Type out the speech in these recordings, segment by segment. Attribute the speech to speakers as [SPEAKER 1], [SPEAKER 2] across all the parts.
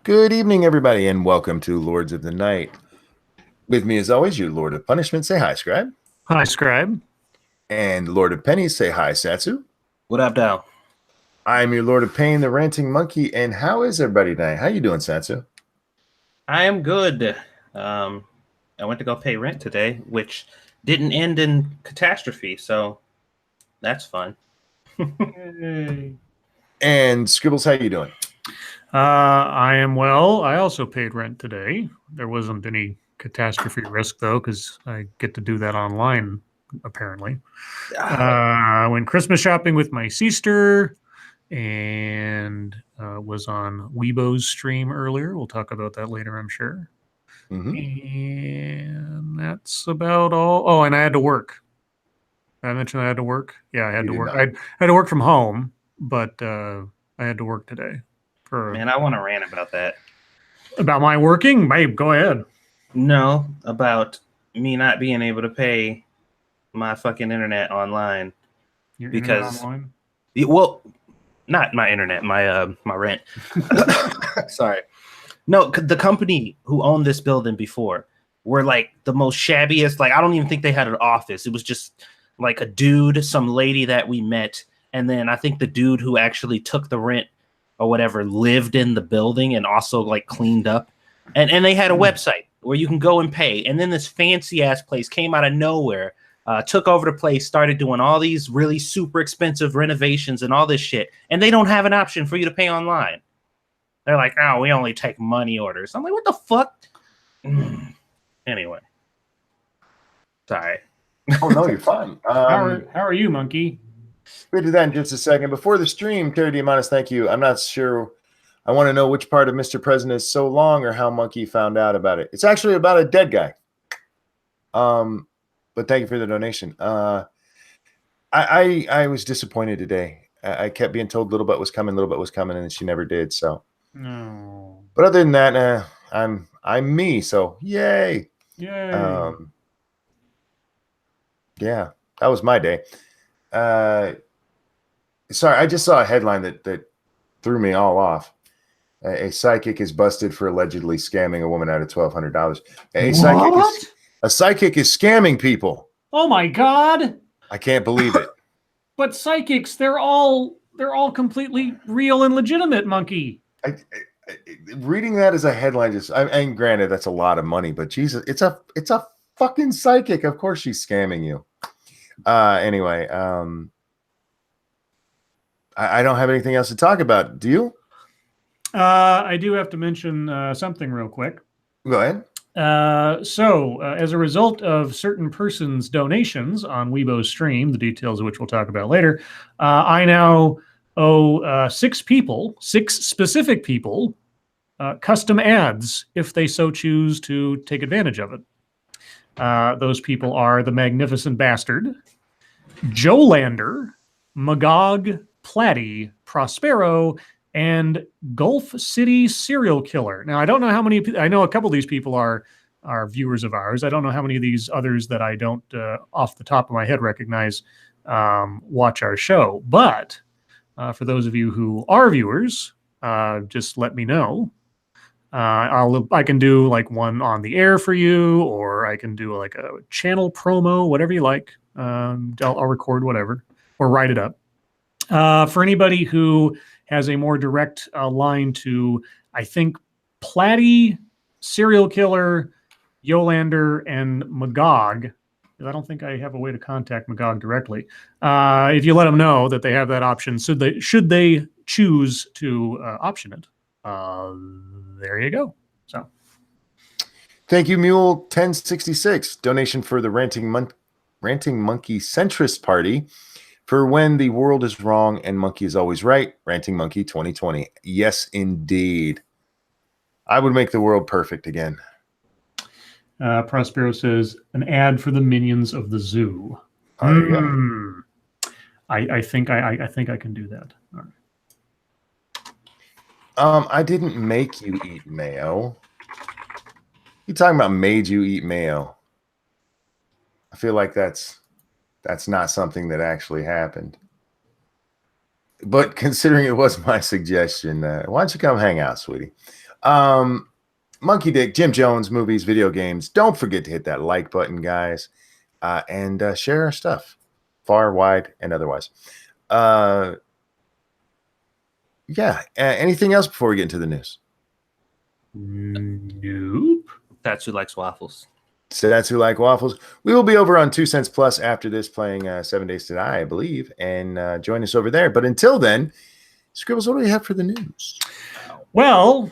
[SPEAKER 1] Good evening, everybody, and welcome to Lords of the Night. With me, as always, your Lord of Punishment. Say hi, Scribe.
[SPEAKER 2] Hi, Scribe.
[SPEAKER 1] And Lord of Pennies. Say hi, Satsu.
[SPEAKER 3] What up, Dow?
[SPEAKER 1] I'm your Lord of Pain, the Ranting Monkey. And how is everybody tonight? How you doing, Satsu?
[SPEAKER 3] I am good. I went to go pay rent today, which didn't end in catastrophe, so that's fun.
[SPEAKER 1] And Scribbles, how you doing?
[SPEAKER 2] I am well. I also paid rent today. There wasn't any catastrophe risk, though, because I get to do that online, apparently. I went Christmas shopping with my sister and was on Weibo's stream earlier. We'll talk about that later, I'm sure. And that's about all. Oh, and I had to work. I mentioned I had to work. Yeah, I had to work. I had to work from home, but I had to work today.
[SPEAKER 3] Man, I want to rant about that.
[SPEAKER 2] About my working? Babe, go ahead.
[SPEAKER 3] No, about me not being able to pay my fucking internet online.
[SPEAKER 2] Your internet online?
[SPEAKER 3] Well, not my internet, my rent. Sorry. No, the company who owned this building before were like the most shabbiest. Like, I don't even think they had an office. It was just like a dude, some lady that we met, and then I think the dude who actually took the rent or whatever lived in the building and also like cleaned up. And they had a website where you can go and pay. And then this fancy ass place came out of nowhere, took over the place, started doing all these really super expensive renovations and all this shit. And they don't have an option for you to pay online. They're like, oh, we only take money orders. I'm like, what the fuck? Anyway. Sorry.
[SPEAKER 1] Oh, no, you're fine.
[SPEAKER 2] How are you, monkey?
[SPEAKER 1] We'll do that in just a second. Before the stream, Terry Diamandis, thank you. I'm not sure. I want to know which part of Mr. President is so long or how Monkey found out about it. It's actually about a dead guy. But thank you for the donation. I was disappointed today. I kept being told little bit was coming, and she never did. So
[SPEAKER 2] no.
[SPEAKER 1] But other than that, I'm me. So yay.
[SPEAKER 2] Yay.
[SPEAKER 1] Yeah, that was my day. Sorry, I just saw a headline that threw me all off. A psychic is busted for allegedly scamming a woman out of $1,200. A psychic is scamming people.
[SPEAKER 2] Oh my God!
[SPEAKER 1] I can't believe it.
[SPEAKER 2] But psychics, they're all completely real and legitimate, monkey.
[SPEAKER 1] Reading that as a headline, and granted that's a lot of money, but Jesus, it's a fucking psychic. Of course she's scamming you. Anyway, I don't have anything else to talk about. Do you?
[SPEAKER 2] I do have to mention something real quick.
[SPEAKER 1] Go ahead.
[SPEAKER 2] So, as a result of certain persons' donations on Weibo's stream, the details of which we'll talk about later, I now owe 6 specific people, custom ads if they so choose to take advantage of it. Those people are the Magnificent Bastard, Jolander, Magog, Platty, Prospero, and Gulf City Serial Killer. Now, I don't know how many. I know a couple of these people are viewers of ours. I don't know how many of these others that I don't, off the top of my head, recognize watch our show. But for those of you who are viewers, just let me know. I can do like one on the air for you, or I can do like a channel promo, whatever you like. I'll record whatever or write it up. For anybody who has a more direct line to, I think, Platty, Serial Killer, Yolander, and Magog. I don't think I have a way to contact Magog directly. If you let them know that they have that option, should they choose to option it, there you go. So,
[SPEAKER 1] thank you, Mule 1066. Donation for the Ranting Monkey Centrist Party. For when the world is wrong and monkey is always right, Ranting Monkey 2020. Yes, indeed. I would make the world perfect again.
[SPEAKER 2] Prospero says, an ad for the minions of the zoo. I think I can do that. All
[SPEAKER 1] right. I didn't make you eat mayo. You talking about made you eat mayo? I feel like that's not something that actually happened. But considering it was my suggestion, why don't you come hang out, sweetie? Monkey Dick, Jim Jones, movies, video games. Don't forget to hit that like button, guys, and share our stuff, far, wide, and otherwise. Yeah. Anything else before we get into the news?
[SPEAKER 2] Nope.
[SPEAKER 3] That's who likes waffles.
[SPEAKER 1] So that's who like waffles. We will be over on 2 Cents Plus after this, playing 7 Days to Die, I believe, and join us over there. But until then, Scribbles, what do we have for the news?
[SPEAKER 2] Well,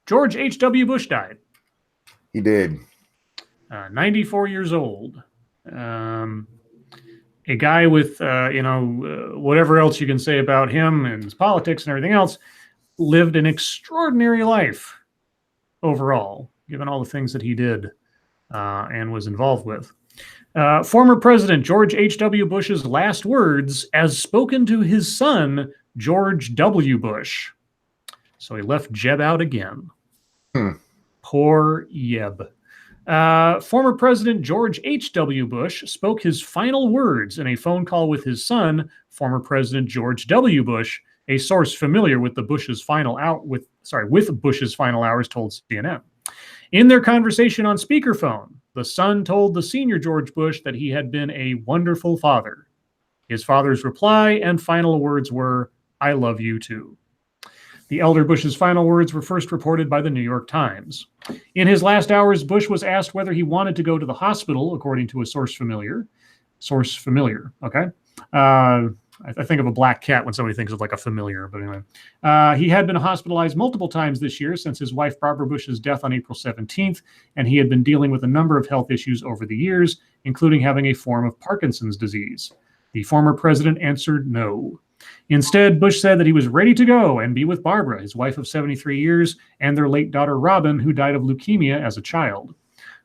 [SPEAKER 2] George H.W. Bush died.
[SPEAKER 1] He did.
[SPEAKER 2] 94 years old. A guy with, whatever else you can say about him and his politics and everything else, lived an extraordinary life overall, given all the things that he did and was involved with. Former President George H.W. Bush's last words as spoken to his son, George W. Bush. So he left Jeb out again. Poor Yeb. Former President George H.W. Bush spoke his final words in a phone call with his son, former President George W. Bush, a source familiar with Bush's final hours told CNN. In their conversation on speakerphone, the son told the senior George Bush that he had been a wonderful father. His father's reply and final words were, "I love you too." The elder Bush's final words were first reported by the New York Times. In his last hours, Bush was asked whether he wanted to go to the hospital, according to a source familiar. Okay. I think of a black cat when somebody thinks of like a familiar, but anyway. He had been hospitalized multiple times this year since his wife Barbara Bush's death on April 17th, and he had been dealing with a number of health issues over the years, including having a form of Parkinson's disease. The former president answered no. Instead, Bush said that he was ready to go and be with Barbara, his wife of 73 years, and their late daughter Robin, who died of leukemia as a child.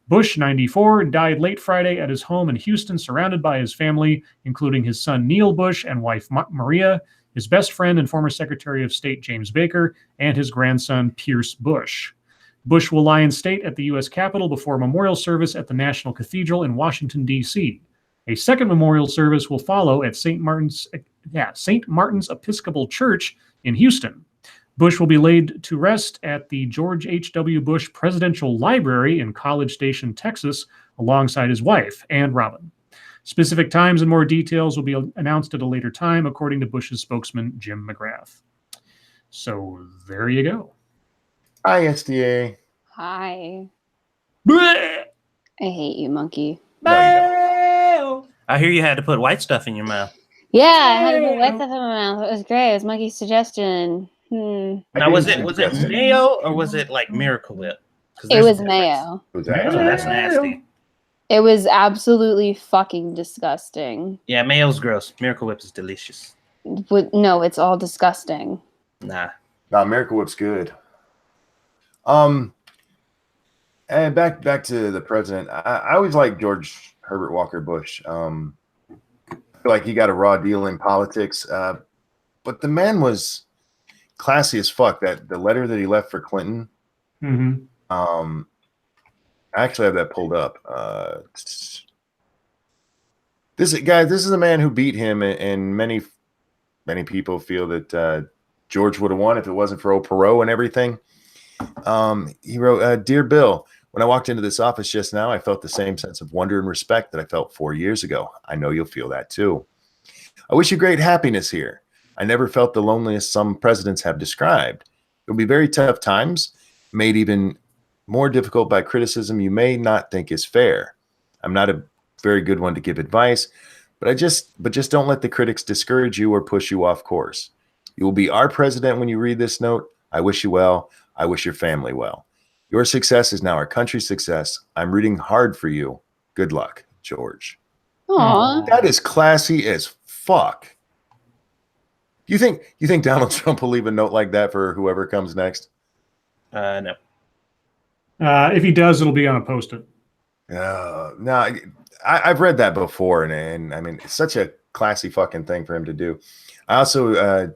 [SPEAKER 2] Bush, 94, died late Friday at his home in Houston, surrounded by his family, including his son Neil Bush and wife Maria, his best friend and former Secretary of State James Baker, and his grandson Pierce Bush. Bush will lie in state at the U.S. Capitol before a memorial service at the National Cathedral in Washington, D.C. A second memorial service will follow at St. Martin's Episcopal Church in Houston. Bush will be laid to rest at the George H.W. Bush Presidential Library in College Station, Texas, alongside his wife and Robin. Specific times and more details will be announced at a later time, according to Bush's spokesman, Jim McGrath. So there you go.
[SPEAKER 1] Hi, SDA.
[SPEAKER 4] Hi.
[SPEAKER 2] Bleh!
[SPEAKER 4] I hate you, monkey.
[SPEAKER 3] I hear you had to put white stuff in your mouth.
[SPEAKER 4] Yeah, I had to put white stuff in my mouth. It was great. It was monkey's suggestion.
[SPEAKER 3] Now, was it mayo or was it like Miracle Whip?
[SPEAKER 4] It was mayo.
[SPEAKER 1] Was
[SPEAKER 3] Oh, that's nasty.
[SPEAKER 4] It was absolutely fucking disgusting.
[SPEAKER 3] Yeah, mayo's gross. Miracle Whip is delicious.
[SPEAKER 4] No, it's all disgusting.
[SPEAKER 3] Nah,
[SPEAKER 1] Miracle Whip's good. And back to the president. I always liked George Herbert Walker Bush. I feel like he got a raw deal in politics, but the man was classy as fuck. That the letter that he left for Clinton.
[SPEAKER 2] Mm-hmm.
[SPEAKER 1] I actually have that pulled up. This is a man who beat him, and many people feel that George would have won if it wasn't for old Perot and everything. He wrote, "Dear Bill, when I walked into this office just now, I felt the same sense of wonder and respect that I felt 4 years ago. I know you'll feel that too. I wish you great happiness here. I never felt the loneliness some presidents have described. It'll be very tough times, made even more difficult by criticism you may not think is fair. I'm not a very good one to give advice, but just don't let the critics discourage you or push you off course. You will be our president when you read this note. I wish you well. I wish your family well. Your success is now our country's success. I'm rooting hard for you. Good luck, George."
[SPEAKER 4] Aww.
[SPEAKER 1] That is classy as fuck. You think Donald Trump will leave a note like that for whoever comes next?
[SPEAKER 3] No.
[SPEAKER 2] If he does, it'll be on a post-it.
[SPEAKER 1] No, I've read that before, and I mean, it's such a classy fucking thing for him to do. I also,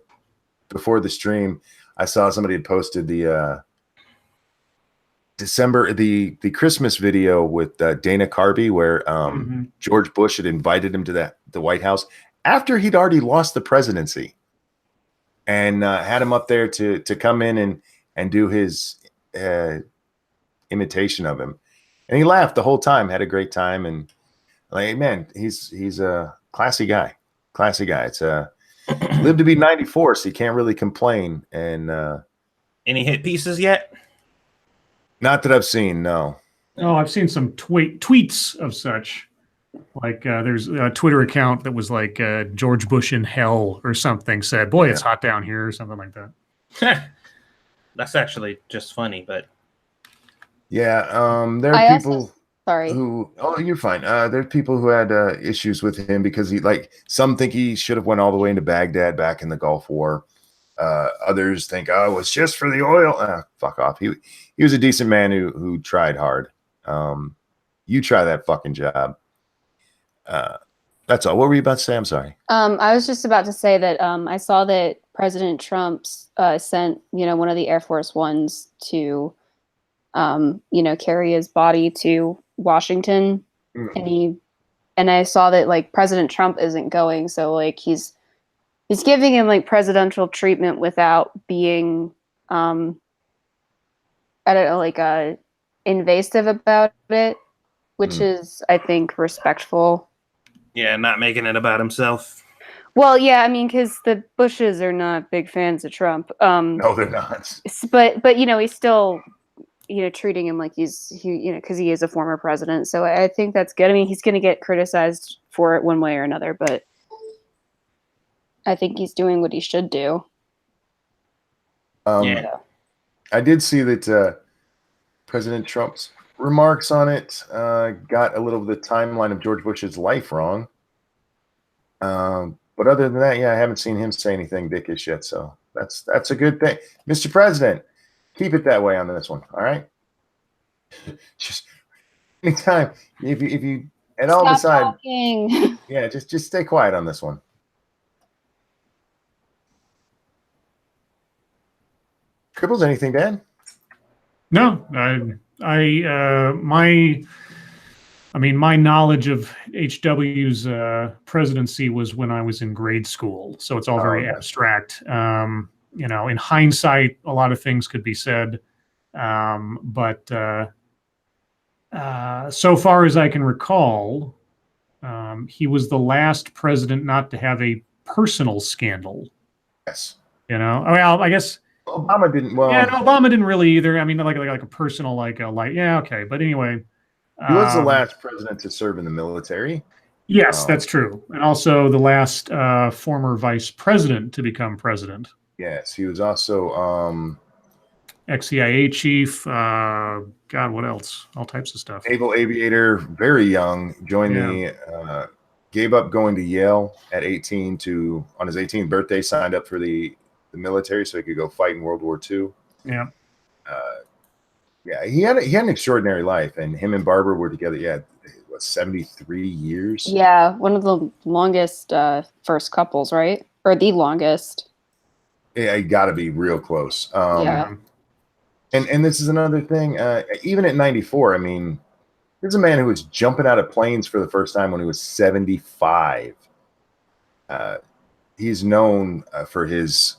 [SPEAKER 1] before the stream, I saw somebody had posted the the Christmas video with Dana Carvey, where George Bush had invited him to the White House after he'd already lost the presidency. and had him up there to come in and do his imitation of him, and he laughed the whole time, had a great time, and like, man, he's a classy guy. It's lived to be 94, so he can't really complain. And
[SPEAKER 3] Any hit pieces yet?
[SPEAKER 1] not that I've seen, no.
[SPEAKER 2] Oh, I've seen some tweets of such. Like there's a Twitter account that was like George Bush in hell or something, said, boy, it's hot down here, or something like that.
[SPEAKER 3] That's actually just funny, but
[SPEAKER 1] yeah, there are people
[SPEAKER 4] sorry.
[SPEAKER 1] who, oh, you're fine. There's people who had issues with him because he, like, some think he should have went all the way into Baghdad back in the Gulf War. Others think, oh, it was just for the oil. Fuck off. He was a decent man who tried hard. You try that fucking job. That's all. What were you about to say? I'm sorry.
[SPEAKER 4] I was just about to say that I saw that President Trump sent, one of the Air Force Ones to, carry his body to Washington, and I saw that like President Trump isn't going, so like he's giving him like presidential treatment without being, I don't know, like invasive about it, which is, I think, respectful.
[SPEAKER 3] yeah, not making it about himself.
[SPEAKER 4] Well, yeah, I mean, because the Bushes are not big fans of Trump.
[SPEAKER 1] No, they're not.
[SPEAKER 4] But he's still, treating him like because he is a former president. So I think that's good. I mean, he's going to get criticized for it one way or another, but I think he's doing what he should do.
[SPEAKER 3] Yeah.
[SPEAKER 1] I did see that President Trump's remarks on it got a little of the timeline of George Bush's life wrong. But other than that, yeah, I haven't seen him say anything dickish yet, so that's a good thing. Mr. President, keep it that way on this one, all right? Just anytime if you at all decide,
[SPEAKER 4] talking.
[SPEAKER 1] yeah, just stay quiet on this one. Cribbles, anything, Dan?
[SPEAKER 2] No, my knowledge of HW's presidency was when I was in grade school, so it's all very abstract. In hindsight, a lot of things could be said, but so far as I can recall, he was the last president not to have a personal scandal.
[SPEAKER 1] Yes.
[SPEAKER 2] Well, I guess
[SPEAKER 1] Obama didn't. Well,
[SPEAKER 2] yeah, no, Obama didn't really either. I mean, like a personal, yeah, okay. But anyway,
[SPEAKER 1] he was the last president to serve in the military.
[SPEAKER 2] Yes, that's true, and also the last former vice president to become president.
[SPEAKER 1] Yes, he was also
[SPEAKER 2] ex-CIA chief. God, what else? All types of stuff.
[SPEAKER 1] Naval aviator, very young. Gave up going to Yale at 18 on his 18th birthday, signed up for the military so he could go fight in World War II.
[SPEAKER 2] Yeah.
[SPEAKER 1] Yeah, he had an extraordinary life, and him and Barbara were together. Yeah, 73 years.
[SPEAKER 4] Yeah, one of the longest first couples, right? Or the longest.
[SPEAKER 1] Yeah, you got to be real close.
[SPEAKER 4] Yeah.
[SPEAKER 1] And this is another thing. Even at 94, I mean, there's a man who was jumping out of planes for the first time when he was 75. He's known for his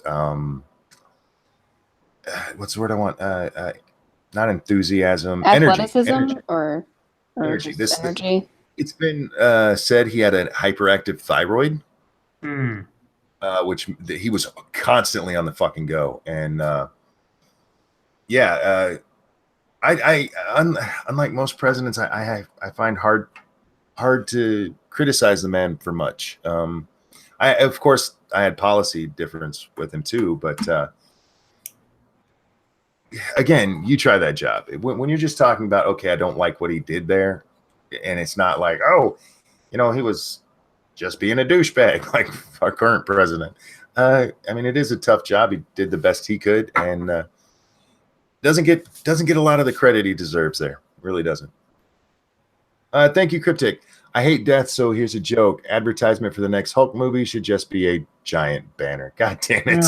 [SPEAKER 1] what's the word I want? Not enthusiasm,
[SPEAKER 4] athleticism,
[SPEAKER 1] energy.
[SPEAKER 4] or
[SPEAKER 1] energy.
[SPEAKER 4] Energy.
[SPEAKER 1] It's been said he had a hyperactive thyroid, which he was constantly on the fucking go. And unlike most presidents, I find hard to criticize the man for much. Of course, I had policy difference with him too, but again, you try that job. When you're just talking about, okay, I don't like what he did there, and it's not like, oh, he was just being a douchebag like our current president. I mean, it is a tough job. He did the best he could, and doesn't get a lot of the credit he deserves there. Really doesn't. Thank you, Cryptic. I hate death, so here's a joke. Advertisement for the next Hulk movie should just be a giant banner. God damn it.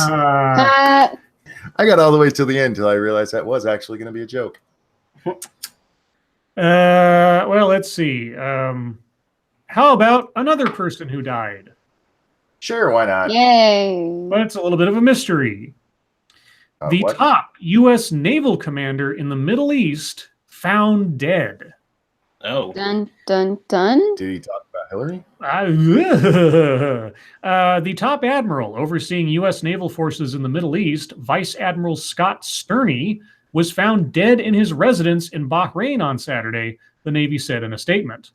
[SPEAKER 1] I got all the way till the end till I realized that was actually going to be a joke.
[SPEAKER 2] Well, let's see. How about another person who died?
[SPEAKER 1] Sure, why not?
[SPEAKER 4] Yay.
[SPEAKER 2] But it's a little bit of a mystery. The
[SPEAKER 1] What?
[SPEAKER 2] top U.S. naval commander in the Middle East found dead.
[SPEAKER 3] Oh,
[SPEAKER 4] Dun, dun, dun.
[SPEAKER 1] Did he talk about Hillary?
[SPEAKER 2] The top admiral overseeing U.S. naval forces in the Middle East, Vice Admiral Scott Sterney, was found dead in his residence in Bahrain on Saturday, the Navy said in a statement.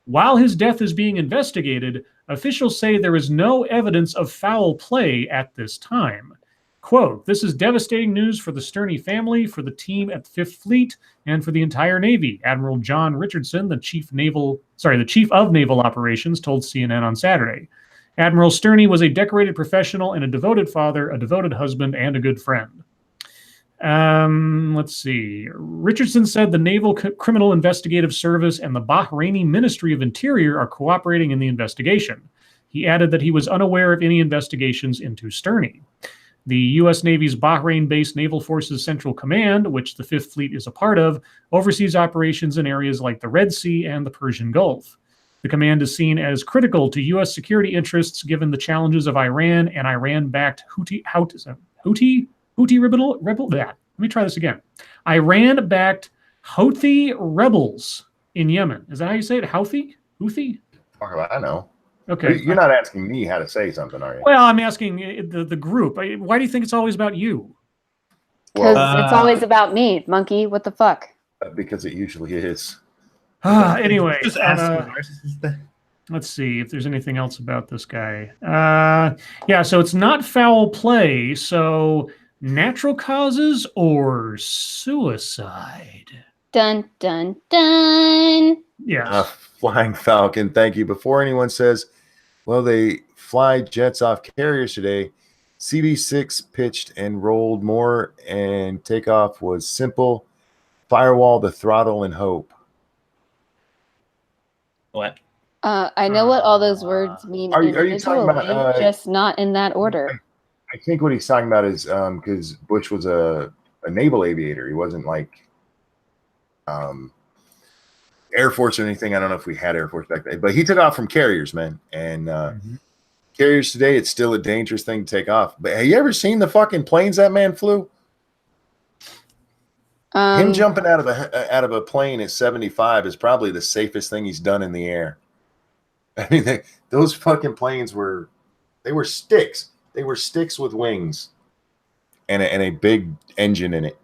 [SPEAKER 2] While his death is being investigated, officials say there is no evidence of foul play at this time. Quote, "This is devastating news for the Sterney family, for the team at Fifth Fleet, and for the entire Navy," Admiral John Richardson, the chief of naval operations, told CNN on Saturday. Admiral Sterney was a decorated professional and a devoted father, a devoted husband, and a good friend. Let's see. Richardson said the Naval Criminal Investigative Service and the Bahraini Ministry of Interior are cooperating in the investigation. He added that he was unaware of any investigations into Sterney. The U.S. Navy's Bahrain-based Naval Forces Central Command, which the Fifth Fleet is a part of, oversees operations in areas like the Red Sea and the Persian Gulf. The command is seen as critical to U.S. security interests given the challenges of Iran and Iran-backed Houthi rebel. Let me try this again. Iran-backed Houthi rebels in Yemen. Is that how you say it? Houthi?
[SPEAKER 1] Fuck if I know.
[SPEAKER 2] Okay.
[SPEAKER 1] You're not asking me how to say something, are you?
[SPEAKER 2] Well, I'm asking the group. Why do you think it's always about you?
[SPEAKER 4] Because
[SPEAKER 1] Well,
[SPEAKER 4] it's always about me, monkey. What the fuck?
[SPEAKER 1] because it usually is.
[SPEAKER 2] Anyway,
[SPEAKER 3] just ask the narcissist.
[SPEAKER 2] let's see if there's anything else about this guy. Yeah, so it's not foul play. So natural causes or suicide?
[SPEAKER 4] Dun, dun, dun.
[SPEAKER 2] Yes.
[SPEAKER 1] Flying Falcon, thank you. Before anyone says, well, they fly jets off carriers today, CB6 pitched and rolled more, and takeoff was simple. Firewall the throttle and hope.
[SPEAKER 3] What?
[SPEAKER 4] I know what all those words mean
[SPEAKER 1] Are you talking
[SPEAKER 4] individually,
[SPEAKER 1] about,
[SPEAKER 4] just not in that order.
[SPEAKER 1] I think what he's talking about is because Bush was a naval aviator. He wasn't like Air Force or anything. I don't know if we had Air Force back then, but he took off from carriers, man. And carriers today, it's still a dangerous thing to take off. But have you ever seen the fucking planes that man flew? Him jumping out of a plane at 75 is probably the safest thing he's done in the air. I mean, those fucking planes were sticks. They were sticks with wings and a big engine in it.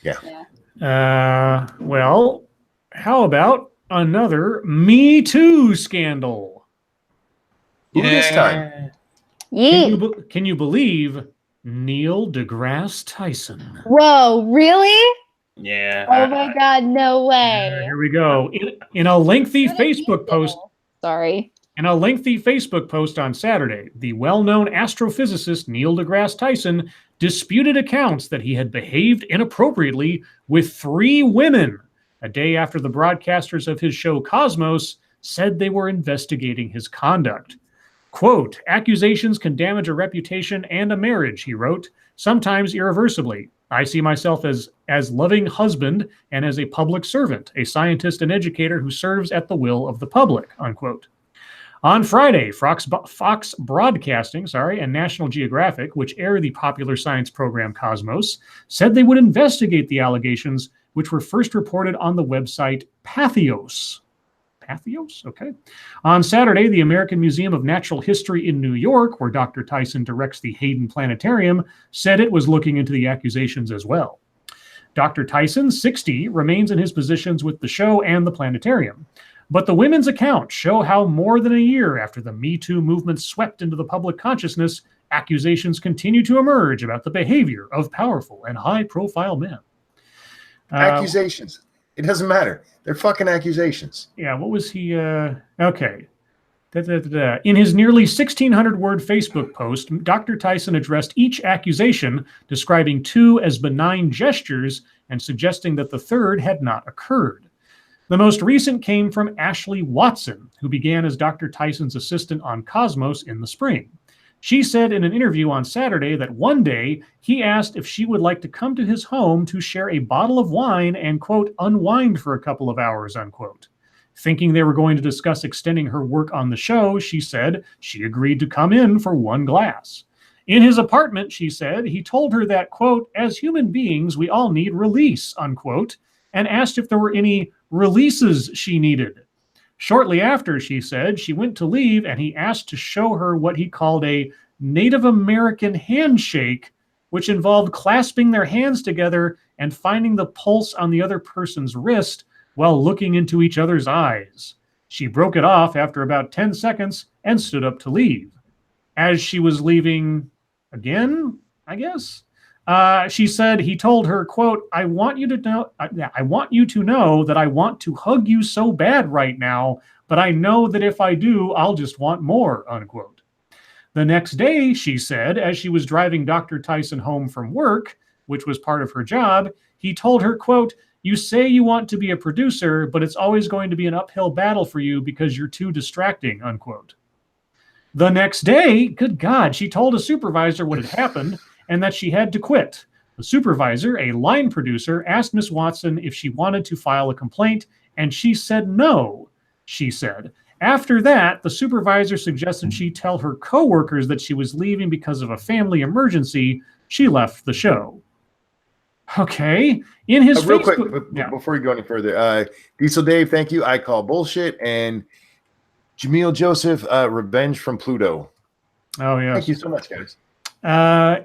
[SPEAKER 1] Yeah.
[SPEAKER 2] Well, how about another Me Too scandal?
[SPEAKER 1] Who this time?
[SPEAKER 4] Yeet.
[SPEAKER 2] Can you believe Neil deGrasse Tyson?
[SPEAKER 4] Whoa, really?
[SPEAKER 3] Yeah.
[SPEAKER 4] Oh my God, no way.
[SPEAKER 2] Here we go. In a lengthy Facebook post.
[SPEAKER 4] Sorry.
[SPEAKER 2] In a lengthy Facebook post on Saturday, the well-known astrophysicist Neil deGrasse Tyson disputed accounts that he had behaved inappropriately with 3 women a day after the broadcasters of his show Cosmos said they were investigating his conduct. Quote, "Accusations can damage a reputation and a marriage," he wrote, "sometimes irreversibly. I see myself as loving husband and as a public servant, a scientist and educator who serves at the will of the public," unquote. On Friday, Fox Broadcasting, and National Geographic, which air the popular science program Cosmos, said they would investigate the allegations, which were first reported on the website Pathos. Pathos? Okay. On Saturday, the American Museum of Natural History in New York, where Dr. Tyson directs the Hayden Planetarium, said it was looking into the accusations as well. Dr. Tyson, 60, remains in his positions with the show and the planetarium. But the women's accounts show how more than a year after the Me Too movement swept into the public consciousness, accusations continue to emerge about the behavior of powerful and high-profile men.
[SPEAKER 1] Accusations. It doesn't matter. They're fucking accusations.
[SPEAKER 2] Yeah, what was he? Okay. In his nearly 1,600-word Facebook post, Dr. Tyson addressed each accusation, describing 2 as benign gestures and suggesting that the third had not occurred. The most recent came from Ashley Watson, who began as Dr. Tyson's assistant on Cosmos in the spring. She said in an interview on Saturday that one day he asked if she would like to come to his home to share a bottle of wine and, quote, unwind for a couple of hours, unquote. Thinking they were going to discuss extending her work on the show, she said she agreed to come in for one glass. In his apartment, she said, he told her that, quote, as human beings, we all need release, unquote, and asked if there were any releases she needed. Shortly after, she said, she went to leave and he asked to show her what he called a Native American handshake, which involved clasping their hands together and finding the pulse on the other person's wrist while looking into each other's eyes. She broke it off after about 10 seconds and stood up to leave. As she was leaving again, I guess, she said he told her, quote, I want you to know that I want to hug you so bad right now, but I know that if I do, I'll just want more, unquote. The next day, she said, as she was driving Dr. Tyson home from work, which was part of her job, he told her, quote, you say you want to be a producer, but it's always going to be an uphill battle for you because you're too distracting, unquote. The next day, good God, she told a supervisor what had happened and that she had to quit. The supervisor, a line producer, asked Miss Watson if she wanted to file a complaint, and she said no, she said. After that, the supervisor suggested she tell her coworkers that she was leaving because of a family emergency. She left the show. Okay. In his
[SPEAKER 1] real
[SPEAKER 2] Facebook,
[SPEAKER 1] quick, before you go any further, Diesel Dave, thank you. I call bullshit. And Jamil Joseph, Revenge from Pluto.
[SPEAKER 2] Oh, yeah.
[SPEAKER 1] Thank you so much, guys.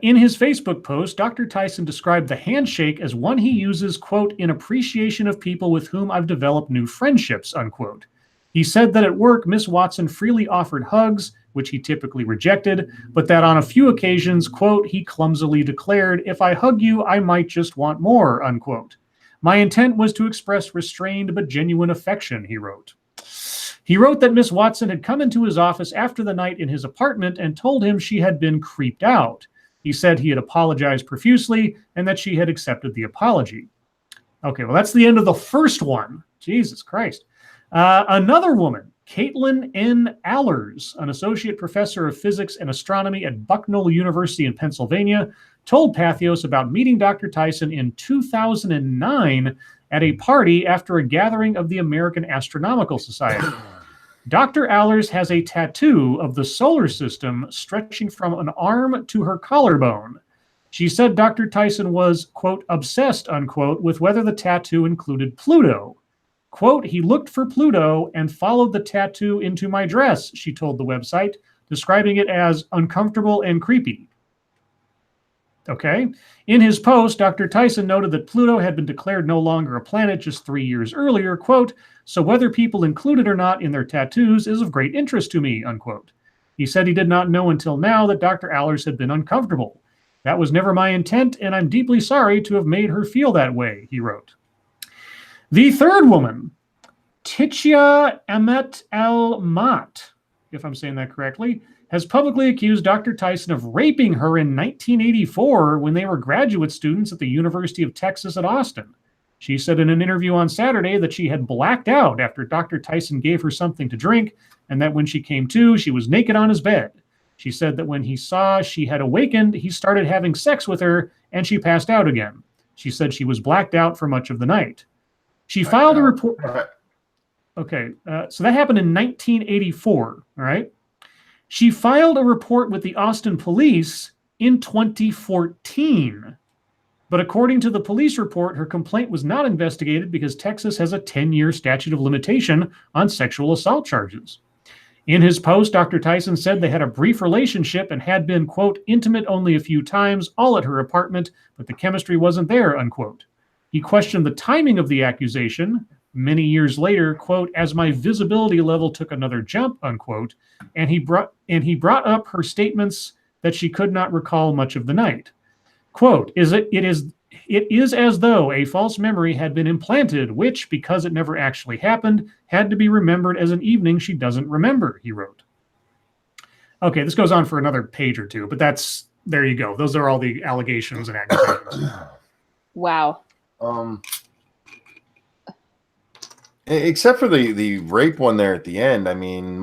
[SPEAKER 2] In his Facebook post, Dr. Tyson described the handshake as one he uses, quote, in appreciation of people with whom I've developed new friendships, unquote. He said that at work, Miss Watson freely offered hugs, which he typically rejected, but that on a few occasions, quote, he clumsily declared, if I hug you, I might just want more, unquote. My intent was to express restrained but genuine affection, he wrote. He wrote that Miss Watson had come into his office after the night in his apartment and told him she had been creeped out. He said he had apologized profusely and that she had accepted the apology. Okay, well, that's the end of the first one. Jesus Christ. Another woman, Caitlin N. Allers, an associate professor of physics and astronomy at Bucknell University in Pennsylvania, told Pathos about meeting Dr. Tyson in 2009 at a party after a gathering of the American Astronomical Society. Dr. Allers has a tattoo of the solar system stretching from an arm to her collarbone. She said Dr. Tyson was, quote, obsessed, unquote, with whether the tattoo included Pluto. Quote, he looked for Pluto and followed the tattoo into my dress, she told the website, describing it as uncomfortable and creepy. Okay. In his post, Dr. Tyson noted that Pluto had been declared no longer a planet just 3 years earlier, quote, so whether people include it or not in their tattoos is of great interest to me, unquote. He said he did not know until now that Dr. Allers had been uncomfortable. That was never my intent, and I'm deeply sorry to have made her feel that way, he wrote. The third woman, Titia Amet El-Mat, if I'm saying that correctly, has publicly accused Dr. Tyson of raping her in 1984 when they were graduate students at the University of Texas at Austin. She said in an interview on Saturday that she had blacked out after Dr. Tyson gave her something to drink, and that when she came to, she was naked on his bed. She said that when he saw she had awakened, he started having sex with her, and she passed out again. She said she was blacked out for much of the night. She filed a report. Okay, so that happened in 1984, all right? She filed a report with the Austin police in 2014. But according to the police report, her complaint was not investigated because Texas has a 10-year statute of limitation on sexual assault charges. In his post, Dr. Tyson said they had a brief relationship and had been, quote, intimate only a few times, all at her apartment, but the chemistry wasn't there, unquote. He questioned the timing of the accusation many years later, quote, as my visibility level took another jump, unquote, and he brought up her statements that she could not recall much of the night. Quote, it is as though a false memory had been implanted, which, because it never actually happened, had to be remembered as an evening she doesn't remember, he wrote. Okay, this goes on for another page or two, but there you go. Those are all the allegations and accusations.
[SPEAKER 4] Wow.
[SPEAKER 1] Except for the rape one there at the end. I mean,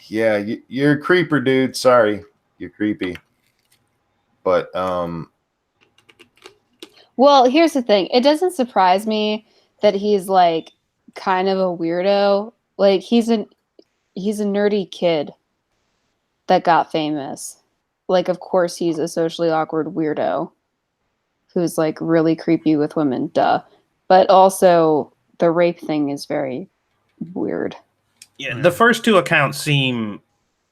[SPEAKER 1] you're a creeper, dude. Sorry, you're creepy. But
[SPEAKER 4] well, here's the thing. It doesn't surprise me that he's like kind of a weirdo. Like he's a nerdy kid that got famous. Like of course he's a socially awkward weirdo who's like really creepy with women, duh. But also the rape thing is very weird.
[SPEAKER 3] Yeah, the first two accounts seem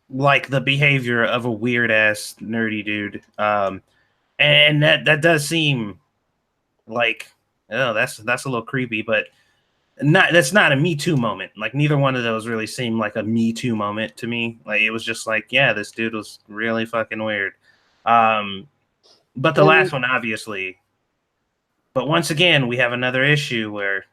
[SPEAKER 3] like the behavior of a weird ass nerdy dude. And that does seem like, oh, that's a little creepy, but that's not a Me Too moment. Like neither one of those really seemed like a Me Too moment to me. Like it was just like, yeah, this dude was really fucking weird. But the last one, obviously. But once again, we have another issue where,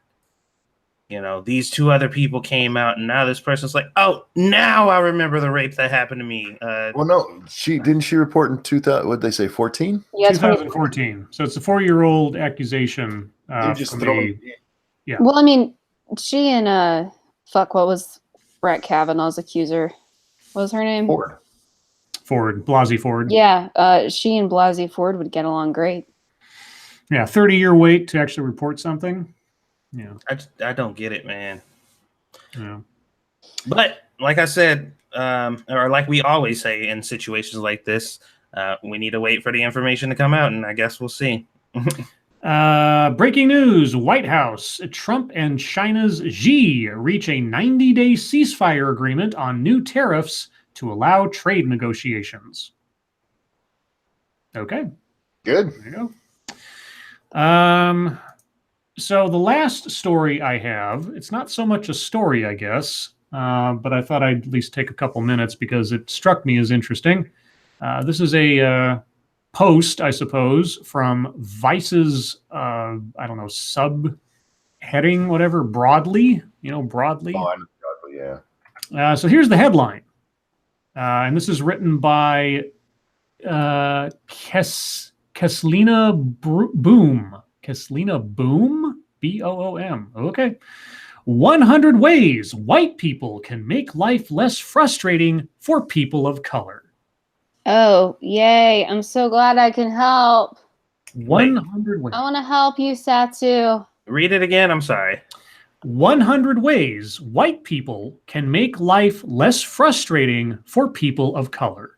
[SPEAKER 3] you know, these two other people came out, and now this person's like, oh, now I remember the rape that happened to me.
[SPEAKER 1] Well, no, she report in 2000. What did they say? 14.
[SPEAKER 4] Yeah,
[SPEAKER 2] 2014. So it's a 4-year-old accusation.
[SPEAKER 1] They're just
[SPEAKER 2] from
[SPEAKER 1] throwing.
[SPEAKER 2] Yeah.
[SPEAKER 4] Well, I mean, she and what was Brett Kavanaugh's accuser? What was her name?
[SPEAKER 2] Ford, Blasey Ford.
[SPEAKER 4] Yeah, she and Blasey Ford would get along great.
[SPEAKER 2] Yeah, 30-year wait to actually report something. Yeah,
[SPEAKER 3] I don't get it, man.
[SPEAKER 2] yeah.
[SPEAKER 3] But like I said, or like we always say in situations like this, we need to wait for the information to come out, and I guess we'll see.
[SPEAKER 2] Breaking news: White House, Trump and China's Xi reach a 90-day ceasefire agreement on new tariffs to allow trade negotiations. Okay.
[SPEAKER 1] Good.
[SPEAKER 2] There you go. So the last story I have, it's not so much a story, I guess, but I thought I'd at least take a couple minutes because it struck me as interesting. This is a post, I suppose, from Vice's, I don't know, subheading, whatever, broadly, broadly.
[SPEAKER 1] Oh, I know, yeah.
[SPEAKER 2] So here's the headline. And this is written by Keslina Boom. Keslina Boom? B-O-O-M. Okay. 100 ways white people can make life less frustrating for people of color.
[SPEAKER 4] Oh, yay. I'm so glad I can help.
[SPEAKER 2] 100 ways.
[SPEAKER 4] I want to help you, Satsu.
[SPEAKER 3] Read it again. I'm sorry.
[SPEAKER 2] 100 ways white people can make life less frustrating for people of color.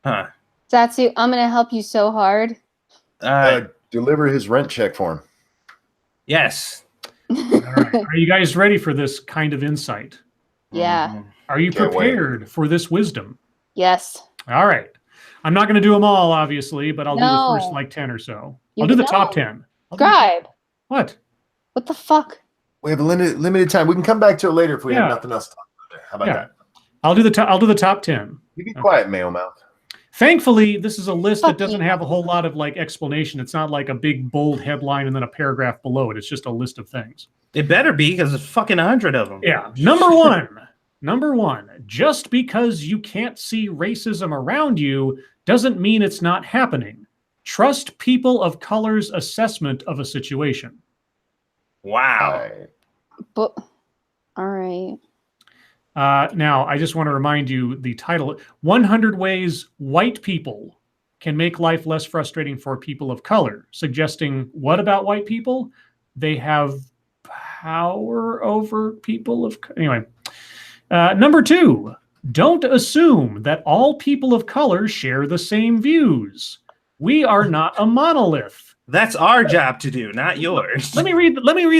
[SPEAKER 3] Huh.
[SPEAKER 4] Satsu, I'm going to help you so hard.
[SPEAKER 1] Deliver his rent check for him.
[SPEAKER 3] Yes.
[SPEAKER 2] All right. Are you guys ready for this kind of insight?
[SPEAKER 4] Yeah.
[SPEAKER 2] Are you
[SPEAKER 1] Can't
[SPEAKER 2] prepared for this wisdom?
[SPEAKER 4] Yes.
[SPEAKER 2] All right. I'm not going to do them all, obviously, but I'll do the first like 10 or so. I'll do the top 10.
[SPEAKER 4] Scribe.
[SPEAKER 2] What?
[SPEAKER 4] What the fuck?
[SPEAKER 1] We have a limited time. We can come back to it later if we have nothing else to talk about. How about that?
[SPEAKER 2] I'll do the top 10.
[SPEAKER 1] You be quiet, Mayo Mouth.
[SPEAKER 2] Thankfully, this is a list that doesn't have a whole lot of like explanation. It's not like a big bold headline and then a paragraph below it. It's just a list of things.
[SPEAKER 3] It better be because it's fucking 100 of them.
[SPEAKER 2] Yeah. Number one, just because you can't see racism around you doesn't mean it's not happening. Trust people of color's assessment of a situation.
[SPEAKER 3] Wow.
[SPEAKER 4] But, all right.
[SPEAKER 2] Now, I just want to remind you the title, 100 Ways White People Can Make Life Less Frustrating for People of Color, suggesting what about white people? They have power over people of... Anyway. Number 2, don't assume that all people of color share the same views. We are not a monolith.
[SPEAKER 3] That's our job to do, not yours.
[SPEAKER 2] Let me read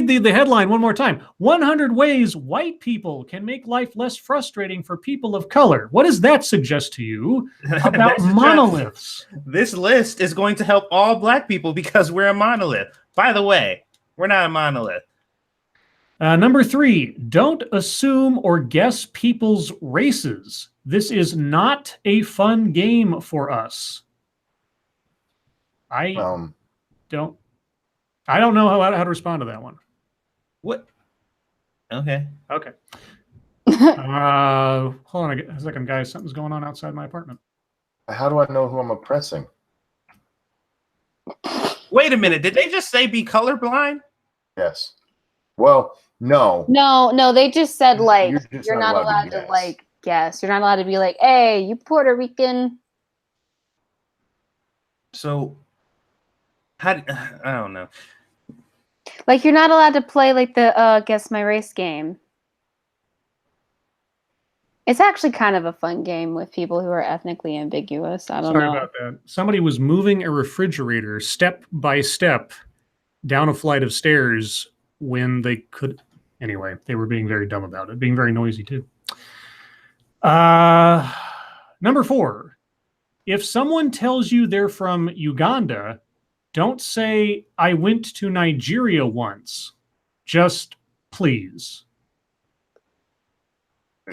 [SPEAKER 2] the headline one more time. 100 ways white people can make life less frustrating for people of color. What does that suggest to you about monoliths?
[SPEAKER 3] This list is going to help all black people because we're a monolith. By the way, we're not a monolith.
[SPEAKER 2] Number 3, don't assume or guess people's races. This is not a fun game for us. I don't know how to respond to that one.
[SPEAKER 3] What? Okay.
[SPEAKER 2] Hold on a second, guys. Something's going on outside my apartment.
[SPEAKER 1] How do I know who I'm oppressing?
[SPEAKER 3] Wait a minute. Did they just say be colorblind?
[SPEAKER 1] Yes. Well, no.
[SPEAKER 4] No, they just said like
[SPEAKER 1] you're
[SPEAKER 4] not allowed to like guess. You're not allowed to be like, hey, you Puerto Rican.
[SPEAKER 3] So I don't know.
[SPEAKER 4] Like, you're not allowed to play like the guess my race game. It's actually kind of a fun game with people who are ethnically ambiguous. I don't
[SPEAKER 2] Sorry
[SPEAKER 4] know.
[SPEAKER 2] about that. Somebody was moving a refrigerator step by step down a flight of stairs when they could. Anyway, they were being very dumb about it, being very noisy too. Number 4. If someone tells you they're from Uganda, don't say, I went to Nigeria once. Just please.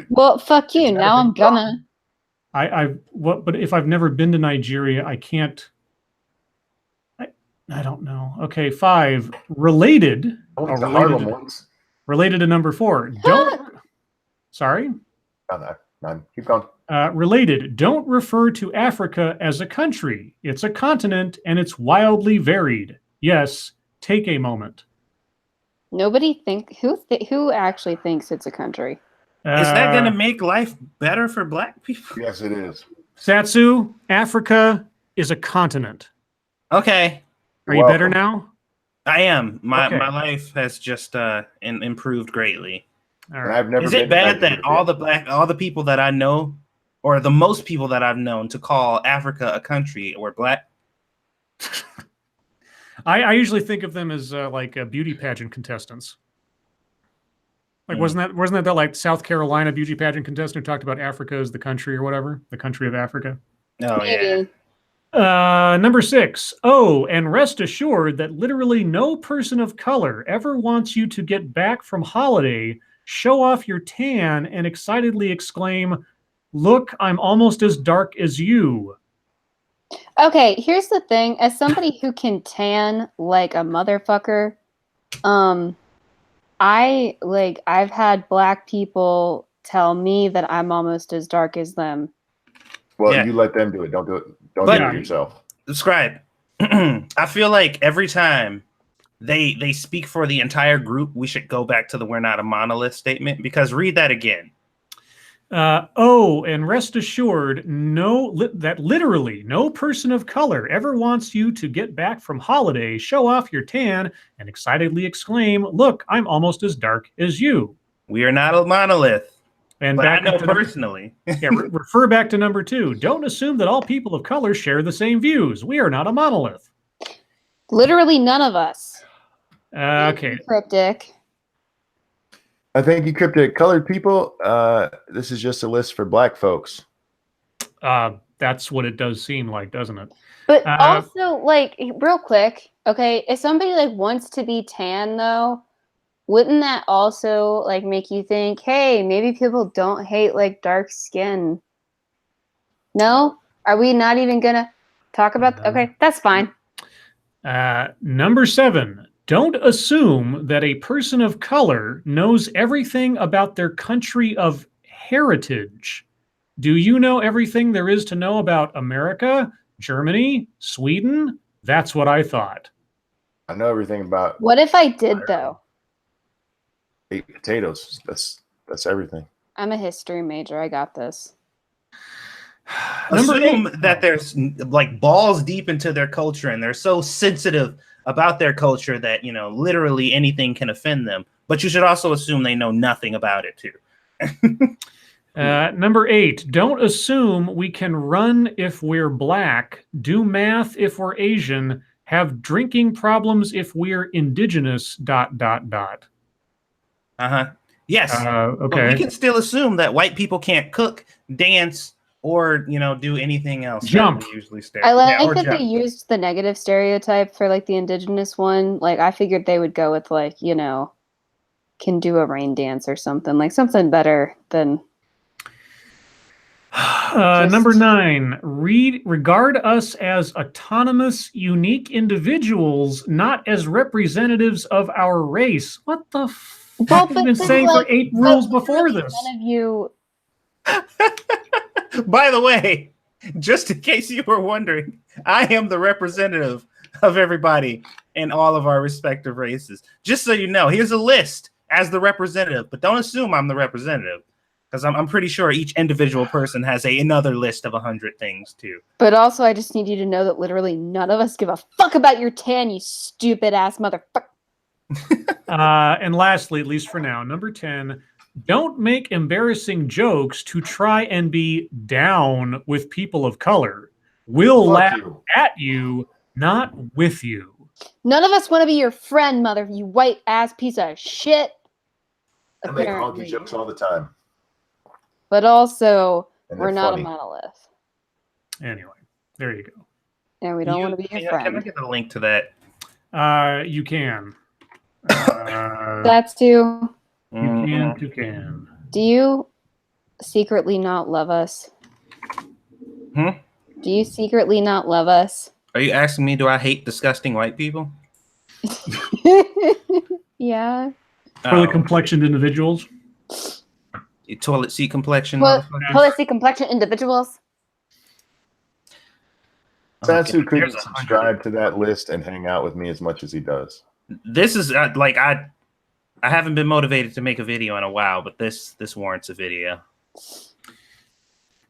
[SPEAKER 4] Well, fuck you. Now I'm gonna.
[SPEAKER 2] But if I've never been to Nigeria, I can't. I don't know. Okay, 5. Related.
[SPEAKER 1] I went
[SPEAKER 2] Oh,
[SPEAKER 1] to Harlem once.
[SPEAKER 2] related to number 4. Don't. Sorry.
[SPEAKER 1] No, none. Keep going.
[SPEAKER 2] Related. Don't refer to Africa as a country. It's a continent and it's wildly varied. Yes, take a moment.
[SPEAKER 4] Nobody who actually thinks it's a country.
[SPEAKER 3] Is that going to make life better for black people?
[SPEAKER 1] Yes, it is.
[SPEAKER 2] Satsu, Africa is a continent.
[SPEAKER 3] Okay.
[SPEAKER 2] Are you better now?
[SPEAKER 3] I am. My
[SPEAKER 2] Okay.
[SPEAKER 3] life has just improved greatly.
[SPEAKER 2] All
[SPEAKER 1] And
[SPEAKER 2] right.
[SPEAKER 1] I've never
[SPEAKER 3] Is
[SPEAKER 1] been
[SPEAKER 3] it bad
[SPEAKER 1] to
[SPEAKER 3] that
[SPEAKER 1] Nigeria.
[SPEAKER 3] all the people that I know, or the most people that I've known to call Africa a country, were black?
[SPEAKER 2] I usually think of them as like beauty pageant contestants. Like wasn't that like South Carolina beauty pageant contestant who talked about Africa as the country or whatever, the country of Africa?
[SPEAKER 3] Oh yeah.
[SPEAKER 4] Maybe.
[SPEAKER 2] Number 6. Oh, and rest assured that literally no person of color ever wants you to get back from holiday, show off your tan, and excitedly exclaim, "Look, I'm almost as dark as you."
[SPEAKER 4] Okay, here's the thing. As somebody who can tan like a motherfucker, I've had black people tell me that I'm almost as dark as them.
[SPEAKER 1] Well,
[SPEAKER 3] Yeah.
[SPEAKER 1] you let them do it. Don't do it. Don't
[SPEAKER 3] But-
[SPEAKER 1] do it yourself.
[SPEAKER 3] Scribe. I feel like every time they speak for the entire group, we should go back to the "we're not a monolith" statement, because read that again.
[SPEAKER 2] Oh, and rest assured, that literally no person of color ever wants you to get back from holiday, show off your tan, and excitedly exclaim, "Look, I'm almost as dark as you."
[SPEAKER 3] We are not a monolith.
[SPEAKER 2] And
[SPEAKER 3] But I
[SPEAKER 2] back
[SPEAKER 3] know
[SPEAKER 2] up to
[SPEAKER 3] personally.
[SPEAKER 2] refer back to number 2. Don't assume that all people of color share the same views. We are not a monolith.
[SPEAKER 4] Literally none of us.
[SPEAKER 2] Okay.
[SPEAKER 4] Cryptic.
[SPEAKER 1] I think you cryptic colored people. This is just a list for black folks.
[SPEAKER 2] That's what it does seem like, doesn't it?
[SPEAKER 4] But also, like, real quick, okay, if somebody like wants to be tan though, wouldn't that also like make you think, hey, maybe people don't hate like dark skin? No? Are we not even gonna talk about okay, that's fine.
[SPEAKER 2] Number 7. Don't assume that a person of color knows everything about their country of heritage. Do you know everything there is to know about America, Germany, Sweden? That's what I thought.
[SPEAKER 1] I know everything about
[SPEAKER 4] What if I did though?
[SPEAKER 1] ate potatoes. That's everything.
[SPEAKER 4] I'm a history major. I got this.
[SPEAKER 2] Number
[SPEAKER 3] Assume
[SPEAKER 2] 8.
[SPEAKER 3] that there's like balls deep into their culture, and they're so sensitive about their culture that, you know, literally anything can offend them. But you should also assume they know nothing about it too.
[SPEAKER 2] Number 8. Don't assume we can run if we're black, do math if we're Asian, have drinking problems if we're indigenous, ...
[SPEAKER 3] Yes. But
[SPEAKER 2] Okay.
[SPEAKER 3] we can still assume that white people can't cook, dance, or, you know, do anything else. that
[SPEAKER 2] Jump.
[SPEAKER 3] we usually stare.
[SPEAKER 4] I like
[SPEAKER 3] or
[SPEAKER 4] that
[SPEAKER 3] jump.
[SPEAKER 4] they used the negative stereotype for like the indigenous one. Like I figured they would go with like, you know, can do a rain dance or something, like something better than
[SPEAKER 2] Number 9, regard us as autonomous, unique individuals, not as representatives of our race. What the fuck have you been saying for 8 rules before this?
[SPEAKER 4] None of you.
[SPEAKER 3] By the way, just in case you were wondering, I am the representative of everybody in all of our respective races. Just so you know, here's a list as the representative, but don't assume I'm the representative, because I'm pretty sure each individual person has another list of 100 things too.
[SPEAKER 4] But also, I just need you to know that literally none of us give a fuck about your tan, you stupid ass motherfucker.
[SPEAKER 2] And lastly, at least for now, number 10, don't make embarrassing jokes to try and be down with people of color. We'll
[SPEAKER 1] Fuck
[SPEAKER 2] laugh
[SPEAKER 1] you.
[SPEAKER 2] at you, not with you.
[SPEAKER 4] None of us want to be your friend, mother, you white ass piece of shit.
[SPEAKER 1] I make honky
[SPEAKER 4] Apparently.
[SPEAKER 1] jokes all the time.
[SPEAKER 4] But also,
[SPEAKER 1] And
[SPEAKER 4] we're
[SPEAKER 1] they're
[SPEAKER 4] not
[SPEAKER 1] funny.
[SPEAKER 4] a monolith.
[SPEAKER 2] Anyway, there you go.
[SPEAKER 4] And we don't want to be your
[SPEAKER 3] Can I
[SPEAKER 4] friend.
[SPEAKER 3] get a link to that?
[SPEAKER 2] You can.
[SPEAKER 4] That's too.
[SPEAKER 2] You can.
[SPEAKER 4] Do you secretly not love us?
[SPEAKER 3] Hmm?
[SPEAKER 4] Do you secretly not love us?
[SPEAKER 3] Are you asking me, do I hate disgusting white people?
[SPEAKER 4] Yeah.
[SPEAKER 2] Poorly complexioned individuals.
[SPEAKER 3] You toilet seat complexion,
[SPEAKER 4] Well,
[SPEAKER 3] motherfucker.
[SPEAKER 4] policy complexion individuals.
[SPEAKER 1] Satsu
[SPEAKER 3] Okay,
[SPEAKER 1] couldn't
[SPEAKER 3] there's 100.
[SPEAKER 1] subscribe to that list and hang out with me as much as he does.
[SPEAKER 3] This is like I haven't been motivated to make a video in a while, but this warrants a video.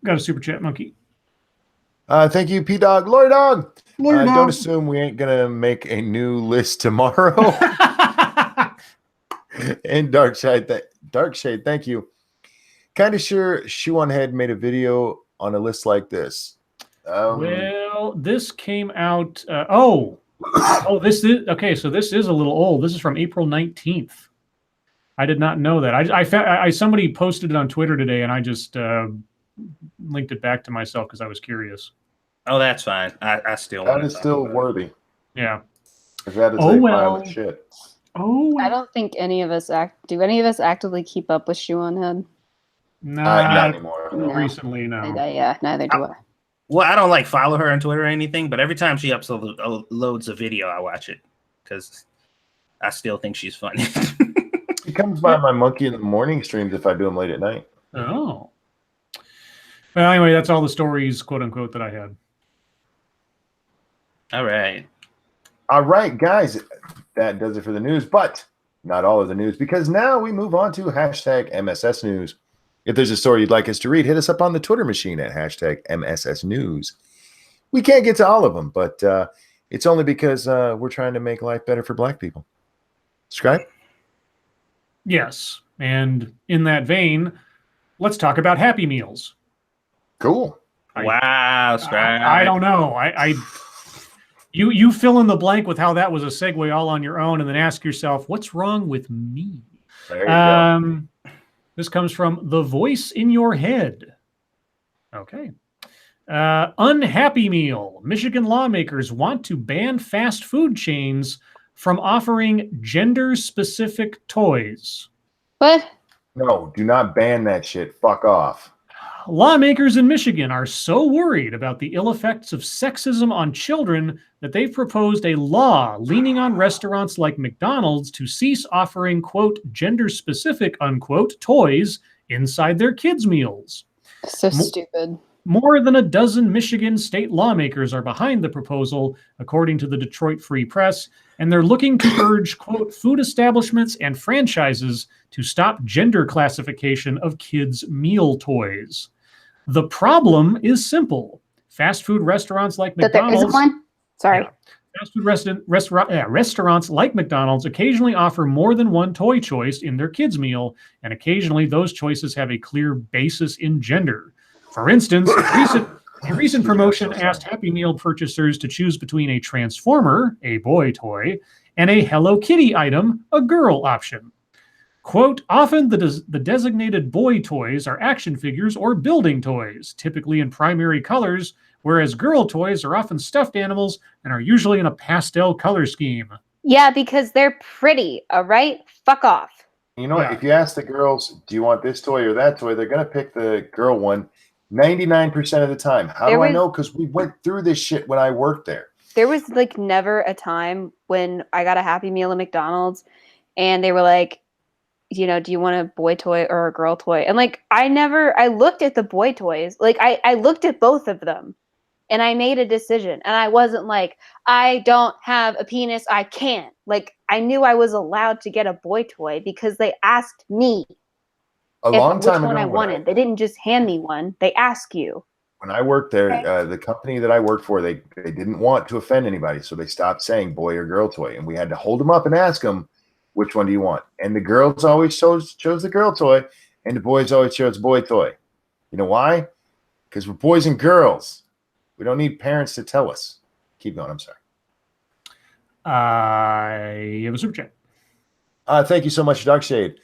[SPEAKER 2] Got a super chat, Monkey.
[SPEAKER 1] Thank you, P Dog. Lori Dog.
[SPEAKER 2] Lori Dog.
[SPEAKER 1] Don't assume we ain't gonna make a new list tomorrow. And Dark Shade, thank you. Kind of sure Shoe on Head made a video on a list like this.
[SPEAKER 2] Well, this came out. This is okay. So this is a little old. This is from April 19th. I did not know that. I somebody posted it on Twitter today, and I just linked it back to myself because I was curious.
[SPEAKER 3] Oh, that's fine. I still
[SPEAKER 1] that
[SPEAKER 3] want
[SPEAKER 1] is still worthy.
[SPEAKER 2] Yeah.
[SPEAKER 1] If that is
[SPEAKER 2] Oh,
[SPEAKER 1] a
[SPEAKER 2] well.
[SPEAKER 1] pile of shit.
[SPEAKER 2] Oh.
[SPEAKER 4] I don't think any of us do any of us actively keep up with Shoe on Head?
[SPEAKER 1] Not
[SPEAKER 2] Not
[SPEAKER 1] anymore.
[SPEAKER 4] No.
[SPEAKER 2] recently, no.
[SPEAKER 4] Yeah, neither do I.
[SPEAKER 3] Well, I don't like follow her on Twitter or anything, but every time she uploads a video, I watch it because I still think she's funny.
[SPEAKER 1] He comes by my Monkey in the Morning streams if I do them late at night.
[SPEAKER 2] Oh. Well, anyway, that's all the stories, quote unquote, that I had.
[SPEAKER 3] All right.
[SPEAKER 1] All right, guys, that does it for the news, but not all of the news, because now we move on to hashtag MSS News. If there's a story you'd like us to read, hit us up on the Twitter machine at hashtag MSS News. We can't get to all of them, but it's only because we're trying to make life better for Black people. Scribe?
[SPEAKER 2] Yes. And in that vein, let's talk about Happy Meals.
[SPEAKER 1] Cool.
[SPEAKER 3] Wow, Scribe.
[SPEAKER 2] I don't know. You fill in the blank with how that was a segue all on your own, and then ask yourself, what's wrong with me?
[SPEAKER 1] There you go.
[SPEAKER 2] This comes from The Voice in Your Head. Okay. Unhappy Meal. Michigan lawmakers want to ban fast food chains from offering gender-specific toys.
[SPEAKER 4] What?
[SPEAKER 1] No, do not ban that shit. Fuck off.
[SPEAKER 2] Lawmakers in Michigan are so worried about the ill effects of sexism on children that they've proposed a law leaning on restaurants like McDonald's to cease offering, quote, gender-specific, unquote, toys inside their kids' meals.
[SPEAKER 4] So stupid.
[SPEAKER 2] More than a dozen Michigan state lawmakers are behind the proposal, according to the Detroit Free Press, and they're looking to urge, quote, food establishments and franchises to stop gender classification of kids' meal toys. The problem is simple. Fast food restaurants like McDonald's...
[SPEAKER 4] There isn't one? Sorry.
[SPEAKER 2] Yeah. Fast food restaurants like McDonald's occasionally offer more than one toy choice in their kids' meal, and occasionally those choices have a clear basis in gender. For instance, a recent promotion asked Happy Meal purchasers to choose between a Transformer, a boy toy, and a Hello Kitty item, a girl option. Quote, often the designated boy toys are action figures or building toys, typically in primary colors, whereas girl toys are often stuffed animals and are usually in a pastel color scheme.
[SPEAKER 4] Yeah, because they're pretty, all right? Fuck off.
[SPEAKER 1] You know what? If you ask the girls, do you want this toy or that toy, they're going to pick the girl one 99% of the time. How do I know? Because we went through this shit when I worked there.
[SPEAKER 4] There was like never a time when I got a Happy Meal at McDonald's and they were like, you know, do you want a boy toy or a girl toy? And like, I looked at the boy toys. Like I looked at both of them and I made a decision. And I wasn't like, I don't have a penis, I can't. Like, I knew I was allowed to get a boy toy because they asked me
[SPEAKER 1] which one
[SPEAKER 4] I wanted. They didn't just hand me one. They ask you.
[SPEAKER 1] When I worked there, the company that I worked for, they didn't want to offend anybody. So they stopped saying boy or girl toy. And we had to hold them up and ask them, Which one do you want? And the girls always chose the girl toy, and the boys always chose boy toy. You know why? Because we're boys and girls. We don't need parents to tell us. Keep going. I'm sorry.
[SPEAKER 2] I have a super chat.
[SPEAKER 1] Thank you so much, Darkshade.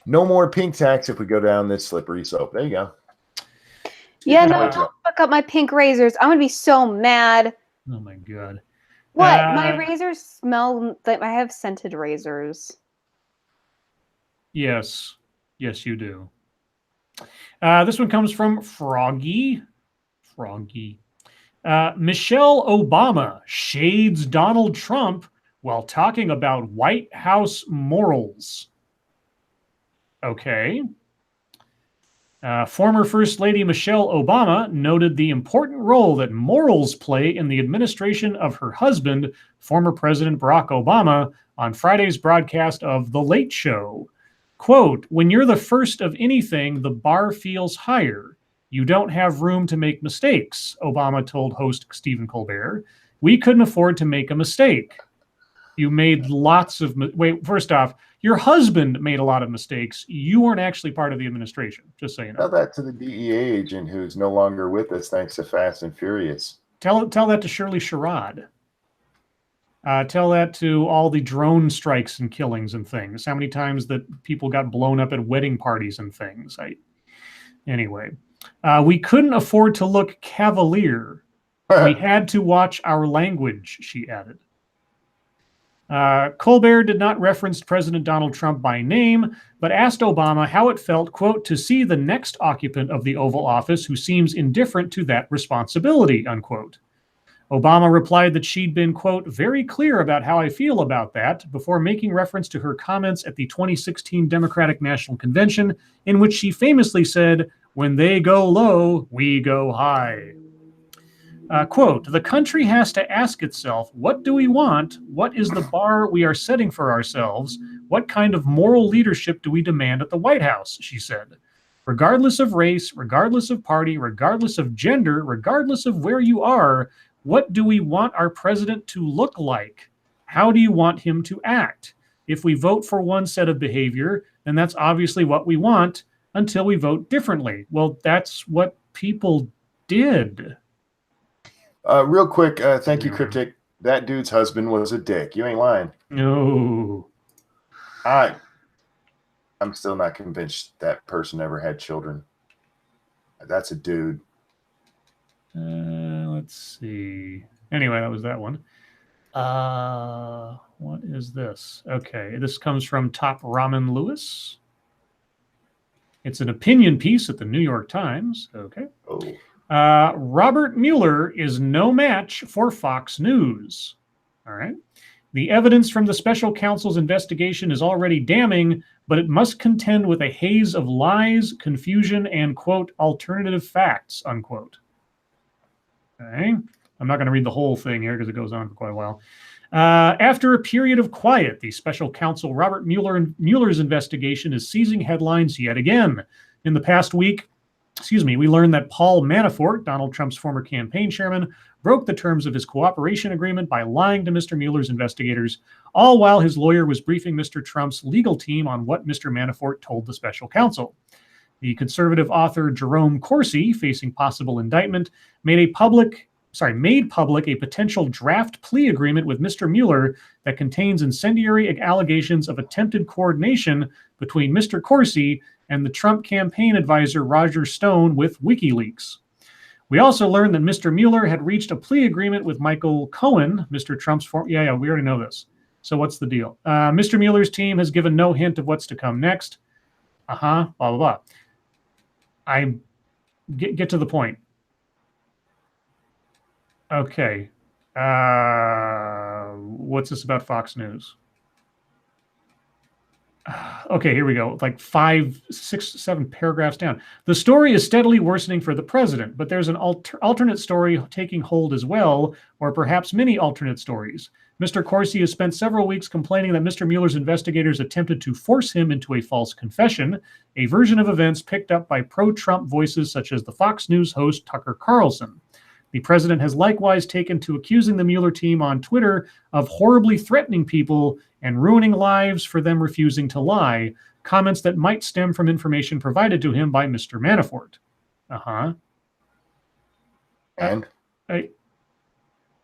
[SPEAKER 1] No more pink tax if we go down this slippery slope. There you go.
[SPEAKER 4] Yeah, no, don't fuck up my pink razors. I'm gonna be so mad.
[SPEAKER 2] Oh my god.
[SPEAKER 4] What? My razors smell like I have scented razors.
[SPEAKER 2] Yes. Yes, you do. This one comes from Froggy. Michelle Obama shades Donald Trump while talking about White House morals. Okay. Former First Lady Michelle Obama noted the important role that morals play in the administration of her husband, former President Barack Obama, on Friday's broadcast of The Late Show. Quote, "When you're the first of anything, the bar feels higher. You don't have room to make mistakes," Obama told host Stephen Colbert. "We couldn't afford to make a mistake. You made lots of... Wait, first off, your husband made a lot of mistakes. You weren't actually part of the administration, just so you know."
[SPEAKER 1] Tell that to the DEA agent who's no longer with us thanks to Fast and Furious.
[SPEAKER 2] Tell that to Shirley Sherrod. Tell that to all the drone strikes and killings and things. How many times that people got blown up at wedding parties and things. Anyway, we couldn't afford to look cavalier. We had to watch our language, she added. Colbert did not reference President Donald Trump by name, but asked Obama how it felt, quote, "to see the next occupant of the Oval Office who seems indifferent to that responsibility," unquote. Obama replied that she'd been, quote, "very clear about how I feel about that," before making reference to her comments at the 2016 Democratic National Convention, in which she famously said, "When they go low, we go high." Quote, "The country has to ask itself, what do we want? What is the bar we are setting for ourselves? What kind of moral leadership do we demand at the White House?" she said. "Regardless of race, regardless of party, regardless of gender, regardless of where you are, what do we want our president to look like? How do you want him to act? If we vote for one set of behavior, then that's obviously what we want until we vote differently." Well, that's what people did.
[SPEAKER 1] Real quick, thank you, Cryptic. That dude's husband was a dick. You ain't lying.
[SPEAKER 2] No.
[SPEAKER 1] I'm still not convinced that person ever had children. That's a dude.
[SPEAKER 2] Let's see. Anyway, that was that one. What is this? Okay, this comes from Top Ramen Lewis. It's an opinion piece at the New York Times. Okay.
[SPEAKER 1] Oh.
[SPEAKER 2] Robert Mueller is no match for Fox News. All right. The evidence from the special counsel's investigation is already damning, but it must contend with a haze of lies, confusion, and, quote, "alternative facts," unquote. Okay. I'm not going to read the whole thing here because it goes on for quite a while. After a period of quiet, the special counsel Robert Mueller's investigation is seizing headlines yet again. In the past week, we learned that Paul Manafort, Donald Trump's former campaign chairman, broke the terms of his cooperation agreement by lying to Mr. Mueller's investigators, all while his lawyer was briefing Mr. Trump's legal team on what Mr. Manafort told the special counsel. The conservative author Jerome Corsi, facing possible indictment, made public a potential draft plea agreement with Mr. Mueller that contains incendiary allegations of attempted coordination between Mr. Corsi and the Trump campaign advisor Roger Stone with WikiLeaks. We also learned that Mr. Mueller had reached a plea agreement with Michael Cohen, Mr. Trump's former... Yeah, we already know this. So what's the deal? Mr. Mueller's team has given no hint of what's to come next. Blah, blah, blah. I get to the point. Okay. What's this about Fox News? Okay, here we go. Like 5, 6, 7 paragraphs down. The story is steadily worsening for the president, but there's an alternate story taking hold as well, or perhaps many alternate stories. Mr. Corsi has spent several weeks complaining that Mr. Mueller's investigators attempted to force him into a false confession, a version of events picked up by pro-Trump voices such as the Fox News host Tucker Carlson. The president has likewise taken to accusing the Mueller team on Twitter of horribly threatening people and ruining lives for them refusing to lie, comments that might stem from information provided to him by Mr. Manafort.
[SPEAKER 1] And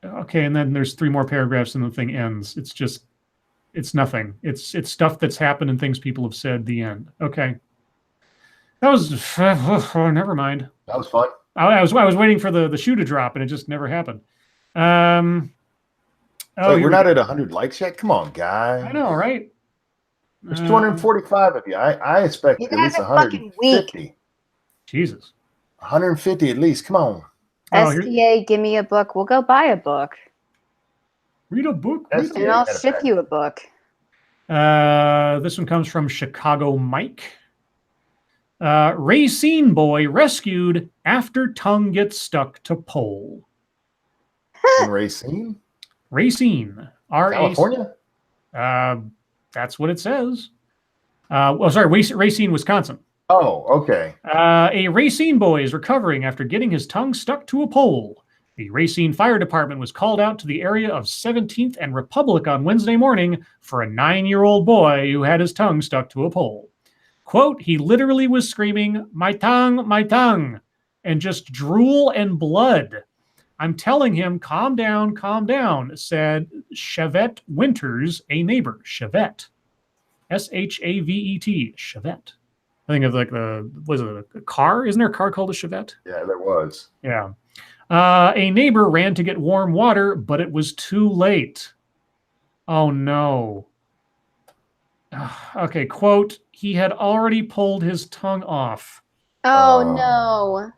[SPEAKER 2] Okay, and then there's 3 more paragraphs and the thing ends. It's nothing. It's stuff that's happened and things people have said. The end. Okay. That was never mind.
[SPEAKER 1] that was fun.
[SPEAKER 2] I was waiting for the shoe to drop and it just never happened.
[SPEAKER 1] We're not at 100 likes yet. Come on, guy.
[SPEAKER 2] I know, right?
[SPEAKER 1] There's 245 of you. I expect
[SPEAKER 4] You
[SPEAKER 1] at least
[SPEAKER 4] guys are fucking
[SPEAKER 1] 150.
[SPEAKER 2] Jesus.
[SPEAKER 1] 150 at least. Come on.
[SPEAKER 4] STA, give me a book. We'll go buy a book.
[SPEAKER 2] Read a book.
[SPEAKER 1] That's
[SPEAKER 4] And I'll ship you a book.
[SPEAKER 2] This one comes from Chicago Mike. Racine boy rescued after tongue gets stuck to pole.
[SPEAKER 1] In Racine,
[SPEAKER 2] Racine.
[SPEAKER 1] California.
[SPEAKER 2] That's what it says. Racine, Wisconsin.
[SPEAKER 1] Oh, okay.
[SPEAKER 2] A Racine boy is recovering after getting his tongue stuck to a pole. The Racine Fire Department was called out to the area of 17th and Republic on Wednesday morning for a 9-year-old boy who had his tongue stuck to a pole. Quote, he literally was screaming, my tongue, and just drool and blood. I'm telling him, calm down, said Chevette Winters, a neighbor. Chevette. Shavet. Chevette. I think of like a car? Isn't there a car called a Chevette?
[SPEAKER 1] Yeah, there was.
[SPEAKER 2] Yeah. A neighbor ran to get warm water, but it was too late. Oh, no. Okay, quote, he had already pulled his tongue off.
[SPEAKER 4] Oh, no.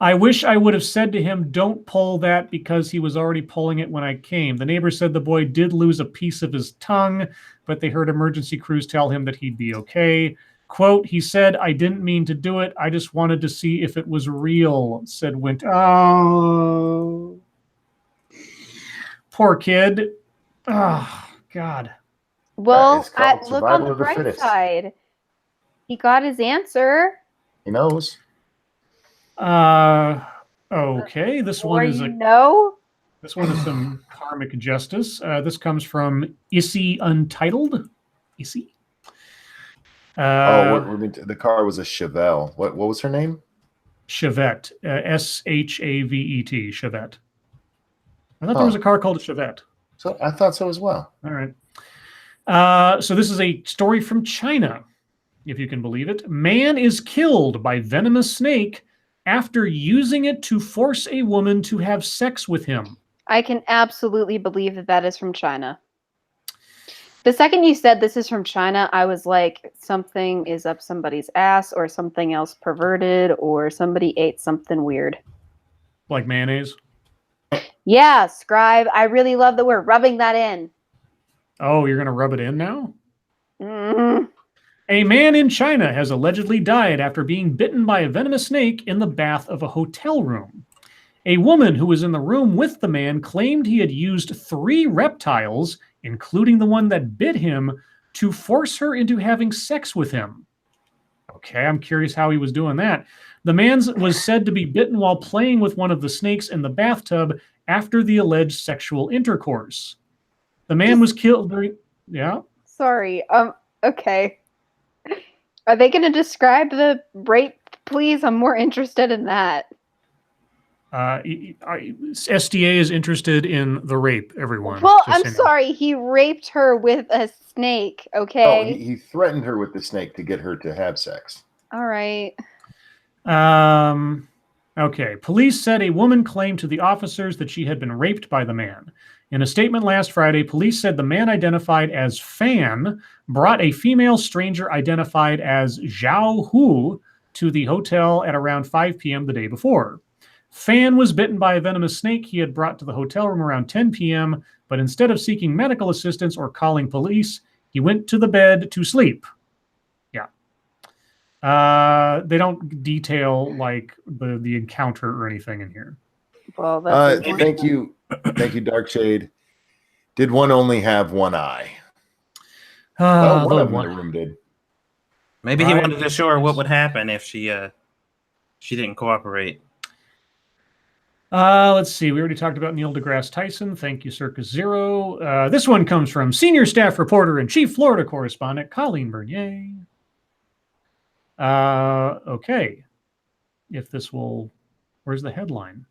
[SPEAKER 2] I wish I would have said to him, don't pull that, because he was already pulling it when I came. The neighbor said the boy did lose a piece of his tongue, but they heard emergency crews tell him that he'd be okay. Quote, he said, I didn't mean to do it. I just wanted to see if it was real, said Winter. Oh, poor kid. Oh, God.
[SPEAKER 4] Well,
[SPEAKER 1] That is called
[SPEAKER 4] look on
[SPEAKER 1] survival
[SPEAKER 4] the
[SPEAKER 1] of the
[SPEAKER 4] bright
[SPEAKER 1] fittest.
[SPEAKER 4] side. He got his answer.
[SPEAKER 1] He knows.
[SPEAKER 2] Okay, this
[SPEAKER 4] Or
[SPEAKER 2] one is some karmic justice. This comes from Issy Untitled. Issy.
[SPEAKER 1] The car was a Chevelle. What was her name?
[SPEAKER 2] Chevette. Shavet. Chevette. I thought there was a car called a Chevette.
[SPEAKER 1] So I thought so as well.
[SPEAKER 2] All right. So this is a story from China, if you can believe it. Man is killed by venomous snake after using it to force a woman to have sex with him.
[SPEAKER 4] I can absolutely believe that is from China. The second you said this is from China, I was like, something is up somebody's ass or something else perverted or somebody ate something weird.
[SPEAKER 2] Like mayonnaise?
[SPEAKER 4] Yeah, Scribe. I really love that we're rubbing that in.
[SPEAKER 2] Oh, you're going to rub it in now?
[SPEAKER 4] Mm-hmm.
[SPEAKER 2] A man in China has allegedly died after being bitten by a venomous snake in the bath of a hotel room. A woman who was in the room with the man claimed he had used 3 reptiles, including the one that bit him, to force her into having sex with him. Okay, I'm curious how he was doing that. The man was said to be bitten while playing with one of the snakes in the bathtub after the alleged sexual intercourse. The man was killed during... Yeah?
[SPEAKER 4] Sorry. Okay. Are they going to describe the rape, please? I'm more interested in that.
[SPEAKER 2] SDA is interested in the rape, everyone.
[SPEAKER 4] Well, I'm sorry. He raped her with a snake, okay?
[SPEAKER 1] Oh, he threatened her with the snake to get her to have sex.
[SPEAKER 4] All right.
[SPEAKER 2] Okay. Police said a woman claimed to the officers that she had been raped by the man. In a statement last Friday, police said the man identified as Fan brought a female stranger identified as Zhao Hu to the hotel at around 5 p.m. the day before. Fan was bitten by a venomous snake he had brought to the hotel room around 10 p.m., but instead of seeking medical assistance or calling police, he went to the bed to sleep. Yeah. They don't detail like the encounter or anything in here.
[SPEAKER 4] Well, that's
[SPEAKER 1] thank you, Dark Shade. Did one only have one eye? Well, one of them in the room did.
[SPEAKER 3] Maybe he wanted to show her what would happen if she didn't cooperate.
[SPEAKER 2] Let's see. We already talked about Neil deGrasse Tyson. Thank you, Circus Zero. This one comes from senior staff reporter and chief Florida correspondent Colleen Bernier. Okay. If this will, where's the headline?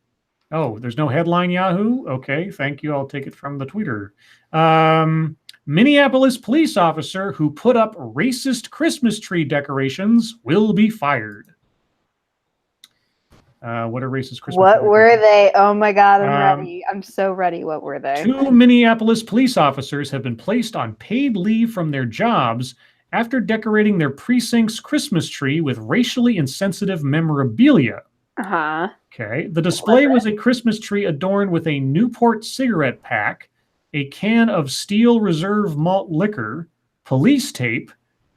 [SPEAKER 2] Oh, there's no headline, Yahoo? Okay, thank you. I'll take it from the Twitter. Minneapolis police officer who put up racist Christmas tree decorations will be fired. What are racist Christmas
[SPEAKER 4] What
[SPEAKER 2] tree
[SPEAKER 4] were
[SPEAKER 2] decorations?
[SPEAKER 4] they? Oh my God, I'm ready. I'm so ready. What were they?
[SPEAKER 2] 2 Minneapolis police officers have been placed on paid leave from their jobs after decorating their precinct's Christmas tree with racially insensitive memorabilia.
[SPEAKER 4] Uh-huh.
[SPEAKER 2] Okay. The display was a Christmas tree adorned with a Newport cigarette pack, a can of Steel Reserve malt liquor, police tape,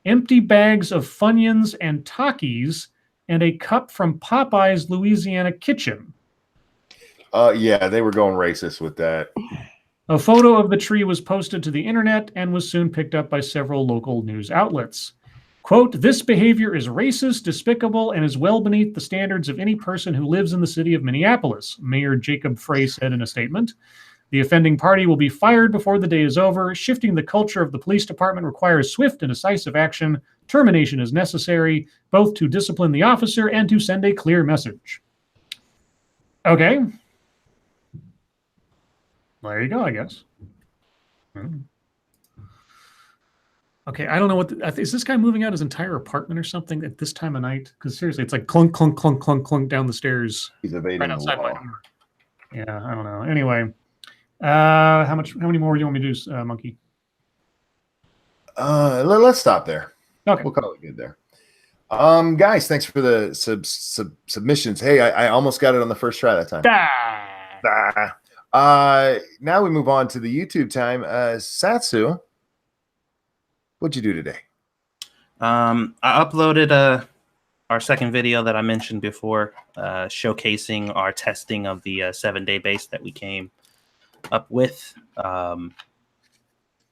[SPEAKER 2] empty bags of Funyuns and Takis, and a cup from Popeye's Louisiana Kitchen.
[SPEAKER 1] Yeah, they were going racist with that.
[SPEAKER 2] A photo of the tree was posted to the internet and was soon picked up by several local news outlets. Quote, "This behavior is racist, despicable, and is well beneath the standards of any person who lives in the city of Minneapolis," Mayor Jacob Frey said in a statement. "The offending party will be fired before the day is over. Shifting the culture of the police department requires swift and decisive action. Termination is necessary, both to discipline the officer and to send a clear message." Okay. There you go, I guess. Okay, I don't know what is this guy moving out his entire apartment or something at this time of night? Because seriously, it's like clunk, clunk, clunk, clunk, clunk down the stairs.
[SPEAKER 1] He's evading
[SPEAKER 2] Right
[SPEAKER 1] the
[SPEAKER 2] outside my
[SPEAKER 1] law.
[SPEAKER 2] door. Yeah, I don't know. Anyway, how many more do you want me to do, Monkey?
[SPEAKER 1] Let's stop there.
[SPEAKER 2] Okay.
[SPEAKER 1] We'll call it good there. Guys, thanks for the submissions. Hey, I almost got it on the first try that time. Now we move on to the YouTube time. Satsu, what'd you do today?
[SPEAKER 3] I uploaded our second video that I mentioned before, showcasing our testing of the 7-day base that we came up with, and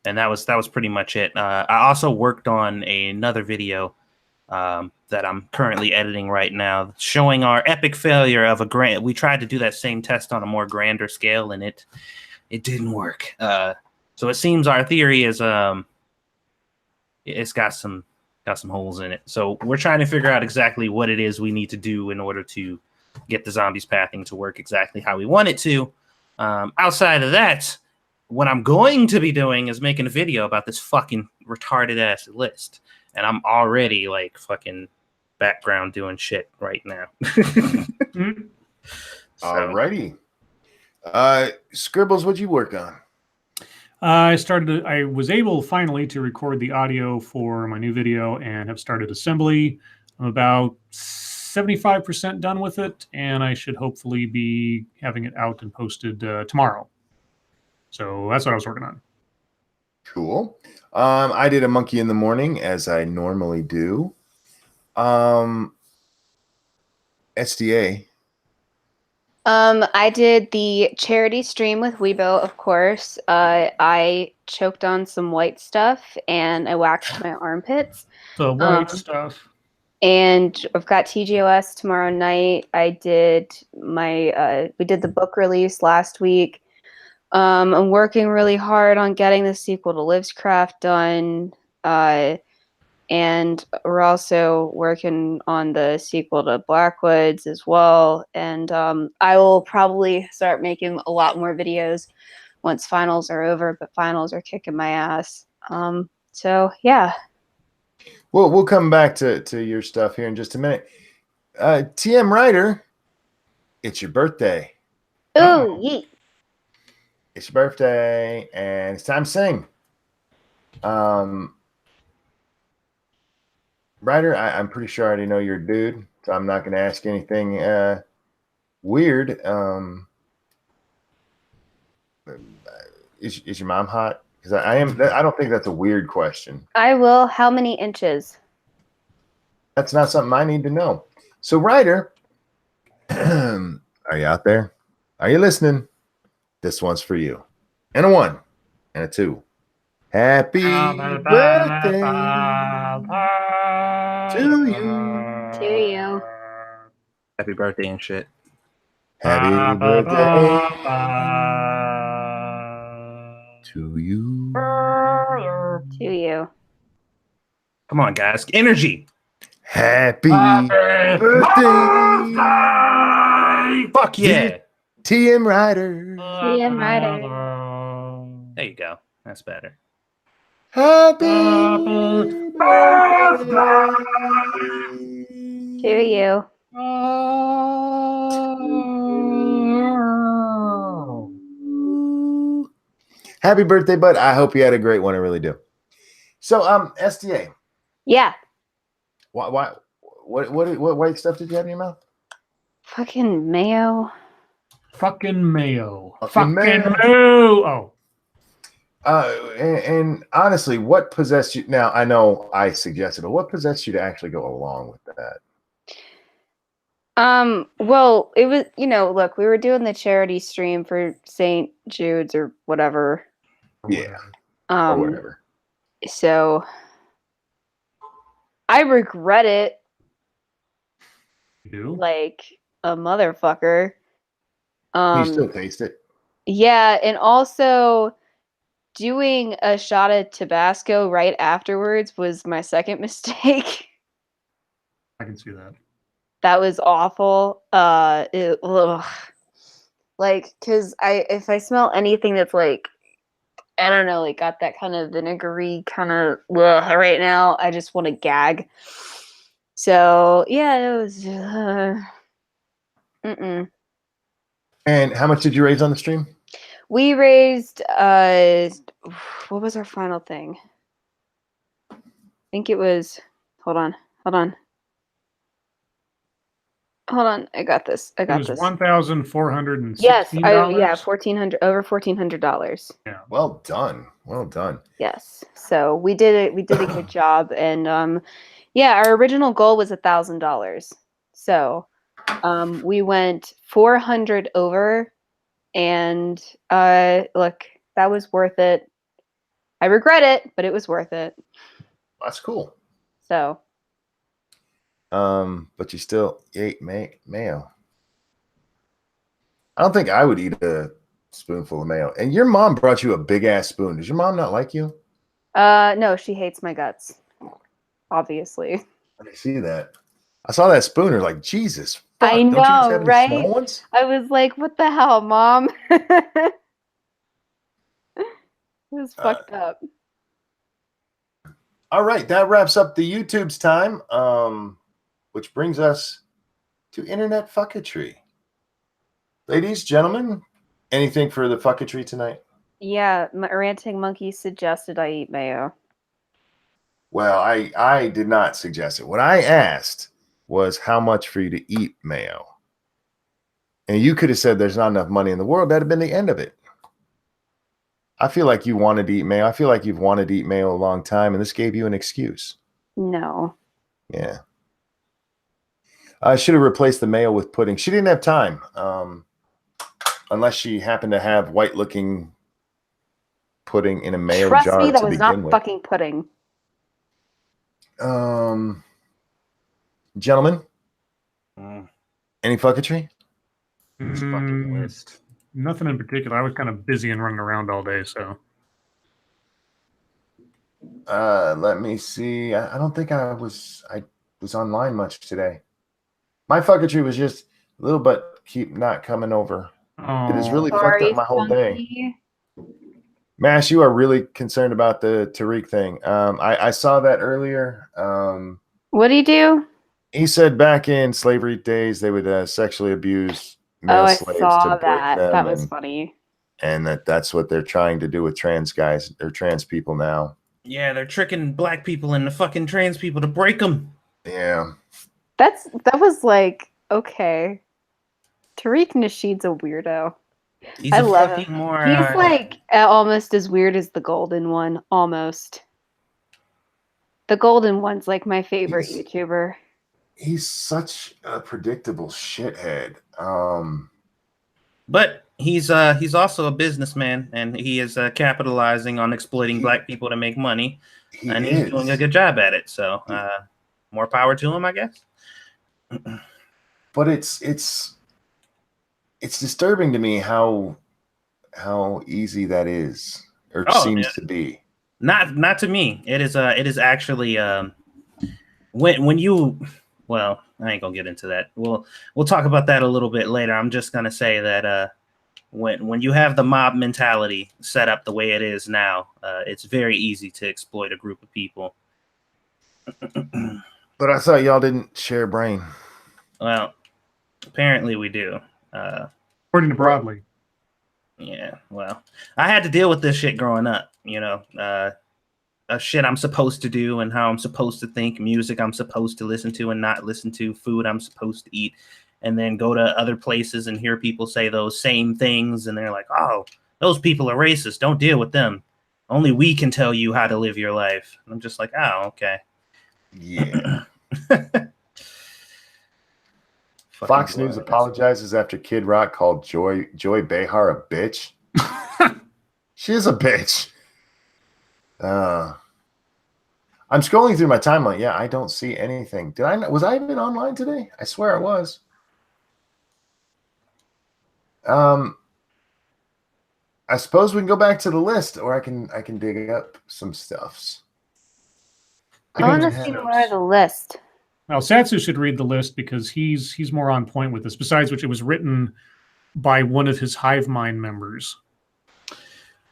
[SPEAKER 3] that was pretty much it. I also worked on another video that I'm currently editing right now, showing our epic failure of a grand. We tried to do that same test on a more grander scale, and it didn't work. So it seems our theory is it's got some holes in it. So we're trying to figure out exactly what it is we need to do in order to get the zombies pathing to work exactly how we want it to. Outside of that, what I'm going to be doing is making a video about this fucking retarded ass list. And I'm already like fucking background doing shit right now.
[SPEAKER 1] Alrighty. Scribbles, what'd you work on?
[SPEAKER 2] I was able finally to record the audio for my new video and have started assembly. I'm about 75% done with it, and I should hopefully be having it out and posted tomorrow. So that's what I was working on.
[SPEAKER 1] Cool. I did a monkey in the morning, as I normally do. SDA.
[SPEAKER 4] I did the charity stream with Weibo, of course. I choked on some white stuff and I waxed my armpits.
[SPEAKER 2] The white stuff.
[SPEAKER 4] And I've got TGOS tomorrow night. I did we did the book release last week. I'm working really hard on getting the sequel to Livescraft done. And we're also working on the sequel to Blackwoods as well. And I will probably start making a lot more videos once finals are over, but finals are kicking my ass. So yeah.
[SPEAKER 1] Well, we'll come back to your stuff here in just a minute. TM Ryder, it's your birthday.
[SPEAKER 4] Ooh, yeet.
[SPEAKER 1] It's your birthday, and it's time to sing. Ryder, I'm pretty sure I already know you're a dude, so I'm not going to ask anything weird. Is your mom hot? Because I don't think that's a weird question.
[SPEAKER 4] I will. How many inches?
[SPEAKER 1] That's not something I need to know. So, Ryder, are you out there? Are you listening? This one's for you. And a 1 and a 2. Happy birthday to you.
[SPEAKER 4] To you.
[SPEAKER 3] Happy birthday and shit.
[SPEAKER 1] Happy birthday to you.
[SPEAKER 4] To you.
[SPEAKER 3] Come on, guys. Energy.
[SPEAKER 1] Happy birthday.
[SPEAKER 3] Fuck yeah.
[SPEAKER 1] TM Ryder.
[SPEAKER 4] TM Ryder.
[SPEAKER 3] There you go. That's better.
[SPEAKER 1] Happy birthday
[SPEAKER 4] To you.
[SPEAKER 1] Happy birthday, bud. I hope you had a great one. I really do. So, SDA,
[SPEAKER 4] Yeah.
[SPEAKER 1] what white stuff did you have in your mouth?
[SPEAKER 4] Fucking mayo.
[SPEAKER 2] Fucking mayo.
[SPEAKER 1] Fucking
[SPEAKER 2] Fucking
[SPEAKER 1] mayo.
[SPEAKER 2] mayo. Oh.
[SPEAKER 1] And honestly, what possessed you? Now, I know I suggested, but what possessed you to actually go along with that?
[SPEAKER 4] Well, it was, look, we were doing the charity stream for St. Jude's or whatever.
[SPEAKER 1] Yeah. Or whatever.
[SPEAKER 4] So I regret it
[SPEAKER 2] You do?
[SPEAKER 4] like a motherfucker.
[SPEAKER 1] Can you still taste it?
[SPEAKER 4] Yeah, and also doing a shot of Tabasco right afterwards was my second mistake.
[SPEAKER 2] I can see that.
[SPEAKER 4] That was awful. Ugh. Like, cause if I smell anything that's like, I don't know, like got that kind of vinegary kind of right now, I just want to gag. So yeah, it was.
[SPEAKER 1] And how much did you raise on the stream?
[SPEAKER 4] We raised. What was our final thing? I think it was. Hold on. I got this.
[SPEAKER 2] It was $1,416.
[SPEAKER 4] Yes, $1,400, over $1,400.
[SPEAKER 2] Yeah.
[SPEAKER 1] Well done.
[SPEAKER 4] Yes. So we did it. We did a good job, and yeah, our original goal was $1,000. So we went 400 over, and look, that was worth it. I regret it, but it was worth it.
[SPEAKER 1] That's cool.
[SPEAKER 4] So.
[SPEAKER 1] But you still ate mayo. I don't think I would eat a spoonful of mayo. And your mom brought you a big ass spoon. Does your mom not like you?
[SPEAKER 4] No, she hates my guts. Obviously.
[SPEAKER 1] I see that. I saw that spoon. I was like, Jesus. Fuck,
[SPEAKER 4] I
[SPEAKER 1] don't you just
[SPEAKER 4] know,
[SPEAKER 1] have any
[SPEAKER 4] right?
[SPEAKER 1] small ones?
[SPEAKER 4] I was like, what the hell, Mom? It was fucked up.
[SPEAKER 1] All right, that wraps up the YouTube's time. Which brings us to internet fucketry. Ladies, gentlemen, anything for the fucketry tonight?
[SPEAKER 4] Yeah, my ranting monkey suggested I eat mayo.
[SPEAKER 1] Well, I did not suggest it. What I asked was how much for you to eat mayo. And you could have said there's not enough money in the world. That'd have been the end of it. I feel like you wanted to eat mayo. I feel like you've wanted to eat mayo a long time, and this gave you an excuse.
[SPEAKER 4] No.
[SPEAKER 1] Yeah. I should have replaced the mayo with pudding. She didn't have time. Unless she happened to have white-looking pudding in a mayo jar.
[SPEAKER 4] Trust me, that was not
[SPEAKER 1] with.
[SPEAKER 4] fucking pudding.
[SPEAKER 1] Gentlemen, any fucketry?
[SPEAKER 3] This fucking list.
[SPEAKER 2] Nothing in particular. I was kind of busy and running around all day, so.
[SPEAKER 1] Let me see. I don't think I was online much today. My fucketry was just a little but keep not coming over.
[SPEAKER 2] Oh.
[SPEAKER 1] It has really fucked up my whole day. Mash, you are really concerned about the Tariq thing. I saw that earlier.
[SPEAKER 4] What do you do?
[SPEAKER 1] He said back in slavery days they would sexually abuse male slaves to break them.
[SPEAKER 4] That was funny.
[SPEAKER 1] And that's what they're trying to do with trans guys or trans people now.
[SPEAKER 3] Yeah, they're tricking black people and the fucking trans people to break them.
[SPEAKER 1] Yeah.
[SPEAKER 4] That was like, okay. Tariq Nasheed's a weirdo. I love him. He's like almost as weird as the Golden One. Almost. The Golden One's like my favorite YouTuber.
[SPEAKER 1] He's such a predictable shithead.
[SPEAKER 3] But he's also a businessman, and he is capitalizing on exploiting black people to make money, and he's doing a good job at it. So, more power to him, I guess.
[SPEAKER 1] But it's it's disturbing to me how easy that is or seems to be.
[SPEAKER 3] Not to me. It is actually when you well, I ain't gonna get into that. We'll talk about that a little bit later. I'm just gonna say that when you have the mob mentality set up the way it is now, it's very easy to exploit a group of people.
[SPEAKER 1] But I thought y'all didn't share a brain.
[SPEAKER 3] Well, apparently we do.
[SPEAKER 2] According to Broadly.
[SPEAKER 3] Yeah, well, I had to deal with this shit growing up, shit I'm supposed to do and how I'm supposed to think, music I'm supposed to listen to and not listen to, food I'm supposed to eat, and then go to other places and hear people say those same things, and they're like, oh, those people are racist, don't deal with them. Only we can tell you how to live your life. And I'm just like, oh, okay.
[SPEAKER 1] Yeah. Fox News apologizes after Kid Rock called Joy Behar a bitch. She is a bitch. I'm scrolling through my timeline. Yeah, I don't see anything. Was I even online today? I swear I was. I suppose we can go back to the list, or I can dig up some stuffs.
[SPEAKER 4] I want to see more of the list.
[SPEAKER 2] Well, Satsu should read the list because he's more on point with this. Besides which, it was written by one of his hive mind members.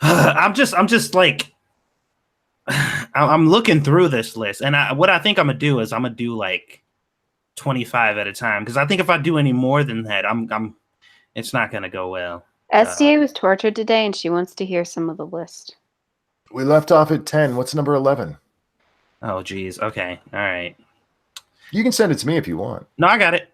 [SPEAKER 3] I'm just like, I'm looking through this list, and what I think I'm gonna do is I'm gonna do like 25 at a time, because I think if I do any more than that, it's not gonna go well.
[SPEAKER 4] SDA was tortured today, and she wants to hear some of the list.
[SPEAKER 1] We left off at 10. What's number 11?
[SPEAKER 3] Oh, geez. Okay. All right.
[SPEAKER 1] You can send it to me if you want.
[SPEAKER 3] No, I got it.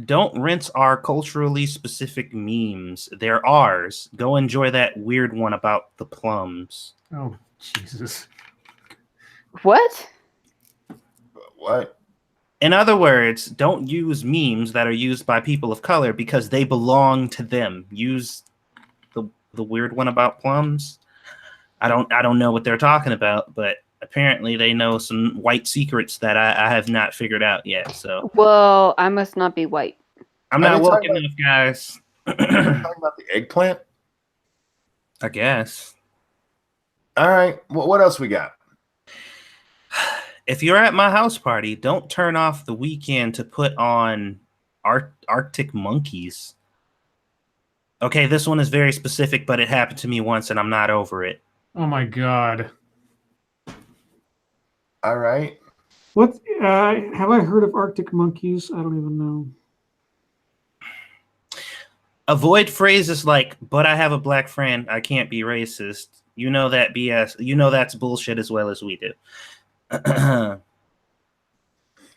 [SPEAKER 3] Don't rinse our culturally specific memes. They're ours. Go enjoy that weird one about the plums.
[SPEAKER 2] Oh, Jesus.
[SPEAKER 4] What?
[SPEAKER 1] What?
[SPEAKER 3] In other words, don't use memes that are used by people of color because they belong to them. Use the weird one about plums. I don't know what they're talking about, but apparently they know some white secrets that I have not figured out yet. So,
[SPEAKER 4] well, I must not be white.
[SPEAKER 3] I'm not woke enough, guys.
[SPEAKER 1] Talking about the eggplant?
[SPEAKER 3] I guess.
[SPEAKER 1] All right. What else we got?
[SPEAKER 3] If you're at my house party, don't turn off the weekend to put on Arctic Monkeys. Okay, this one is very specific, but it happened to me once and I'm not over it.
[SPEAKER 2] Oh my God.
[SPEAKER 1] All right.
[SPEAKER 2] What have I heard of Arctic Monkeys? I don't even know.
[SPEAKER 3] Avoid phrases like, but I have a black friend, I can't be racist. You know that BS. You know that's bullshit as well as we do.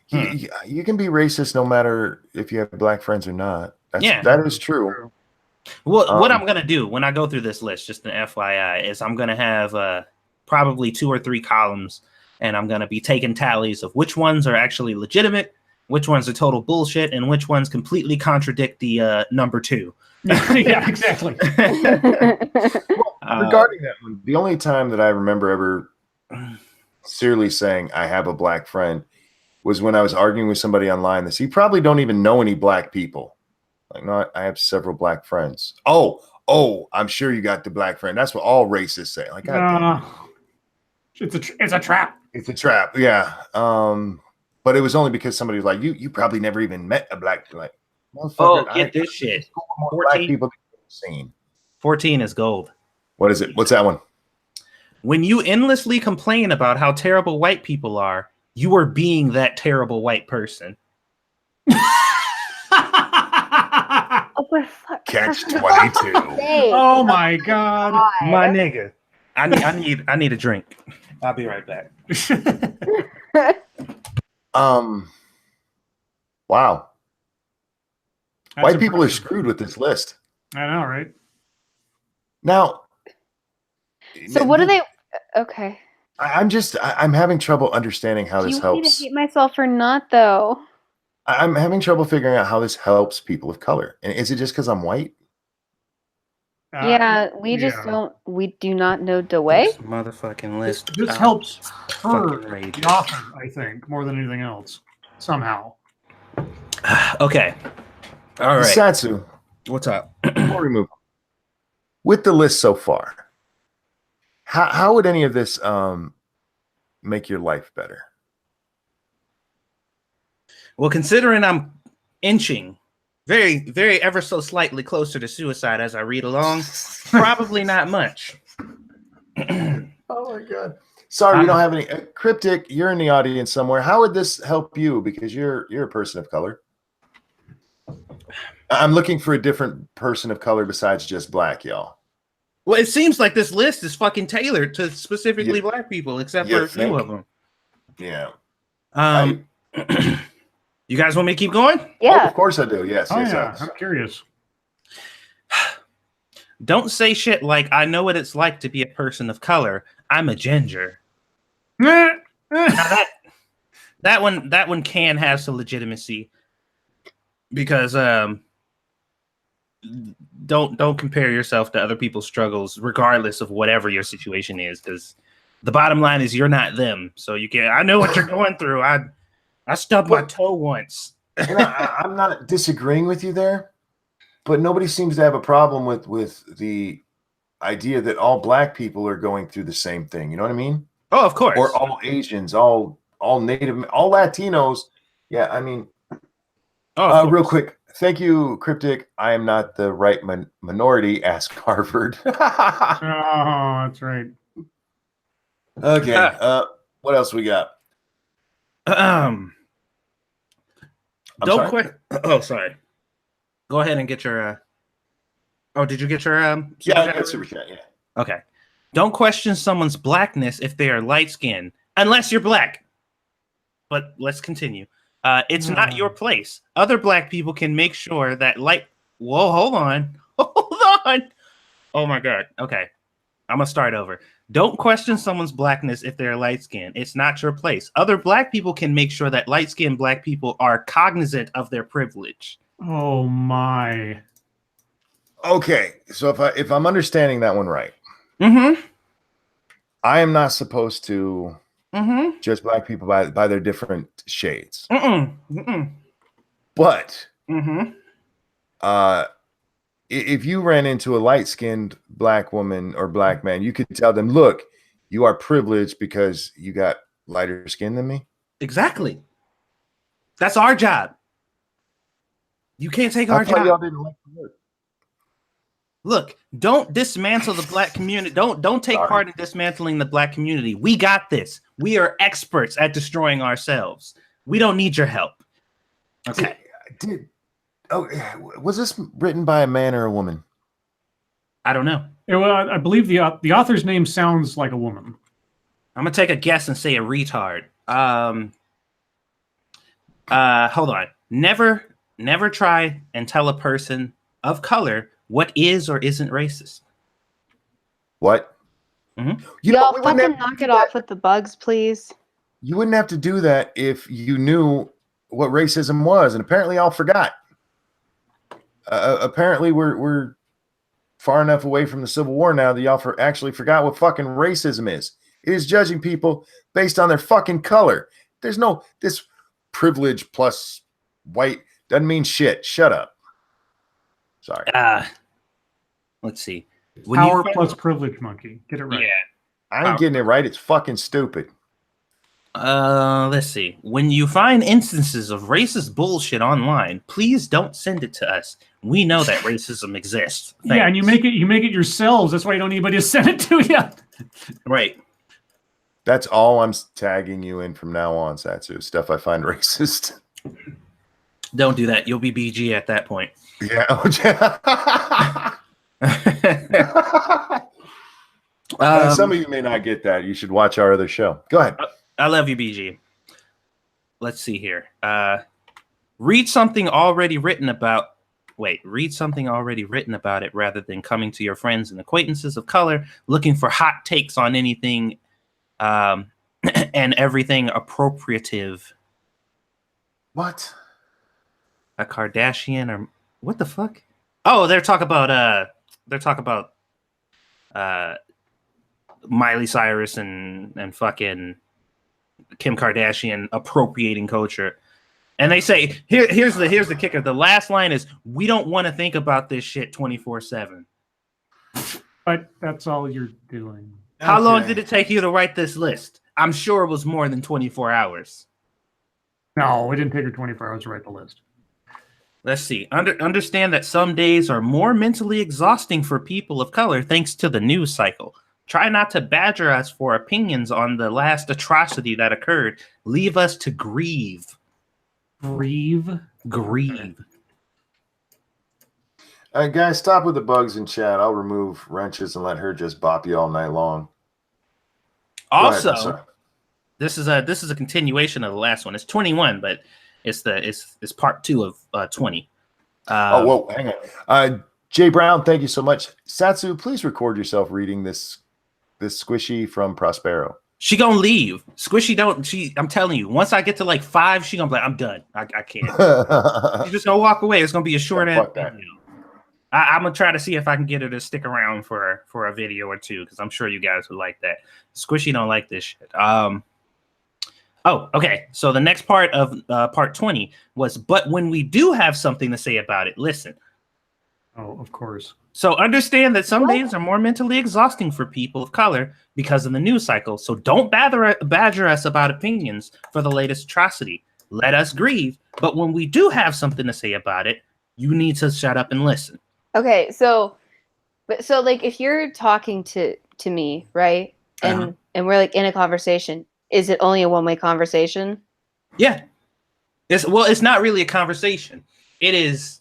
[SPEAKER 1] You can be racist no matter if you have black friends or not. That is true.
[SPEAKER 3] Well, what I'm going to do when I go through this list, just an FYI, is I'm going to have probably 2 or 3 columns, and I'm going to be taking tallies of which ones are actually legitimate, which ones are total bullshit, and which ones completely contradict the number 2.
[SPEAKER 2] Yeah, exactly.
[SPEAKER 1] Regarding that one, the only time that I remember ever sincerely saying I have a black friend was when I was arguing with somebody online. You probably don't even know any black people. Like, no, I have several black friends. Oh, I'm sure you got the black friend. That's what all racists say. Like,
[SPEAKER 2] it's a trap.
[SPEAKER 1] It's a trap. Yeah. But it was only because somebody was like, you probably never even met a black, like,
[SPEAKER 3] oh, get this shit.
[SPEAKER 1] 14 black people seen.
[SPEAKER 3] 14 is gold.
[SPEAKER 1] What is it? What's that one?
[SPEAKER 3] When you endlessly complain about how terrible white people are, you are being that terrible white person.
[SPEAKER 1] Catch 22.
[SPEAKER 2] Oh my God.
[SPEAKER 3] My nigga. I need a drink. I'll be right back.
[SPEAKER 1] Wow.
[SPEAKER 2] That's
[SPEAKER 1] White people are
[SPEAKER 2] impressive.
[SPEAKER 1] screwed with this list.
[SPEAKER 2] I know, right?
[SPEAKER 1] Now,
[SPEAKER 4] so what do they? Okay.
[SPEAKER 1] I'm having trouble understanding how this
[SPEAKER 4] You want me
[SPEAKER 1] helps.
[SPEAKER 4] to hate myself or not, though?
[SPEAKER 1] I'm having trouble figuring out how this helps people of color. And is it just because I'm white?
[SPEAKER 4] Yeah, we just don't. We do not know the way.
[SPEAKER 3] This motherfucking list.
[SPEAKER 2] This helps her,
[SPEAKER 3] fucking rage.
[SPEAKER 2] the author, I think, more than anything else. Somehow.
[SPEAKER 3] Okay. All right.
[SPEAKER 1] Satsu,
[SPEAKER 3] What's up?
[SPEAKER 1] before we move on, with the list so far, how would any of this make your life better?
[SPEAKER 3] Well, considering I'm inching very, very ever so slightly closer to suicide as I read along, probably not much.
[SPEAKER 1] Oh my god. Sorry, we don't have any Cryptic, you're in the audience somewhere. How would this help you? Because you're a person of color. I'm looking for a different person of color besides just black, y'all.
[SPEAKER 3] Well, it seems like this list is fucking tailored to specifically
[SPEAKER 1] Yeah.
[SPEAKER 3] black people, except
[SPEAKER 1] You
[SPEAKER 3] for a few
[SPEAKER 1] think?
[SPEAKER 3] of them.
[SPEAKER 1] Yeah.
[SPEAKER 3] You guys want me to keep going?
[SPEAKER 1] Oh,
[SPEAKER 4] Yeah.
[SPEAKER 1] of course I do. Yes,
[SPEAKER 2] Oh
[SPEAKER 1] yes,
[SPEAKER 2] yeah,
[SPEAKER 1] yes.
[SPEAKER 2] I'm curious.
[SPEAKER 3] Don't say shit like, I know what it's like to be a person of color. I'm a ginger.
[SPEAKER 2] Eh,
[SPEAKER 3] Now that one can have some legitimacy because don't compare yourself to other people's struggles, regardless of whatever your situation is, because the bottom line is you're not them. So you can. I know what you're going through. I stubbed my toe once.
[SPEAKER 1] And I'm not disagreeing with you there, but nobody seems to have a problem with the idea that all black people are going through the same thing. You know what I mean?
[SPEAKER 3] Oh, of course.
[SPEAKER 1] Or all Asians, all Native, all Latinos. Yeah, I mean, real quick. Thank you, Cryptic. I am not the right minority. Ask Harvard.
[SPEAKER 2] oh, that's right.
[SPEAKER 1] Okay. What else we got?
[SPEAKER 3] Don't
[SPEAKER 1] sorry?
[SPEAKER 3] quit. Oh, sorry. Go ahead and get your. Oh, did you get your?
[SPEAKER 1] Yeah, I got super chat. Yeah.
[SPEAKER 3] Okay. Don't question someone's blackness if they are light skinned, unless you're black. But let's continue. It's not your place. Other black people can make sure that light. Whoa, hold on. Hold on. Oh my God. Okay. I'm going to start over. Don't question someone's blackness if they're light skinned. It's not your place. Other black people can make sure that light skinned black people are cognizant of their privilege.
[SPEAKER 2] Oh my.
[SPEAKER 1] Okay. So if I'm understanding that one right,
[SPEAKER 3] Mm-hmm.
[SPEAKER 1] I am not supposed to
[SPEAKER 3] Mm-hmm.
[SPEAKER 1] judge black people by their different shades.
[SPEAKER 3] Mm-mm. Mm-mm.
[SPEAKER 1] But
[SPEAKER 3] Mm-hmm.
[SPEAKER 1] If you ran into a light-skinned black woman or black man, you could tell them, look, you are privileged because you got lighter skin than me.
[SPEAKER 3] Exactly. That's our job. You can't take
[SPEAKER 1] I
[SPEAKER 3] our
[SPEAKER 1] thought
[SPEAKER 3] job.
[SPEAKER 1] y'all didn't like the work.
[SPEAKER 3] Look, don't dismantle the black community. Don't take
[SPEAKER 1] Sorry.
[SPEAKER 3] part in dismantling the black community. We got this. We are experts at destroying ourselves. We don't need your help. Okay.
[SPEAKER 1] Was this written by a man or a woman?
[SPEAKER 3] I don't know.
[SPEAKER 2] Well, I believe the author's name sounds like a woman.
[SPEAKER 3] I'm gonna take a guess and say a retard. Hold on. Never try and tell a person of color what is or isn't racist.
[SPEAKER 1] What?
[SPEAKER 3] Mm-hmm.
[SPEAKER 4] Y'all fucking knock it off with the bugs, please.
[SPEAKER 1] You wouldn't have to do that if you knew what racism was, and apparently y'all forgot. Apparently we're far enough away from the Civil War now that y'all actually forgot what fucking racism is. It is judging people based on their fucking color. There's no this privilege plus white doesn't mean shit. Shut up. Sorry.
[SPEAKER 3] Let's see.
[SPEAKER 2] Power plus privilege, monkey. Get it right.
[SPEAKER 3] Yeah.
[SPEAKER 1] I ain't getting it right. It's fucking stupid.
[SPEAKER 3] Let's see. When you find instances of racist bullshit online, please don't send it to us. We know that racism exists. Thanks.
[SPEAKER 2] Yeah, and you make it yourselves. That's why you don't need anybody to send it to you.
[SPEAKER 3] Right.
[SPEAKER 1] That's all I'm tagging you in from now on, Satsu. Stuff I find racist.
[SPEAKER 3] Don't do that. You'll be BG at that point.
[SPEAKER 1] Yeah. Some of you may not get that. You should watch our other show. Go ahead.
[SPEAKER 3] I love you, BG. Let's see here. Read something already written about. Read something already written about it rather than coming to your friends and acquaintances of color looking for hot takes on anything and everything appropriative.
[SPEAKER 1] What?
[SPEAKER 3] A Kardashian or what the fuck? Oh, they're talking about Miley Cyrus and fucking Kim Kardashian appropriating culture. And they say, here's the kicker. The last line is, we don't want to think about this shit 24/7.
[SPEAKER 2] But that's all you're doing.
[SPEAKER 3] How long did it take you to write this list? I'm sure it was more than 24 hours.
[SPEAKER 2] No, it didn't take her 24 hours to write the list.
[SPEAKER 3] Let's see. Understand that some days are more mentally exhausting for people of color thanks to the news cycle. Try not to badger us for opinions on the last atrocity that occurred. Leave us to grieve.
[SPEAKER 2] Grieve?
[SPEAKER 3] Grieve.
[SPEAKER 1] All right, guys, stop with the bugs in chat. I'll remove wrenches and let her just bop you all night long.
[SPEAKER 3] Also,
[SPEAKER 1] Go ahead,
[SPEAKER 3] this is a continuation of the last one. It's 21, but it's part 2 of 20.
[SPEAKER 1] Whoa, hang on. Jay Brown, thank you so much. Satsu, please record yourself reading this squishy from Prospero.
[SPEAKER 3] She gonna leave. Squishy don't. I'm telling you, once I get to like 5, she gonna be like, I'm done. I can't. She's just gonna walk away. It's gonna be a short end. I'm gonna try to see if I can get her to stick around for a video or two, because I'm sure you guys would like that. Squishy don't like this shit. Oh, okay. So the next part of part 20 was, but when we do have something to say about it, listen.
[SPEAKER 2] Oh, of course.
[SPEAKER 3] So understand that some days are more mentally exhausting for people of color because of the news cycle. So don't badger us about opinions for the latest atrocity. Let us grieve. But when we do have something to say about it, you need to shut up and listen.
[SPEAKER 4] Okay, so like if you're talking to me, right? And we're like in a conversation, is it only a one-way conversation?
[SPEAKER 3] Yeah. It's not really a conversation. It is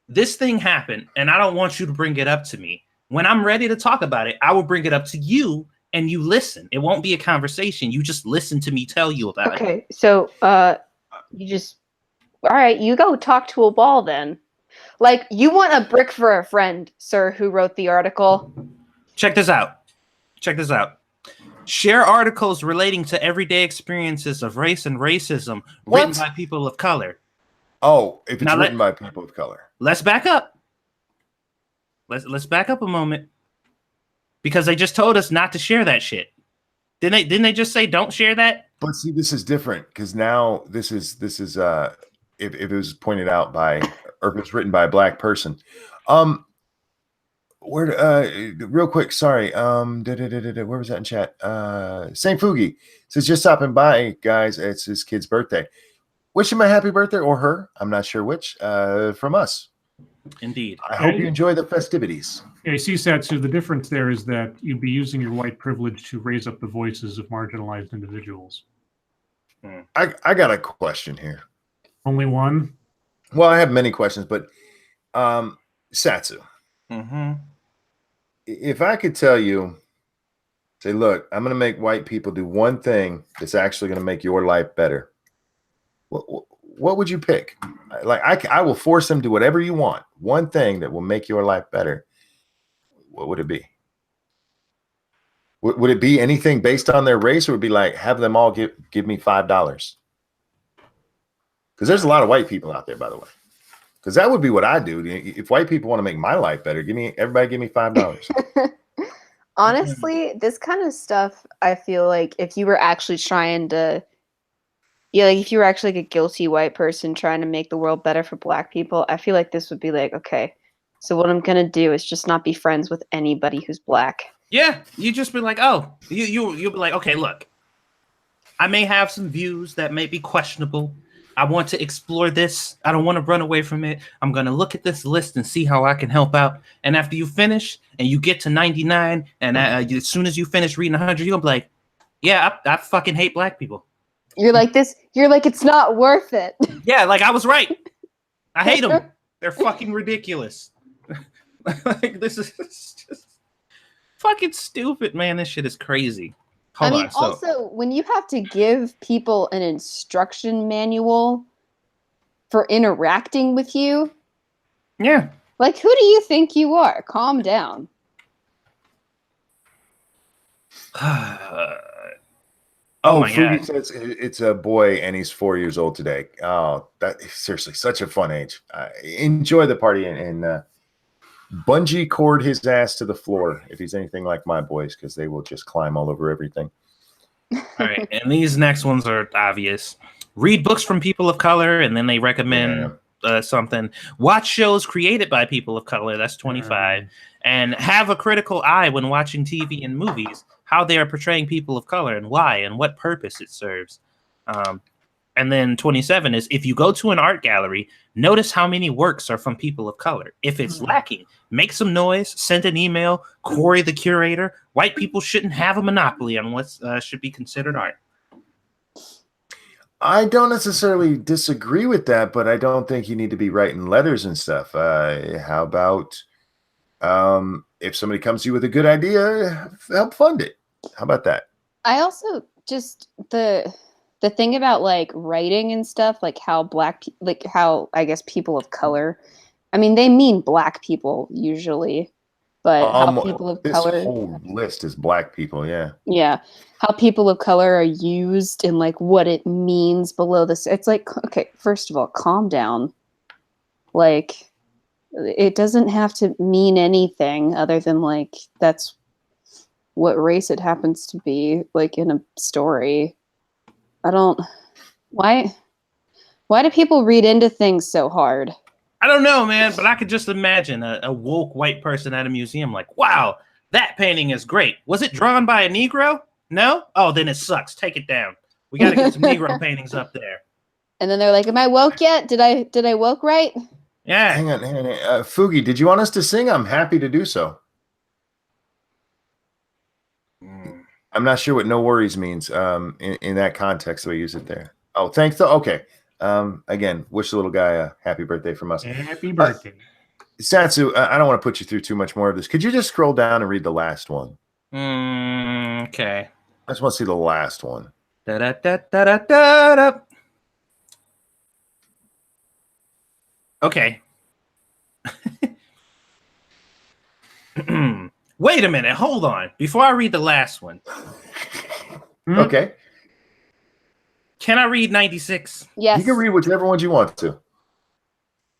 [SPEAKER 3] this thing happened, and I don't want you to bring it up to me. When I'm ready to talk about it, I will bring it up to you, and you listen. It won't be a conversation. You just listen to me tell you about it.
[SPEAKER 4] Okay, so you just, all right, you go talk to a ball then. Like, you want a brick for a friend, sir, who wrote the article.
[SPEAKER 3] Check this out. Share articles relating to everyday experiences of race and racism written by people of color.
[SPEAKER 1] Oh, if it's written by people of color.
[SPEAKER 3] Let's back up. Let's back up a moment. Because they just told us not to share that shit. Didn't they just say don't share that?
[SPEAKER 1] But see, this is different because now this is if it was pointed out by, or if it's written by a black person. Real quick, sorry. Where was that in chat? Saint Fugi says, just stopping by, guys. It's his kid's birthday. Wish him a happy birthday, or her. I'm not sure which. From us.
[SPEAKER 3] Indeed.
[SPEAKER 1] I hope you enjoy the festivities.
[SPEAKER 2] Yeah, see, Satsu, the difference there is that you'd be using your white privilege to raise up the voices of marginalized individuals.
[SPEAKER 1] I got a question here.
[SPEAKER 2] Only one?
[SPEAKER 1] Well, I have many questions, but Satsu.
[SPEAKER 3] Mm-hmm.
[SPEAKER 1] If I could tell you, say, look, I'm going to make white people do one thing that's actually going to make your life better. What would you pick? Like, I will force them to do whatever you want. One thing that will make your life better. What would it be? Would it be anything based on their race, or would it be like have them all give me $5? Because there's a lot of white people out there, by the way. Because that would be what I do. If white people want to make my life better, everybody give me $5.
[SPEAKER 4] Honestly, this kind of stuff, I feel like if you were actually trying to, like if you were actually like a guilty white person trying to make the world better for black people, I feel like this would be like, okay, so what I'm gonna do is just not be friends with anybody who's black.
[SPEAKER 3] Yeah, you just be like, oh, you'll be like, okay, look, I may have some views that may be questionable. I want to explore this. I don't want to run away from it. I'm going to look at this list and see how I can help out. And after you finish and you get to 99, and as soon as you finish reading 100, you're going to be like, yeah, I fucking hate black people.
[SPEAKER 4] You're like this. You're like, it's not worth it.
[SPEAKER 3] Yeah, like I was right. I hate them. They're fucking ridiculous. Like, this is just fucking stupid, man. This shit is crazy. Hold on.
[SPEAKER 4] Also, when you have to give people an instruction manual for interacting with you,
[SPEAKER 3] yeah,
[SPEAKER 4] like, who do you think you are? Calm down.
[SPEAKER 3] Oh my God.
[SPEAKER 1] Says it's a boy and he's 4 years old today. Oh, that is seriously such a fun age. Enjoy the party and bungee cord his ass to the floor if he's anything like my boys, because they will just climb all over everything.
[SPEAKER 3] All right, and these next ones are obvious. Read books from people of color, and then they recommend something. Watch shows created by people of color. That's 25. And have a critical eye when watching TV and movies, how they are portraying people of color and why and what purpose it serves. And then 27 is if you go to an art gallery, notice how many works are from people of color. If it's lacking, make some noise, send an email, query the curator. White people shouldn't have a monopoly on what should be considered art.
[SPEAKER 1] I don't necessarily disagree with that, but I don't think you need to be writing letters and stuff. How about if somebody comes to you with a good idea, help fund it? How about that?
[SPEAKER 4] I also just the thing about like writing and stuff, like how how I guess people of color, I mean, they mean black people usually, but how people of color.
[SPEAKER 1] This whole list is black people, yeah.
[SPEAKER 4] Yeah, how people of color are used and like what it means below this. It's like, okay, first of all, calm down. Like, it doesn't have to mean anything other than like that's what race it happens to be, like in a story. I don't. Why do people read into things so hard?
[SPEAKER 3] I don't know, man, but I could just imagine a woke white person at a museum like, wow, that painting is great. Was it drawn by a Negro? No? Oh, then it sucks. Take it down. We got to get some Negro paintings up there.
[SPEAKER 4] And then they're like, am I woke yet? Did I woke right?
[SPEAKER 3] Yeah.
[SPEAKER 1] Hang on. Fugi, did you want us to sing? I'm happy to do so. I'm not sure what no worries means in that context, the way you use it there. Oh, thanks. Okay. Again, wish the little guy a happy birthday from us.
[SPEAKER 2] Happy birthday.
[SPEAKER 1] Satsu, I don't want to put you through too much more of this. Could you just scroll down and read the last one?
[SPEAKER 3] Okay.
[SPEAKER 1] I just want to see the last one.
[SPEAKER 3] Da-da-da-da-da-da. Okay. Wait a minute. Hold on. Before I read the last one.
[SPEAKER 1] Okay.
[SPEAKER 3] Can I read 96?
[SPEAKER 4] Yes.
[SPEAKER 1] You can read whichever ones you want to.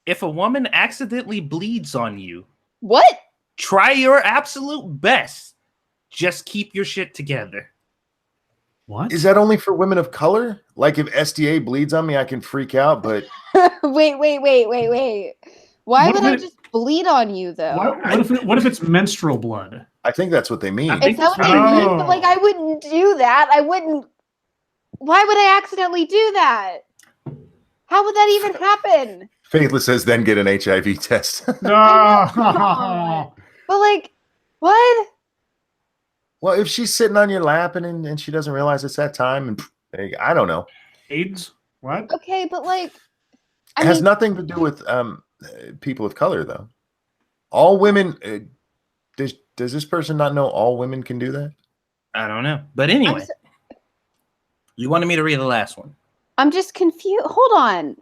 [SPEAKER 3] If a woman accidentally bleeds on you,
[SPEAKER 4] What?
[SPEAKER 3] try your absolute best. Just keep your shit together.
[SPEAKER 2] What?
[SPEAKER 1] Is that only for women of color? Like if SDA bleeds on me, I can freak out, but
[SPEAKER 4] Wait. Why
[SPEAKER 2] What
[SPEAKER 4] would
[SPEAKER 2] if
[SPEAKER 4] I
[SPEAKER 2] it-
[SPEAKER 4] just bleed on you though?
[SPEAKER 2] What if it's menstrual blood?
[SPEAKER 1] I think that's what they mean.
[SPEAKER 3] I think
[SPEAKER 4] Is that what they mean? But like, I wouldn't do that. I wouldn't. Why would I accidentally do that? How would that even happen?
[SPEAKER 1] Faithless says then get an HIV test.
[SPEAKER 2] No.
[SPEAKER 4] But like, what?
[SPEAKER 1] Well, if she's sitting on your lap and she doesn't realize it's that time, and there you go. I don't know.
[SPEAKER 2] AIDS? What?
[SPEAKER 4] Okay, but like,
[SPEAKER 1] It has nothing to do with people of color, though. All women. Does this person not know all women can do that?
[SPEAKER 3] I don't know. But anyway, you wanted me to read the last one.
[SPEAKER 4] I'm just confused. Hold on.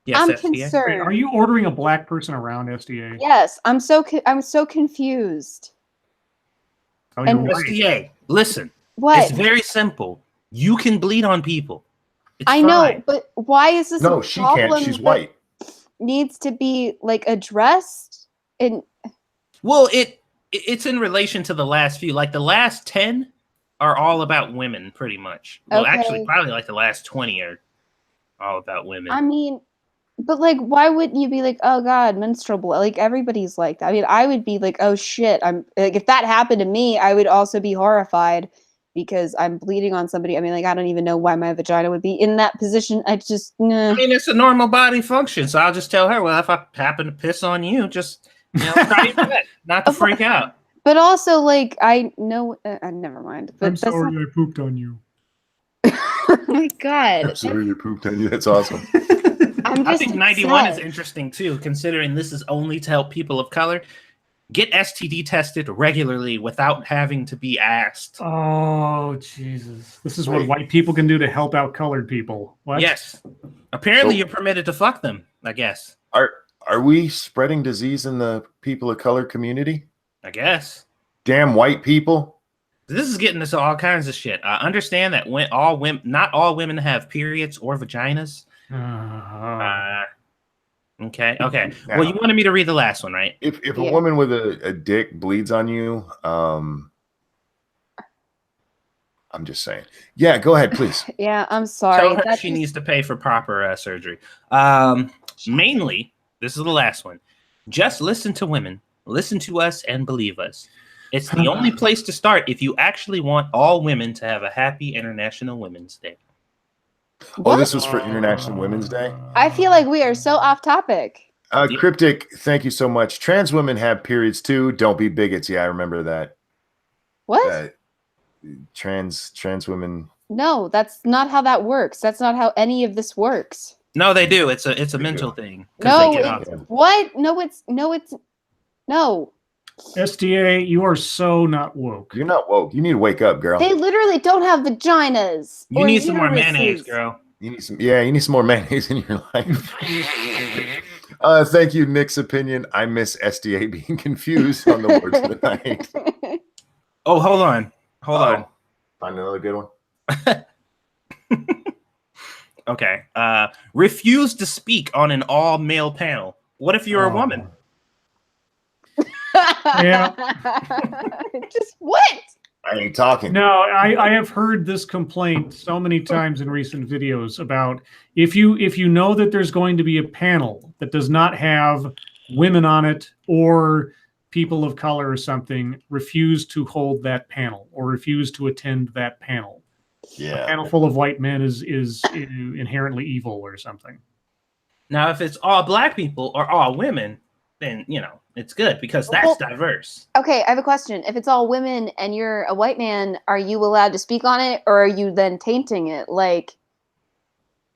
[SPEAKER 3] Yes,
[SPEAKER 4] I'm
[SPEAKER 3] SDA?
[SPEAKER 4] concerned.
[SPEAKER 2] Are you ordering a black person around SDA?
[SPEAKER 4] Yes, I'm so confused.
[SPEAKER 2] Oh,
[SPEAKER 4] And-
[SPEAKER 2] you're right.
[SPEAKER 3] SDA, listen.
[SPEAKER 4] What?
[SPEAKER 3] It's very simple. You can bleed on people. It's
[SPEAKER 4] I know,
[SPEAKER 3] fine.
[SPEAKER 4] but why is this
[SPEAKER 1] No,
[SPEAKER 4] a
[SPEAKER 1] she
[SPEAKER 4] problem
[SPEAKER 1] can't. She's
[SPEAKER 4] that
[SPEAKER 1] white.
[SPEAKER 4] needs to be like addressed? And
[SPEAKER 3] Well, it's in relation to the last few. Like the last 10 are all about women, pretty much. Well,
[SPEAKER 4] Okay.
[SPEAKER 3] actually, probably like the last 20 are all about women.
[SPEAKER 4] I mean, but like, why wouldn't you be like, oh God, menstrual blood? Like everybody's like that. I mean, I would be like, oh shit. I'm like, if that happened to me, I would also be horrified because I'm bleeding on somebody. I mean, like, I don't even know why my vagina would be in that position. I just, nah.
[SPEAKER 3] I mean, it's a normal body function. So I'll just tell her, well, if I happen to piss on you, just try your best not to freak out.
[SPEAKER 4] But also, like, I know, never mind. But
[SPEAKER 2] I'm
[SPEAKER 4] that's
[SPEAKER 2] sorry
[SPEAKER 4] not-
[SPEAKER 2] I pooped on you.
[SPEAKER 4] oh my God.
[SPEAKER 1] I'm sorry you pooped on you. That's awesome.
[SPEAKER 4] I'm
[SPEAKER 3] I
[SPEAKER 4] just
[SPEAKER 3] think 91 is
[SPEAKER 4] upset.
[SPEAKER 3] interesting too, considering this is only to help people of color. Get STD tested regularly without having to be asked.
[SPEAKER 2] Oh, Jesus. This is what
[SPEAKER 1] Wait.
[SPEAKER 2] white people can do to help out colored people. What?
[SPEAKER 3] Yes. Apparently,
[SPEAKER 1] So-
[SPEAKER 3] you're permitted to fuck them, I guess.
[SPEAKER 1] Are we spreading disease in the people of color community?
[SPEAKER 3] I guess.
[SPEAKER 1] Damn white people.
[SPEAKER 3] This is getting into all kinds of shit. I understand that not all women have periods or vaginas. Okay. Well, you wanted me to read the last one, right?
[SPEAKER 1] If a
[SPEAKER 4] Yeah.
[SPEAKER 1] woman with a dick bleeds on you, I'm just saying. Yeah, go ahead, please.
[SPEAKER 4] Yeah, I'm sorry.
[SPEAKER 3] Tell her
[SPEAKER 4] That's
[SPEAKER 3] she
[SPEAKER 4] just-
[SPEAKER 3] needs to pay for proper surgery. Mainly, this is the last one. Just listen to women. Listen to us and believe us. It's the only place to start if you actually want all women to have a happy International Women's Day.
[SPEAKER 1] Oh,
[SPEAKER 4] What?
[SPEAKER 1] this was for International Women's Day.
[SPEAKER 4] I feel like we are so off topic.
[SPEAKER 1] Cryptic, thank you so much. Trans women have periods too. Don't be bigots. Yeah, I remember that.
[SPEAKER 4] What?
[SPEAKER 1] Trans women.
[SPEAKER 4] No, that's not how that works. That's not how any of this works.
[SPEAKER 3] No, they do. It's a
[SPEAKER 1] They
[SPEAKER 3] mental
[SPEAKER 1] do.
[SPEAKER 3] thing.
[SPEAKER 4] No,
[SPEAKER 3] They get
[SPEAKER 4] it's,
[SPEAKER 3] off.
[SPEAKER 4] what? No.
[SPEAKER 2] SDA, you are so not woke.
[SPEAKER 1] You're not woke. You need to wake up, girl.
[SPEAKER 4] They literally don't have vaginas.
[SPEAKER 3] You
[SPEAKER 4] or
[SPEAKER 3] need some more mayonnaise,
[SPEAKER 4] uteruses.
[SPEAKER 3] girl.
[SPEAKER 1] You need some. Yeah, you need some more mayonnaise in your life. Thank you, Nick's opinion. I miss SDA being confused on the words of the night.
[SPEAKER 3] Oh, hold on. Hold on.
[SPEAKER 1] Find another good one.
[SPEAKER 3] Okay. Refuse to speak on an all-male panel. What if you're a woman?
[SPEAKER 2] Yeah.
[SPEAKER 4] Just what?
[SPEAKER 1] I ain't talking.
[SPEAKER 2] No, I have heard this complaint so many times in recent videos about if you know that there's going to be a panel that does not have women on it or people of color or something, refuse to hold that panel or refuse to attend that panel. A
[SPEAKER 1] Yeah.
[SPEAKER 2] panel full of white men is inherently evil or something.
[SPEAKER 3] Now, if it's all black people or all women, then, it's good because that's diverse.
[SPEAKER 4] Okay, I have a question. If it's all women and you're a white man, are you allowed to speak on it or are you then tainting it?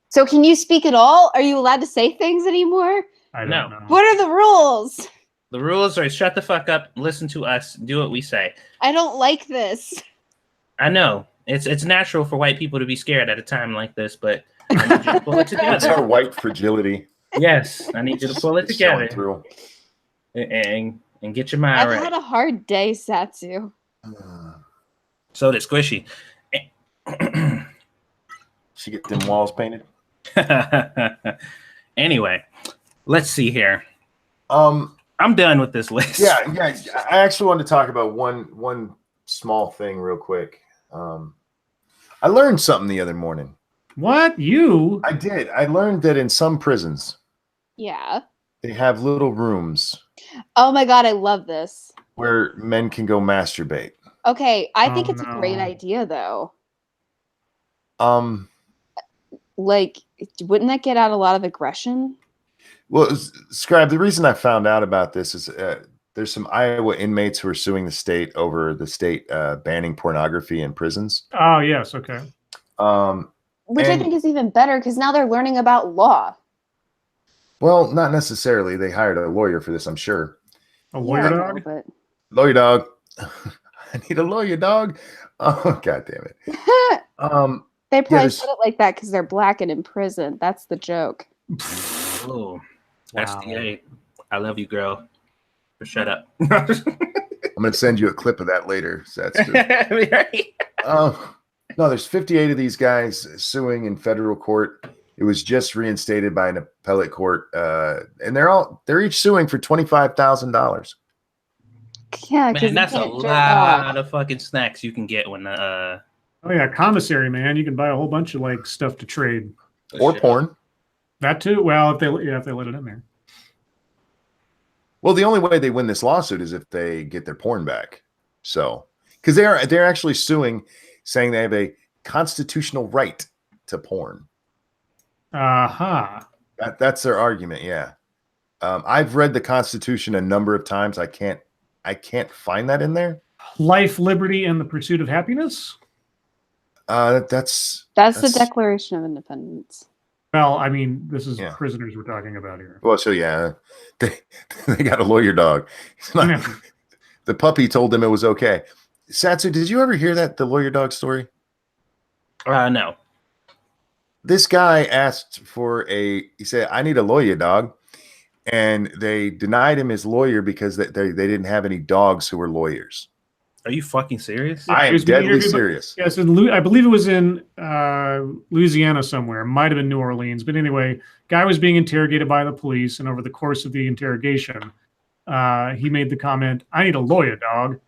[SPEAKER 4] So can you speak at all? Are you allowed to say things anymore?
[SPEAKER 2] I don't
[SPEAKER 3] No.
[SPEAKER 2] know.
[SPEAKER 4] What are the rules?
[SPEAKER 3] The rules are shut the fuck up, listen to us, do what we say.
[SPEAKER 4] I don't like this.
[SPEAKER 3] I know. It's natural for white people to be scared at a time like this, but I need you to pull it
[SPEAKER 1] That's our
[SPEAKER 3] together.
[SPEAKER 1] white fragility.
[SPEAKER 3] Yes, I need you to pull it
[SPEAKER 1] It's showing
[SPEAKER 3] together
[SPEAKER 1] through.
[SPEAKER 3] and get your mind
[SPEAKER 4] I've
[SPEAKER 3] right.
[SPEAKER 4] had a hard day, Satsu.
[SPEAKER 3] So did Squishy.
[SPEAKER 1] She get them walls painted.
[SPEAKER 3] Anyway, let's see here.
[SPEAKER 1] Um,
[SPEAKER 3] I'm done with this list.
[SPEAKER 1] yeah. I actually wanted to talk about one small thing real quick. I learned something the other morning.
[SPEAKER 2] What? You?
[SPEAKER 1] I did. I learned that in some prisons
[SPEAKER 4] Yeah.
[SPEAKER 1] they have little rooms
[SPEAKER 4] Oh my god, I love this.
[SPEAKER 1] where men can go masturbate.
[SPEAKER 4] Okay, I think
[SPEAKER 2] Oh,
[SPEAKER 4] it's a great
[SPEAKER 2] no.
[SPEAKER 4] idea though.
[SPEAKER 1] Wouldn't
[SPEAKER 4] that get out a lot of aggression?
[SPEAKER 1] Well, Scribe, the reason I found out about this is there's some Iowa inmates who are suing the state over the state banning pornography in prisons.
[SPEAKER 2] Oh, yes. Okay.
[SPEAKER 4] Which I
[SPEAKER 1] And-
[SPEAKER 4] think is even better because now they're learning about law.
[SPEAKER 1] Well, not necessarily. They hired a lawyer for this, I'm sure.
[SPEAKER 2] A lawyer
[SPEAKER 4] Yeah, I know,
[SPEAKER 2] dog?
[SPEAKER 4] but
[SPEAKER 1] Lawyer dog. I need a lawyer dog. Oh, God damn it.
[SPEAKER 4] they probably
[SPEAKER 1] there's-
[SPEAKER 4] said it like that because they're black and in prison. That's the joke.
[SPEAKER 3] Oh,
[SPEAKER 2] Wow.
[SPEAKER 3] SDA. I love you, girl. But shut up.
[SPEAKER 1] I'm going to send you a clip of that later. So that's good. No, there's 58 of these guys suing in federal court. It was just reinstated by an appellate court, and they're each suing for $25,000.
[SPEAKER 4] Yeah,
[SPEAKER 3] Man, that's a lot of fucking snacks you can get when
[SPEAKER 2] Oh, yeah. Commissary, man. You can buy a whole bunch of stuff to trade.
[SPEAKER 1] Or porn.
[SPEAKER 2] That too. Well, if they let it in there.
[SPEAKER 1] Well, the only way they win this lawsuit is if they get their porn back. So, because they're actually suing, saying they have a constitutional right to porn.
[SPEAKER 2] Aha.
[SPEAKER 1] That's their argument. Yeah, I've read the Constitution a number of times. I can't find that in there.
[SPEAKER 2] Life, liberty, and the pursuit of happiness.
[SPEAKER 1] That's
[SPEAKER 4] the Declaration of Independence.
[SPEAKER 2] Well, I mean, this is
[SPEAKER 1] Yeah.
[SPEAKER 2] prisoners we're talking about here.
[SPEAKER 1] well. So yeah, they got a lawyer dog. It's not-
[SPEAKER 2] Yeah.
[SPEAKER 1] The puppy told them it was okay. Satsu, did you ever hear the lawyer dog story?
[SPEAKER 3] No.
[SPEAKER 1] This guy asked for he said, I need a lawyer dog. And they denied him his lawyer because they didn't have any dogs who were lawyers.
[SPEAKER 3] Are you fucking serious?
[SPEAKER 2] Yeah,
[SPEAKER 1] I
[SPEAKER 2] he
[SPEAKER 1] am
[SPEAKER 2] was being
[SPEAKER 1] deadly
[SPEAKER 2] interviewed by-
[SPEAKER 1] serious.
[SPEAKER 2] Yes, I believe it was in Louisiana somewhere. Might have been New Orleans. But anyway, guy was being interrogated by the police. And over the course of the interrogation, he made the comment, I need a lawyer dog.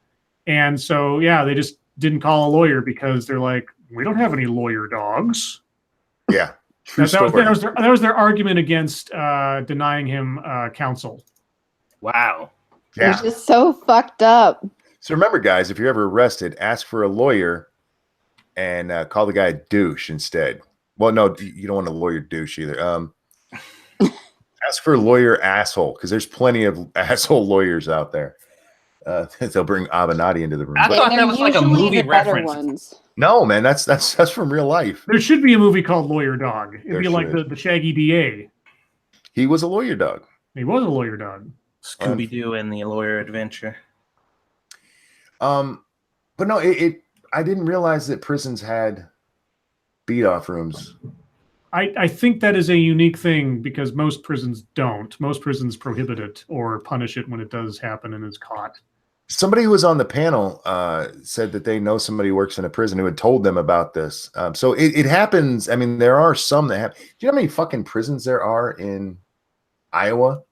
[SPEAKER 2] And so, yeah, they just didn't call a lawyer because they're like, we don't have any lawyer dogs.
[SPEAKER 1] Yeah. True
[SPEAKER 2] That
[SPEAKER 1] story.
[SPEAKER 2] was their argument against denying him counsel.
[SPEAKER 3] Wow.
[SPEAKER 4] They're
[SPEAKER 1] Yeah.
[SPEAKER 4] just so fucked up.
[SPEAKER 1] So remember, guys, if you're ever arrested, ask for a lawyer and call the guy a douche instead. Well, no, you don't want a lawyer douche either. Ask for a lawyer asshole, because there's plenty of asshole lawyers out there. They'll bring Avenatti into the room.
[SPEAKER 3] I
[SPEAKER 1] But
[SPEAKER 3] thought
[SPEAKER 4] And
[SPEAKER 3] that
[SPEAKER 4] they're
[SPEAKER 3] was like a
[SPEAKER 4] usually
[SPEAKER 3] movie
[SPEAKER 4] the better
[SPEAKER 3] reference.
[SPEAKER 4] ones.
[SPEAKER 1] no, man, that's from real life.
[SPEAKER 2] There should be a movie called Lawyer Dog. It'd
[SPEAKER 1] There
[SPEAKER 2] be like
[SPEAKER 1] should.
[SPEAKER 2] the Shaggy DA.
[SPEAKER 1] He was a lawyer dog.
[SPEAKER 2] He was a lawyer dog.
[SPEAKER 3] Scooby Doo and the Lawyer Adventure.
[SPEAKER 1] But no, I didn't realize that prisons had beat off rooms.
[SPEAKER 2] I think that is a unique thing because most prisons don't. Most prisons prohibit it or punish it when it does happen and is caught.
[SPEAKER 1] Somebody who was on the panel said that they know somebody who works in a prison who had told them about this. So it happens. I mean, there are some that have. Do you know how many fucking prisons there are in Iowa?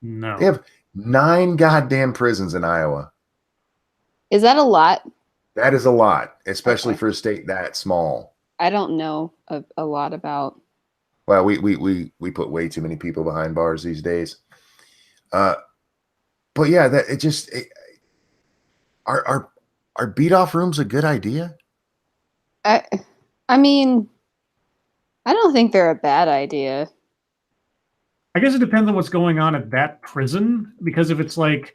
[SPEAKER 2] No.
[SPEAKER 1] They have 9 goddamn prisons in Iowa.
[SPEAKER 4] Is that a lot?
[SPEAKER 1] That is a lot, especially
[SPEAKER 4] Okay.
[SPEAKER 1] for a state that small.
[SPEAKER 4] I don't know a lot about.
[SPEAKER 1] Well, we put way too many people behind bars these days. But yeah, that it just are beat off rooms a good idea?
[SPEAKER 4] I mean, I don't think they're a bad idea.
[SPEAKER 2] I guess it depends on what's going on at that prison, because if it's like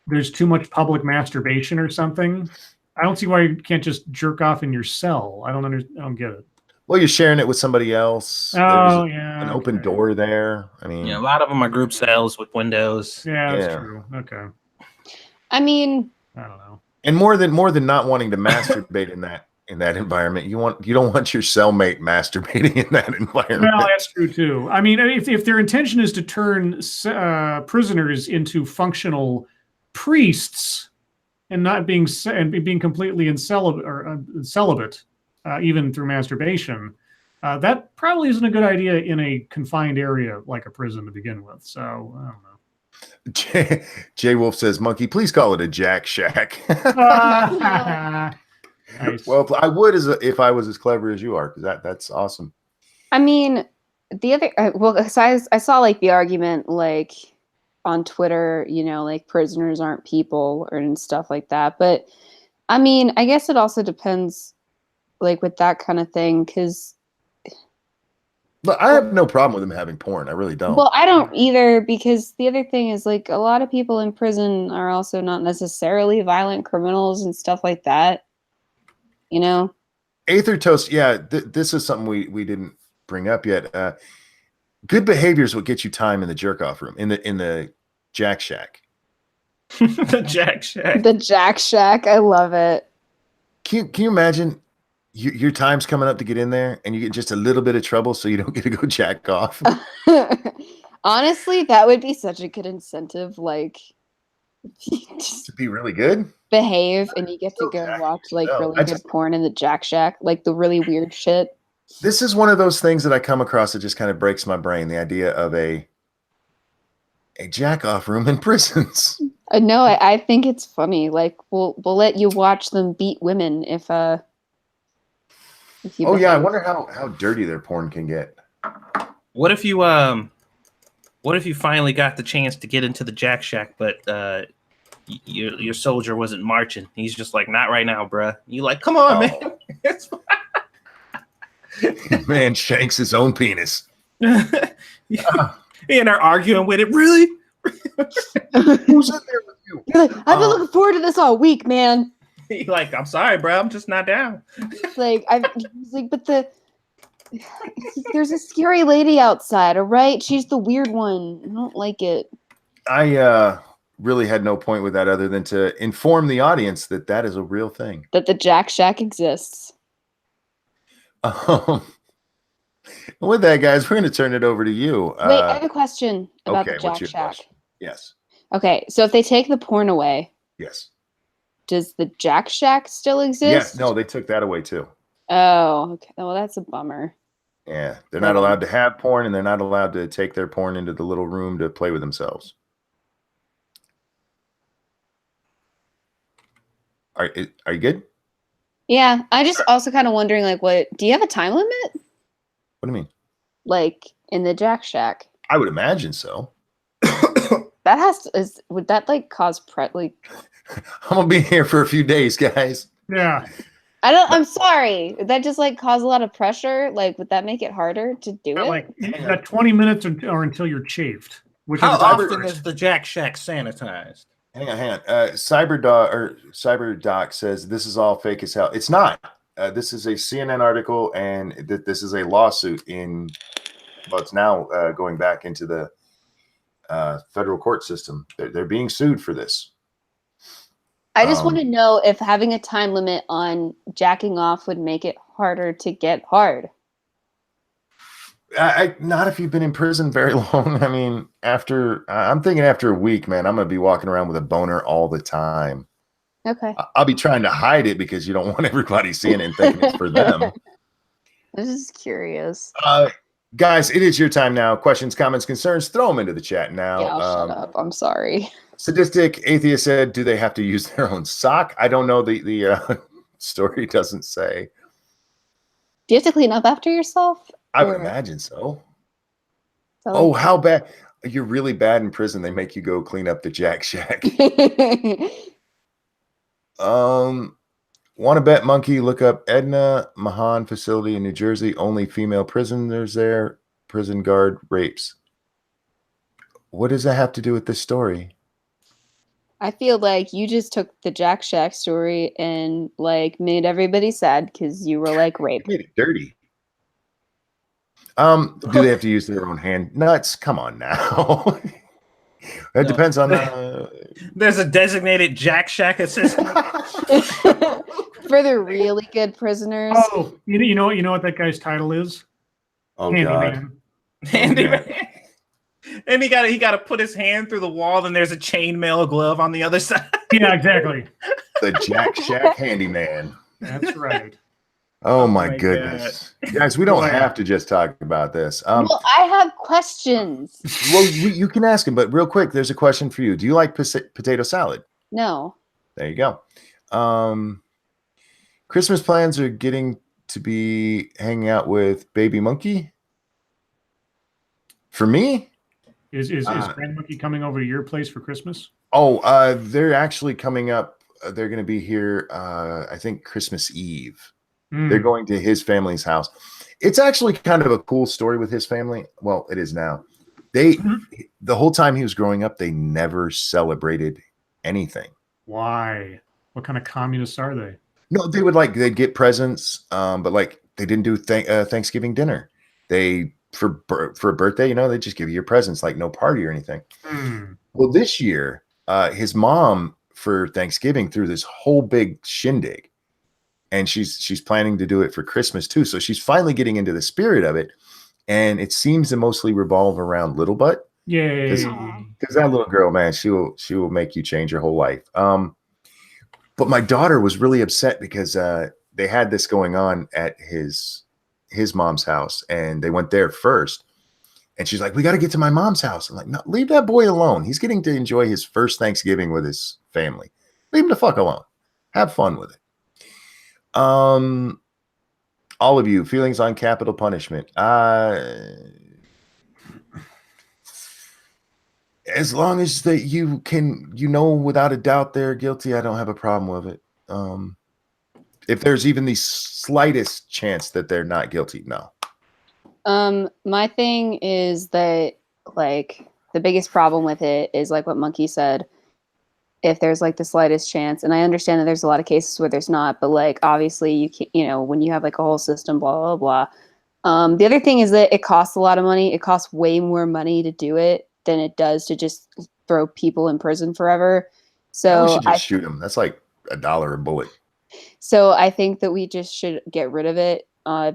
[SPEAKER 2] there's too much public masturbation or something, I don't see why you can't just jerk off in your cell. I don't get it.
[SPEAKER 1] Well, you're sharing it with somebody else.
[SPEAKER 2] Oh,
[SPEAKER 1] There's
[SPEAKER 2] yeah.
[SPEAKER 1] an open
[SPEAKER 2] okay.
[SPEAKER 1] door there. I mean,
[SPEAKER 3] Yeah, a lot of them are group cells with windows.
[SPEAKER 2] Yeah, that's
[SPEAKER 1] Yeah.
[SPEAKER 2] true. Okay.
[SPEAKER 4] I mean,
[SPEAKER 2] I don't know.
[SPEAKER 1] and more than not wanting to masturbate in that environment, you don't want your cellmate masturbating in that environment.
[SPEAKER 2] Well, that's true too. I mean, if their intention is to turn prisoners into functional priests and not being completely celibate, even through masturbation, that probably isn't a good idea in a confined area like a prison to begin with. So I don't know.
[SPEAKER 1] Jay Wolf says, "Monkey, please call it a Jack Shack."
[SPEAKER 2] Nice.
[SPEAKER 1] Well, I would if I was as clever as you are, because that's awesome.
[SPEAKER 4] I mean, the other so I saw like the argument like on Twitter, like prisoners aren't people and stuff like that. But I mean, I guess it also depends, like with that kind of thing, because.
[SPEAKER 1] But I have no problem with them having porn. I really don't.
[SPEAKER 4] Well, I don't either, because the other thing is like a lot of people in prison are also not necessarily violent criminals and stuff like that.
[SPEAKER 1] Aether Toast, yeah, this is something we didn't bring up yet. Good behavior is what gets you time in the jerk off room, in the Jack Shack.
[SPEAKER 3] The Jack Shack.
[SPEAKER 4] The Jack Shack, I love it.
[SPEAKER 1] Can you imagine your time's coming up to get in there and you get just a little bit of trouble so you don't get to go jack off?
[SPEAKER 4] Honestly, that would be such a good incentive. Like, just
[SPEAKER 1] To be really good?
[SPEAKER 4] behave and you get to go
[SPEAKER 1] Okay.
[SPEAKER 4] watch like
[SPEAKER 1] No,
[SPEAKER 4] really
[SPEAKER 1] I
[SPEAKER 4] good
[SPEAKER 1] just-
[SPEAKER 4] porn in the Jack Shack, like the really weird shit.
[SPEAKER 1] This is one of those things that I come across that just kind of breaks my brain. The idea of a jack off room in prisons.
[SPEAKER 4] No, I think it's funny. Like, we'll let you watch them beat women if you
[SPEAKER 1] Oh yeah, I
[SPEAKER 4] behave.
[SPEAKER 1] wonder how dirty their porn can get.
[SPEAKER 3] What if you finally got the chance to get into the Jack Shack, but your soldier wasn't marching? He's just like, not right now, bruh. You like, come on, man. It's fine.
[SPEAKER 1] Man shanks his own penis.
[SPEAKER 3] And they're arguing with it. Really?
[SPEAKER 1] Who's in there with you?
[SPEAKER 4] You're like, I've been looking forward to this all week, man.
[SPEAKER 3] He like, I'm sorry, bro. I'm just not down.
[SPEAKER 4] It's like he's like, but there's a scary lady outside, all right? She's the weird one. I don't like it.
[SPEAKER 1] I really had no point with that other than to inform the audience that is a real thing.
[SPEAKER 4] That the Jack Shack exists.
[SPEAKER 1] With that, guys, we're going to turn it over to you.
[SPEAKER 4] Wait, I have a question about
[SPEAKER 1] okay,
[SPEAKER 4] the
[SPEAKER 1] what's
[SPEAKER 4] Jack
[SPEAKER 1] your
[SPEAKER 4] Shack.
[SPEAKER 1] question? Yes.
[SPEAKER 4] Okay, so if they take the porn away,
[SPEAKER 1] Yes.
[SPEAKER 4] does the Jack Shack still exist?
[SPEAKER 1] Yes. No, they took that away too.
[SPEAKER 4] Oh, okay. Well, that's a bummer.
[SPEAKER 1] Yeah. They're not allowed to have porn and they're not allowed to take their porn into the little room to play with themselves. Are you good?
[SPEAKER 4] Yeah, I just also kind of wondering, like, what do you have a time limit?
[SPEAKER 1] What do you mean?
[SPEAKER 4] Like in the Jack Shack?
[SPEAKER 1] I would imagine so.
[SPEAKER 4] That has to, would that like cause like
[SPEAKER 1] I'm gonna be here for a few days, guys.
[SPEAKER 2] Yeah.
[SPEAKER 4] I'm sorry. Would that just like cause a lot of pressure? Like, would that make it harder to do it?
[SPEAKER 2] Like you got 20 minutes or until you're chafed.
[SPEAKER 3] How
[SPEAKER 2] Whichever comes
[SPEAKER 3] often
[SPEAKER 2] first.
[SPEAKER 3] is the Jack Shack sanitized?
[SPEAKER 1] Hang on. CyberDoc says this is all fake as hell. It's not. This is a CNN article, and this is a lawsuit in. Well, it's now going back into the federal court system. They're being sued for this.
[SPEAKER 4] I just want to know if having a time limit on jacking off would make it harder to get hard.
[SPEAKER 1] Not if you've been in prison very long. I mean, I'm thinking after a week, man, I'm gonna be walking around with a boner all the time.
[SPEAKER 4] Okay.
[SPEAKER 1] I'll be trying to hide it because you don't want everybody seeing it and thinking it's for them.
[SPEAKER 4] I'm just curious.
[SPEAKER 1] Guys, it is your time now. Questions, comments, concerns, throw them into the chat now.
[SPEAKER 4] Yeah, I'll shut up. I'm sorry.
[SPEAKER 1] Sadistic Atheist said, do they have to use their own sock? I don't know. The story doesn't say.
[SPEAKER 4] Do you have to clean up after yourself?
[SPEAKER 1] I would imagine so.
[SPEAKER 4] So
[SPEAKER 1] Oh, how bad. You're really bad in prison. They make you go clean up the Jack Shack. Want to bet monkey? Look up Edna Mahan facility in New Jersey. Only female prisoners there. Prison guard rapes. What does that have to do with this story?
[SPEAKER 4] I feel like you just took the Jack Shack story and like made everybody sad because you were like rape.
[SPEAKER 1] Made it dirty. Do they have to use their own hand nuts? Come on now. That depends on.
[SPEAKER 3] There's a designated Jack Shack assistant.
[SPEAKER 4] For the really good prisoners.
[SPEAKER 2] Oh, you know what that guy's title is?
[SPEAKER 1] Oh
[SPEAKER 2] Handyman.
[SPEAKER 3] Handyman. And he got to put his hand through the wall, and there's a chainmail glove on the other side.
[SPEAKER 2] Yeah, exactly.
[SPEAKER 1] The Jack Shack handyman.
[SPEAKER 2] That's right.
[SPEAKER 1] Oh my goodness, guys, we don't have to just talk about this.
[SPEAKER 4] Well, I have questions.
[SPEAKER 1] Well, you can ask him, but real quick, there's a question for you. Do you like potato salad?
[SPEAKER 4] No.
[SPEAKER 1] There you go. Christmas plans are getting to be hanging out with Baby Monkey. For me,
[SPEAKER 2] is Grand Monkey coming over to your place for Christmas?
[SPEAKER 1] Oh, they're actually coming up. They're going to be here. I think Christmas Eve. They're going to his family's house. It's actually kind of a cool story with his family. Well, it is now. The whole time he was growing up, they never celebrated anything.
[SPEAKER 2] Why? What kind of communists are they?
[SPEAKER 1] No, they'd get presents, but like they didn't do Thanksgiving dinner. For a birthday, they just give you your presents, like no party or anything. Well, this year, his mom for Thanksgiving threw this whole big shindig. And she's planning to do it for Christmas too. So she's finally getting into the spirit of it. And it seems to mostly revolve around Little Butt.
[SPEAKER 2] Yay.
[SPEAKER 1] Because that little girl, man, she will make you change your whole life. But my daughter was really upset because they had this going on at his mom's house. And they went there first. And she's like, we got to get to my mom's house. I'm like, no, leave that boy alone. He's getting to enjoy his first Thanksgiving with his family. Leave him the fuck alone. Have fun with it. All of you, feelings on capital punishment. As long as that you without a doubt they're guilty, I don't have a problem with it. If there's even the slightest chance that they're not guilty, no.
[SPEAKER 4] My thing is that like the biggest problem with it is like what Monkey said. If there's like the slightest chance, and I understand that there's a lot of cases where there's not, but like obviously you can, when you have like a whole system, blah blah blah. The other thing is that it costs a lot of money. It costs way more money to do it than it does to just throw people in prison forever. So
[SPEAKER 1] we should just shoot them. That's like $1 a bullet.
[SPEAKER 4] So I think that we just should get rid of it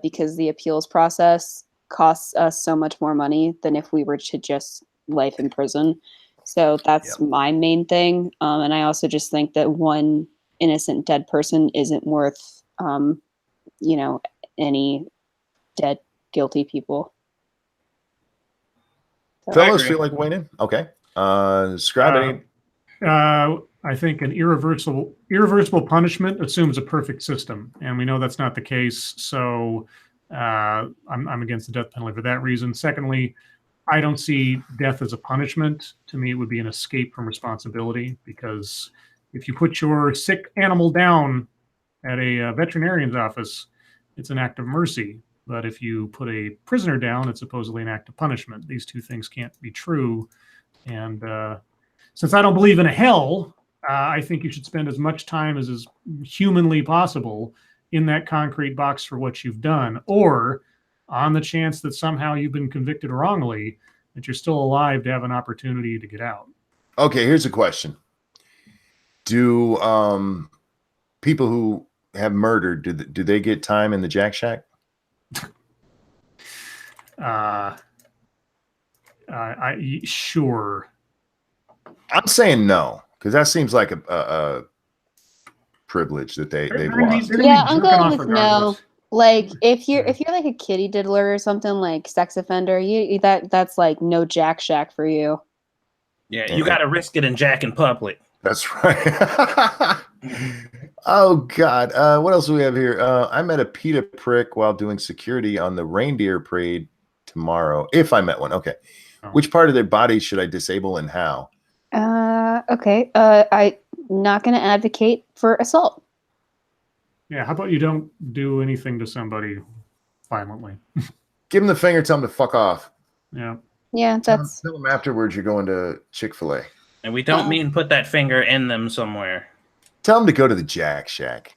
[SPEAKER 4] because the appeals process costs us so much more money than if we were to just life in prison. So that's my main thing. And I also just think that one innocent dead person isn't worth, any dead guilty people. So.
[SPEAKER 1] Fellows feel like winning? Okay. Scribe any?
[SPEAKER 2] I think an irreversible punishment assumes a perfect system, and we know that's not the case. So I'm against the death penalty for that reason. Secondly, I don't see death as a punishment. To me, it would be an escape from responsibility, because if you put your sick animal down at a veterinarian's office, it's an act of mercy. But if you put a prisoner down, it's supposedly an act of punishment. These two things can't be true. And since I don't believe in a hell, I think you should spend as much time as is humanly possible in that concrete box for what you've done, or on the chance that somehow you've been convicted wrongly, that you're still alive to have an opportunity to get out.
[SPEAKER 1] Okay, here's a question. Do people who have murdered, do they get time in the Jack Shack?
[SPEAKER 2] Sure.
[SPEAKER 1] I'm saying no, because that seems like a privilege that they've lost.
[SPEAKER 4] Yeah, I'm going with no. Like if you're like a kitty diddler or something, like sex offender, that's like no Jack Shack for you.
[SPEAKER 3] Yeah, you got to risk it in Jack in public.
[SPEAKER 1] That's right. Oh God, what else do we have here? I met a PETA prick while doing security on the reindeer parade tomorrow. If I met one, okay.
[SPEAKER 2] Oh.
[SPEAKER 1] Which part of their body should I disable and how?
[SPEAKER 4] Okay. I'm not going to advocate for assault.
[SPEAKER 2] Yeah, how about you don't do anything to somebody violently?
[SPEAKER 1] Give them the finger, tell them to fuck off.
[SPEAKER 2] Yeah.
[SPEAKER 4] Yeah, that's.
[SPEAKER 1] Tell them afterwards you're going to Chick-fil-A.
[SPEAKER 3] And we don't mean put that finger in them somewhere.
[SPEAKER 1] Tell them to go to the Jack Shack.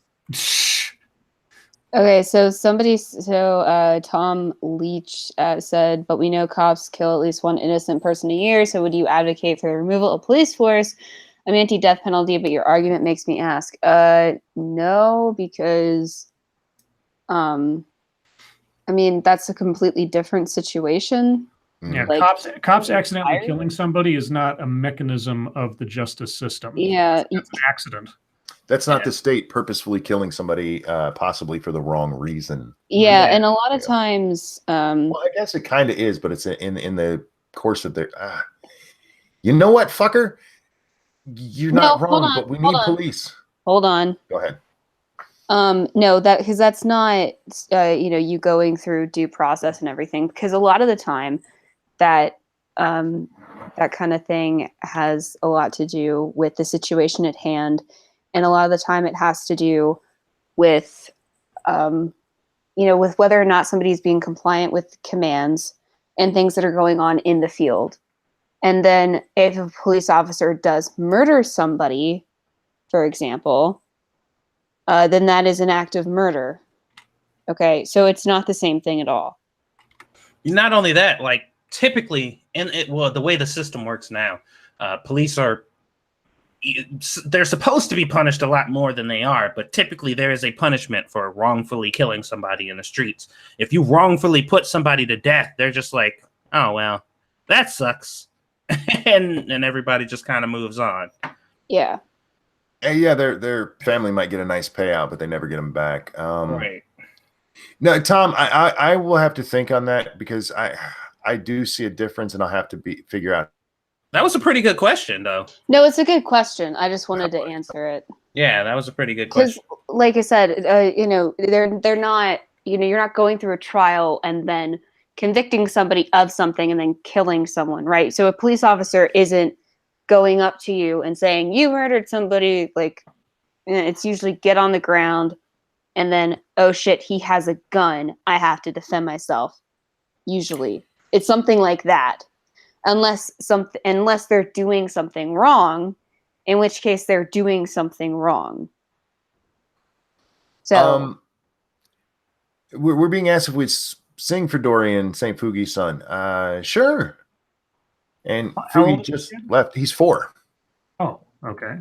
[SPEAKER 4] Okay, so Tom Leach said, but we know cops kill at least one innocent person a year, so would you advocate for the removal of police force? I'm anti-death penalty, but your argument makes me ask. No, because, I mean, that's a completely different situation.
[SPEAKER 2] Yeah,
[SPEAKER 4] Like,
[SPEAKER 2] cops accidentally killing somebody is not a mechanism of the justice system.
[SPEAKER 4] Yeah.
[SPEAKER 2] That's an accident.
[SPEAKER 1] That's not the state purposefully killing somebody, possibly for the wrong reason.
[SPEAKER 4] Yeah, and a lot of times,
[SPEAKER 1] well, I guess it kind of is, but it's in the course of their. You know what, fucker? You're not wrong, but we need police.
[SPEAKER 4] Hold on.
[SPEAKER 1] Go ahead.
[SPEAKER 4] No, because that's not you going through due process and everything. Because a lot of the time, that that kind of thing has a lot to do with the situation at hand. And a lot of the time it has to do with, with whether or not somebody's being compliant with commands and things that are going on in the field. And then if a police officer does murder somebody, for example, then that is an act of murder. Okay, so it's not the same thing at all.
[SPEAKER 3] Not only that, like typically, the way the system works now, police they're supposed to be punished a lot more than they are, but typically there is a punishment for wrongfully killing somebody in the streets. If you wrongfully put somebody to death, they're just like, oh, well, that sucks. and everybody just kind of moves on.
[SPEAKER 4] Yeah.
[SPEAKER 1] Yeah, their family might get a nice payout, but they never get them back.
[SPEAKER 3] Right.
[SPEAKER 1] No, Tom, I will have to think on that, because I do see a difference, and I'll have to figure out.
[SPEAKER 3] That was a pretty good question, though.
[SPEAKER 4] No, it's a good question. I just wanted to answer it.
[SPEAKER 3] Yeah, that was a pretty good question.
[SPEAKER 4] Because, like I said, they're not, you're not going through a trial and then convicting somebody of something and then killing someone, right? So a police officer isn't going up to you and saying, you murdered somebody. Like, it's usually get on the ground and then, oh shit, he has a gun. I have to defend myself. Usually. It's something like that. Unless they're doing something wrong, in which case they're doing something wrong. So
[SPEAKER 1] we're being asked if we sing for Dorian St. Fugi's son. Sure. And Fugi just left. He's 4.
[SPEAKER 2] Oh, okay.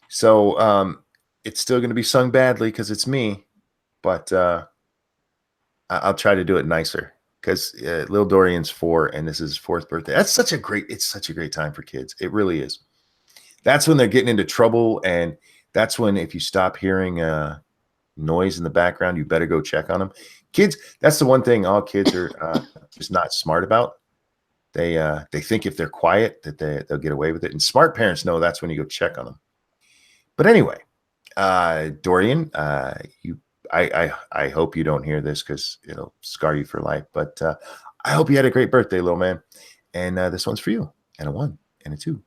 [SPEAKER 1] So it's still going to be sung badly because it's me, but I'll try to do it nicer. Because little Dorian's 4, and this is his 4th birthday. It's such a great time for kids. It really is. That's when they're getting into trouble, and that's when, if you stop hearing noise in the background, you better go check on them. Kids, that's the one thing all kids are just not smart about. They think if they're quiet that they'll get away with it. And smart parents know that's when you go check on them. But anyway, Dorian, I hope you don't hear this because it'll scar you for life. But I hope you had a great birthday, little man. And this one's for you. And a 1 and a 2.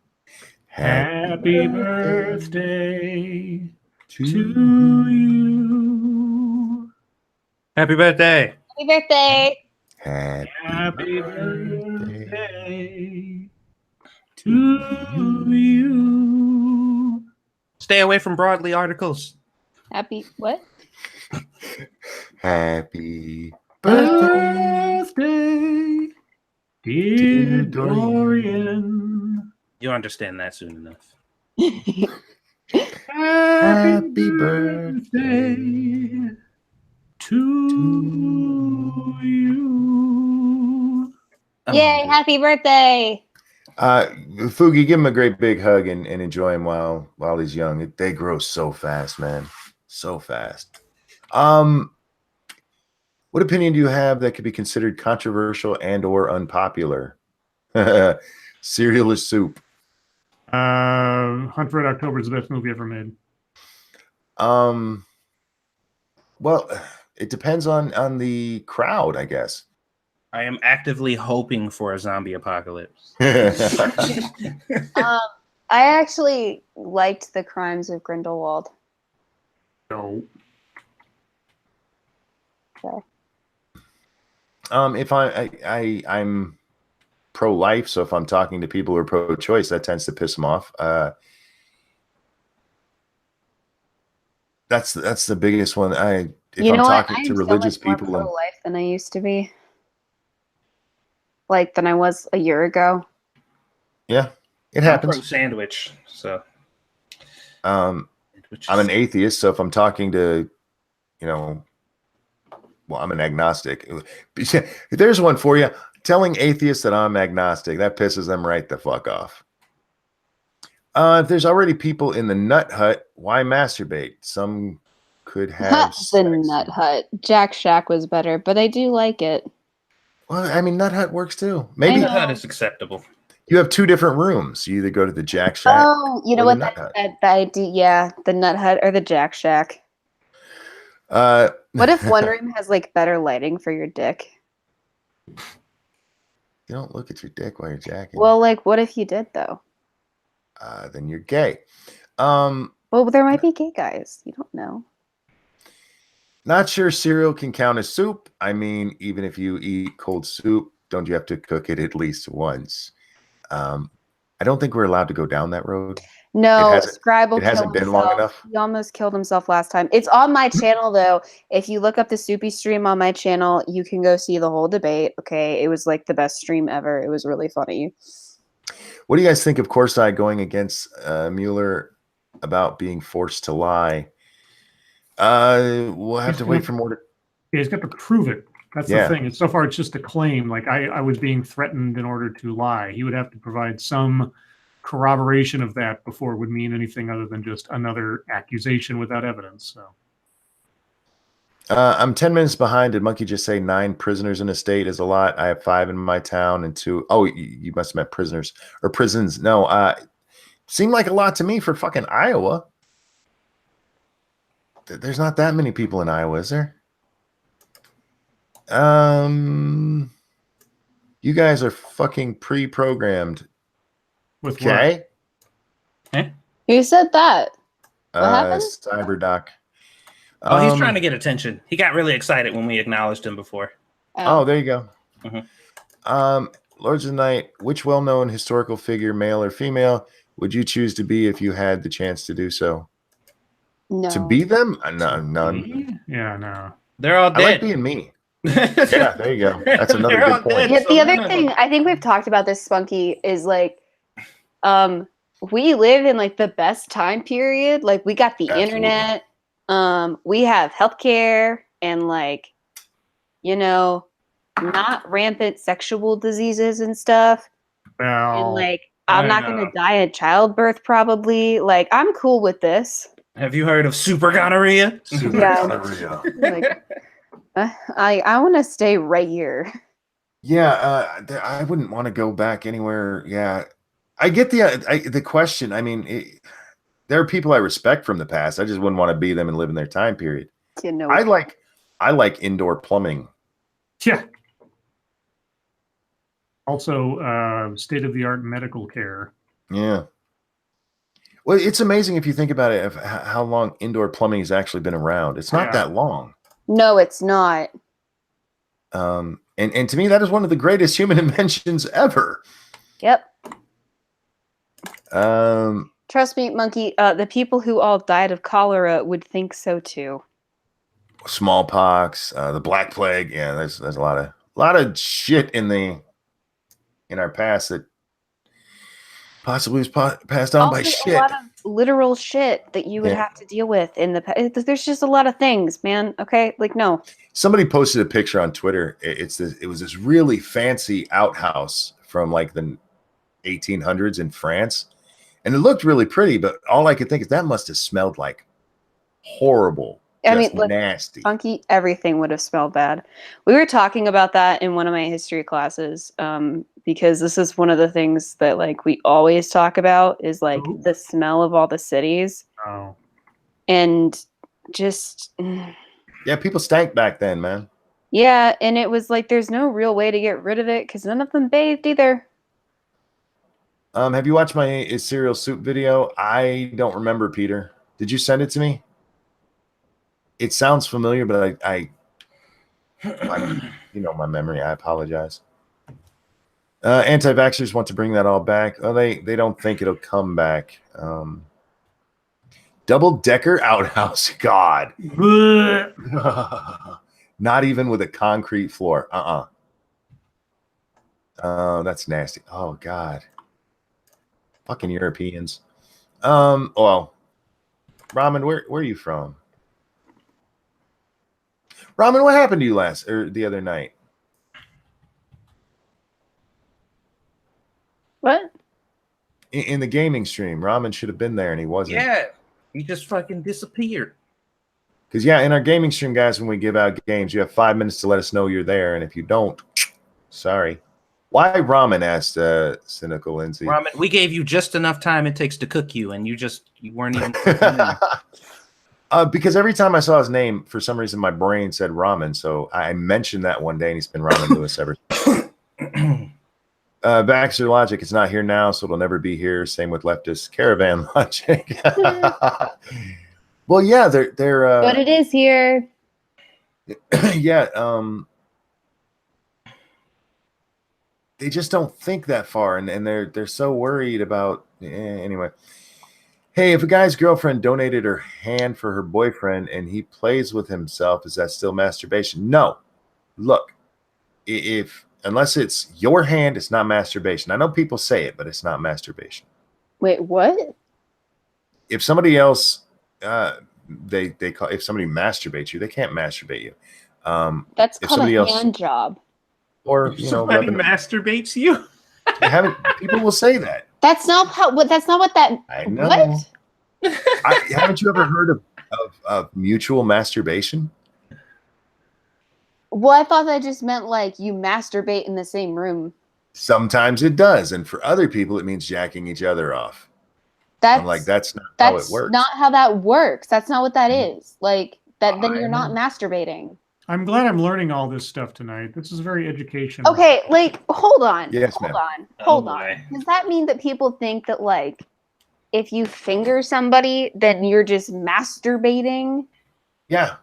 [SPEAKER 2] Happy birthday to you.
[SPEAKER 3] Happy birthday.
[SPEAKER 4] Happy birthday.
[SPEAKER 2] Happy birthday to you.
[SPEAKER 3] Stay away from Broadly articles.
[SPEAKER 4] Happy what?
[SPEAKER 1] Happy birthday,
[SPEAKER 2] dear Dorian.
[SPEAKER 3] You'll understand that soon enough.
[SPEAKER 2] Happy birthday to you.
[SPEAKER 4] Yay, happy birthday.
[SPEAKER 1] Fugi, give him a great big hug and enjoy him while he's young. They grow so fast, man. So fast. What opinion do you have that could be considered controversial and or unpopular? Cereal or soup?
[SPEAKER 2] Hunt for Red October is the best movie ever made.
[SPEAKER 1] Well, it depends on the crowd, I guess.
[SPEAKER 3] I am actively hoping for a zombie apocalypse.
[SPEAKER 4] I actually liked The Crimes of Grindelwald.
[SPEAKER 2] No.
[SPEAKER 4] Okay.
[SPEAKER 1] If I'm pro-life, so if I'm talking to people who are pro-choice, that tends to piss them off. That's the biggest one. If I'm talking to religious people,
[SPEAKER 4] more pro-life than I used to be. Like than I was a year ago.
[SPEAKER 1] Yeah, it
[SPEAKER 3] I'm
[SPEAKER 1] happens.
[SPEAKER 3] pro sandwich, so
[SPEAKER 1] I'm an atheist, so if I'm talking to, well, I'm an agnostic. There's one for you. Telling atheists that I'm agnostic, that pisses them right the fuck off. If there's already people in the nut hut, why masturbate? Some could have
[SPEAKER 4] The Nut Hut. Jack Shack was better, but I do like it.
[SPEAKER 1] Well, I mean, nut hut works too. Maybe
[SPEAKER 3] Nut Hut is acceptable.
[SPEAKER 1] You have 2 different rooms. You either go to the Jack Shack.
[SPEAKER 4] Oh, you know what? The idea, yeah, the Nut Hut or the Jack Shack. What if one room has like better lighting for your dick?
[SPEAKER 1] You don't look at your dick while you're jacking.
[SPEAKER 4] Well, like, what if you did though?
[SPEAKER 1] Then you're gay.
[SPEAKER 4] Well, there might be gay guys. You don't know.
[SPEAKER 1] Not sure cereal can count as soup. I mean, even if you eat cold soup, don't you have to cook it at least once? I don't think we're allowed to go down that road.
[SPEAKER 4] No, Scribe will
[SPEAKER 1] hasn't been long enough.
[SPEAKER 4] He almost killed himself last time. It's on my channel though. If you look up the Soupy stream on my channel, you can go see the whole debate. Okay, it was like the best stream ever. It was really funny.
[SPEAKER 1] What do you guys think of Corsai going against Mueller about being forced to lie? We'll have to wait for more.
[SPEAKER 2] Yeah, he's got to prove it. That's the thing. And so far, it's just a claim. Like I was being threatened in order to lie. He would have to provide some corroboration of that before it would mean anything other than just another accusation without evidence. So,
[SPEAKER 1] I'm 10 minutes behind. Did Monkey just say 9 prisoners in a state is a lot? I have 5 in my town and 2. Oh, you must have meant prisoners or prisons. No, seemed like a lot to me for fucking Iowa. There's not that many people in Iowa, is there? You guys are fucking pre-programmed.
[SPEAKER 2] with
[SPEAKER 1] Okay.
[SPEAKER 4] Who said that? What happened?
[SPEAKER 1] CyberDoc.
[SPEAKER 3] Oh, he's trying to get attention. He got really excited when we acknowledged him before.
[SPEAKER 1] Oh, there you go.
[SPEAKER 3] Mm-hmm.
[SPEAKER 1] Lords of the Night, which well-known historical figure, male or female, would you choose to be if you had the chance to do so?
[SPEAKER 4] No.
[SPEAKER 1] To be them? No, none.
[SPEAKER 2] Yeah, no.
[SPEAKER 3] They're all dead.
[SPEAKER 1] I like being me. Yeah, there you go. That's another
[SPEAKER 3] They're
[SPEAKER 1] good
[SPEAKER 3] all
[SPEAKER 1] point.
[SPEAKER 3] dead.
[SPEAKER 4] Yeah, the other thing, I think we've talked about this, Spunky, is like, we live in like the best time period. Like we got the internet, we have healthcare, and like, not rampant sexual diseases and stuff.
[SPEAKER 2] Well,
[SPEAKER 4] And like, I'm not going to die at childbirth probably. Like, I'm cool with this.
[SPEAKER 3] Have you heard of super gonorrhea?
[SPEAKER 1] Super
[SPEAKER 4] Yeah.
[SPEAKER 1] gonorrhea.
[SPEAKER 4] Like, I want to stay right here.
[SPEAKER 1] Yeah, I wouldn't want to go back anywhere. Yeah, I get the question. I mean, there are people I respect from the past. I just wouldn't want to be them and live in their time period.
[SPEAKER 4] You know,
[SPEAKER 1] I like indoor plumbing.
[SPEAKER 2] Yeah. Also, state-of-the-art medical care.
[SPEAKER 1] Yeah. Well, it's amazing if you think about it, of how long indoor plumbing has actually been around. It's not
[SPEAKER 2] Yeah.
[SPEAKER 1] that long.
[SPEAKER 4] no, it's not.
[SPEAKER 1] And to me, that is one of the greatest human inventions ever.
[SPEAKER 4] Yep.
[SPEAKER 1] Um,
[SPEAKER 4] Trust me, Monkey. The people who all died of cholera would think so too.
[SPEAKER 1] Smallpox, the Black Plague. Yeah, there's a lot of shit in our past that possibly was passed on by
[SPEAKER 4] Also,
[SPEAKER 1] shit.
[SPEAKER 4] a lot of literal shit that you would have to deal with in the past. There's just a lot of things, man. Okay, like no.
[SPEAKER 1] Somebody posted a picture on Twitter. It was this really fancy outhouse from like the 1800s in France, and it looked really pretty. But all I could think is that must have smelled like horrible.
[SPEAKER 4] I mean,
[SPEAKER 1] Just
[SPEAKER 4] look,
[SPEAKER 1] nasty.
[SPEAKER 4] funky. Everything would have smelled bad. We were talking about that in one of my history classes, because this is one of the things that like we always talk about is like
[SPEAKER 2] Ooh.
[SPEAKER 4] the smell of all the cities,
[SPEAKER 2] Oh.
[SPEAKER 4] and just
[SPEAKER 1] Yeah, people stank back then, man.
[SPEAKER 4] yeah, and it was like there's no real way to get rid of it because none of them bathed either.
[SPEAKER 1] Have you watched my cereal soup video? I don't remember, Peter. Did you send it to me? It sounds familiar, but I you know my memory. I apologize. Anti-vaxxers want to bring that all back. Oh, they don't think it'll come back. Double-decker outhouse. God.
[SPEAKER 2] Bleh.
[SPEAKER 1] Not even with a concrete floor. That's nasty. Oh God. Fucking Europeans. Well, Ramen, where are you from? Ramen, what happened to you the other night?
[SPEAKER 4] What?
[SPEAKER 1] In the gaming stream, Ramen should have been there and he wasn't.
[SPEAKER 3] Yeah, he just fucking disappeared.
[SPEAKER 1] Because yeah, in our gaming stream, guys, when we give out games, you have 5 minutes to let us know you're there, and if you don't, sorry. Why Ramen? Asked cynical Lindsay.
[SPEAKER 3] Ramen, we gave you just enough time it takes to cook you, and you weren't even.
[SPEAKER 1] Because every time I saw his name, for some reason, my brain said ramen. So I mentioned that one day, and he's been Ramen Lewis ever. Baxter Logic, it's not here now, so it'll never be here. Same with leftist Caravan Logic. Well, yeah, they're.
[SPEAKER 4] But it is here.
[SPEAKER 1] Yeah. They just don't think that far, and they're so worried about. Anyway. Hey, if a guy's girlfriend donated her hand for her boyfriend and he plays with himself, is that still masturbation? No. Look, unless it's your hand, it's not masturbation. I know people say it, but it's not masturbation.
[SPEAKER 4] Wait, what?
[SPEAKER 1] If somebody else, they call, if somebody masturbates you, they can't masturbate you.
[SPEAKER 4] That's
[SPEAKER 1] if
[SPEAKER 4] called
[SPEAKER 1] somebody
[SPEAKER 4] a
[SPEAKER 1] else-
[SPEAKER 4] hand job.
[SPEAKER 1] Or
[SPEAKER 3] Somebody masturbates you.
[SPEAKER 1] people will say that.
[SPEAKER 4] That's not how. That's not what that.
[SPEAKER 1] I know.
[SPEAKER 4] What?
[SPEAKER 1] Haven't you ever heard of mutual masturbation?
[SPEAKER 4] Well, I thought that just meant like you masturbate in the same room.
[SPEAKER 1] Sometimes it does, and for other people, it means jacking each other off.
[SPEAKER 4] That's
[SPEAKER 1] I'm like, that's not how it works.
[SPEAKER 4] not how that works. That's not what that is. Like that. Then you're not masturbating.
[SPEAKER 2] I'm glad I'm learning all this stuff tonight. This is very educational.
[SPEAKER 4] Okay, like hold on.
[SPEAKER 1] Yes,
[SPEAKER 4] hold
[SPEAKER 1] ma'am.
[SPEAKER 4] on. Hold on. Does that mean that people think that like if you finger somebody, then you're just masturbating?
[SPEAKER 1] Yeah.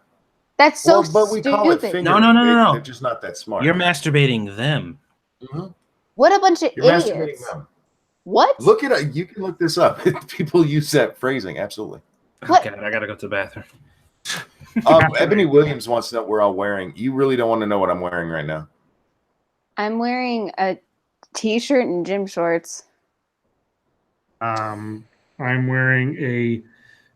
[SPEAKER 4] That's so
[SPEAKER 1] but we call it
[SPEAKER 4] stupid.
[SPEAKER 1] finger.
[SPEAKER 3] No.
[SPEAKER 1] They're just not that smart.
[SPEAKER 3] You're masturbating them.
[SPEAKER 1] Mhm.
[SPEAKER 4] What a bunch of
[SPEAKER 1] You're
[SPEAKER 4] idiots.
[SPEAKER 1] masturbating them.
[SPEAKER 4] What?
[SPEAKER 1] Look it up. You can look this up. People use that phrasing. Absolutely.
[SPEAKER 4] What?
[SPEAKER 3] Okay, I gotta go to the bathroom.
[SPEAKER 1] Ebony Williams wants to know what we're all wearing. You really don't want to know what I'm wearing right now.
[SPEAKER 4] I'm wearing a t-shirt and gym shorts.
[SPEAKER 2] I'm wearing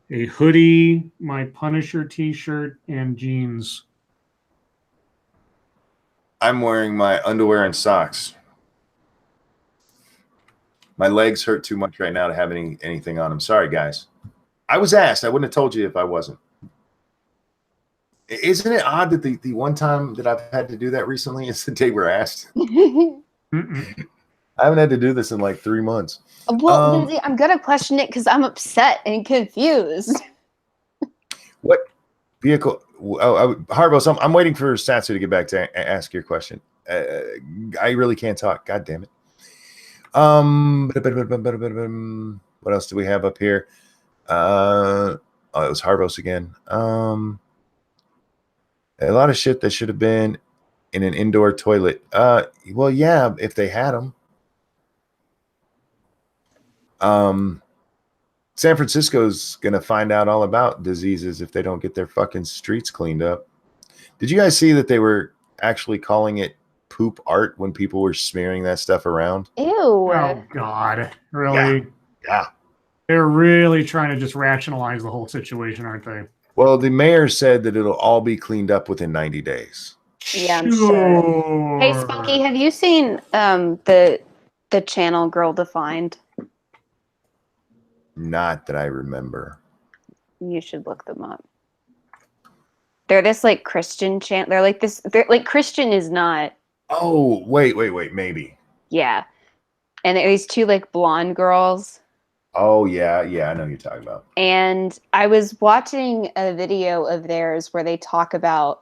[SPEAKER 2] a hoodie, my Punisher t-shirt, and jeans.
[SPEAKER 1] I'm wearing my underwear and socks. My legs hurt too much right now to have anything on them. Sorry, guys. I was asked. I wouldn't have told you if I wasn't. Isn't it odd that the one time that I've had to do that recently is the day we're asked?
[SPEAKER 2] Mm-mm.
[SPEAKER 1] I haven't had to do this in like 3 months.
[SPEAKER 4] Well, Lindsay, I'm gonna question it because I'm upset and confused.
[SPEAKER 1] What vehicle? Harbo, I'm waiting for Satsu to get back to ask your question. I really can't talk. God damn it. What else do we have up here? Oh, it was Harbos again. A lot of shit that should have been in an indoor toilet. Well, yeah, if they had them. San Francisco's gonna find out all about diseases if they don't get their fucking streets cleaned up. Did you guys see that they were actually calling it poop art when people were smearing that stuff around?
[SPEAKER 4] Ew.
[SPEAKER 2] Oh God, really?
[SPEAKER 1] Yeah.
[SPEAKER 2] They're really trying to just rationalize the whole situation, aren't they?
[SPEAKER 1] Well, the mayor said that it'll all be cleaned up within 90 days.
[SPEAKER 4] Yeah, I'm sure. Hey, Spunky, have you seen the channel Girl Defined?
[SPEAKER 1] Not that I remember.
[SPEAKER 4] You should look them up. They're this like Christian channel. They're like this. They're like Christian is not.
[SPEAKER 1] Oh, wait, maybe.
[SPEAKER 4] Yeah, and they're these two like blonde girls.
[SPEAKER 1] Oh, yeah, I know who you're talking about.
[SPEAKER 4] And I was watching a video of theirs where they talk about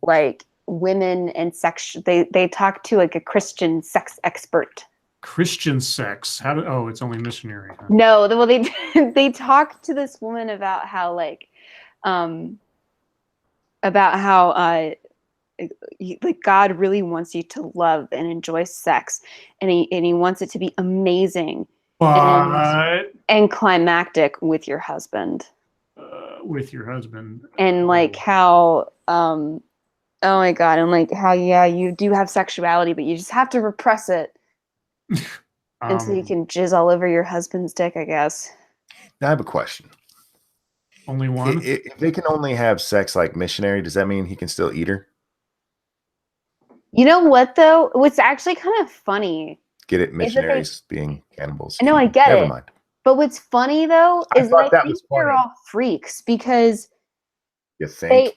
[SPEAKER 4] like women and sex. They talk to like a Christian sex expert.
[SPEAKER 2] Christian sex. How do? Oh, it's only missionary. Huh?
[SPEAKER 4] No, well they they talk to this woman about how like like God really wants you to love and enjoy sex, and he wants it to be amazing and climactic with your husband. And like how oh my God, and like how you do have sexuality, but you just have to repress it until you can jizz all over your husband's dick, I guess.
[SPEAKER 1] Now I have a question.
[SPEAKER 2] Only one?
[SPEAKER 1] If they can only have sex like missionary, does that mean he can still eat her?
[SPEAKER 4] You know what, though? What's actually kind of funny.
[SPEAKER 1] Get it? Missionaries being cannibals.
[SPEAKER 4] I know, I get it.
[SPEAKER 1] Never mind.
[SPEAKER 4] But what's funny, though, is that I think they're all freaks because
[SPEAKER 1] you think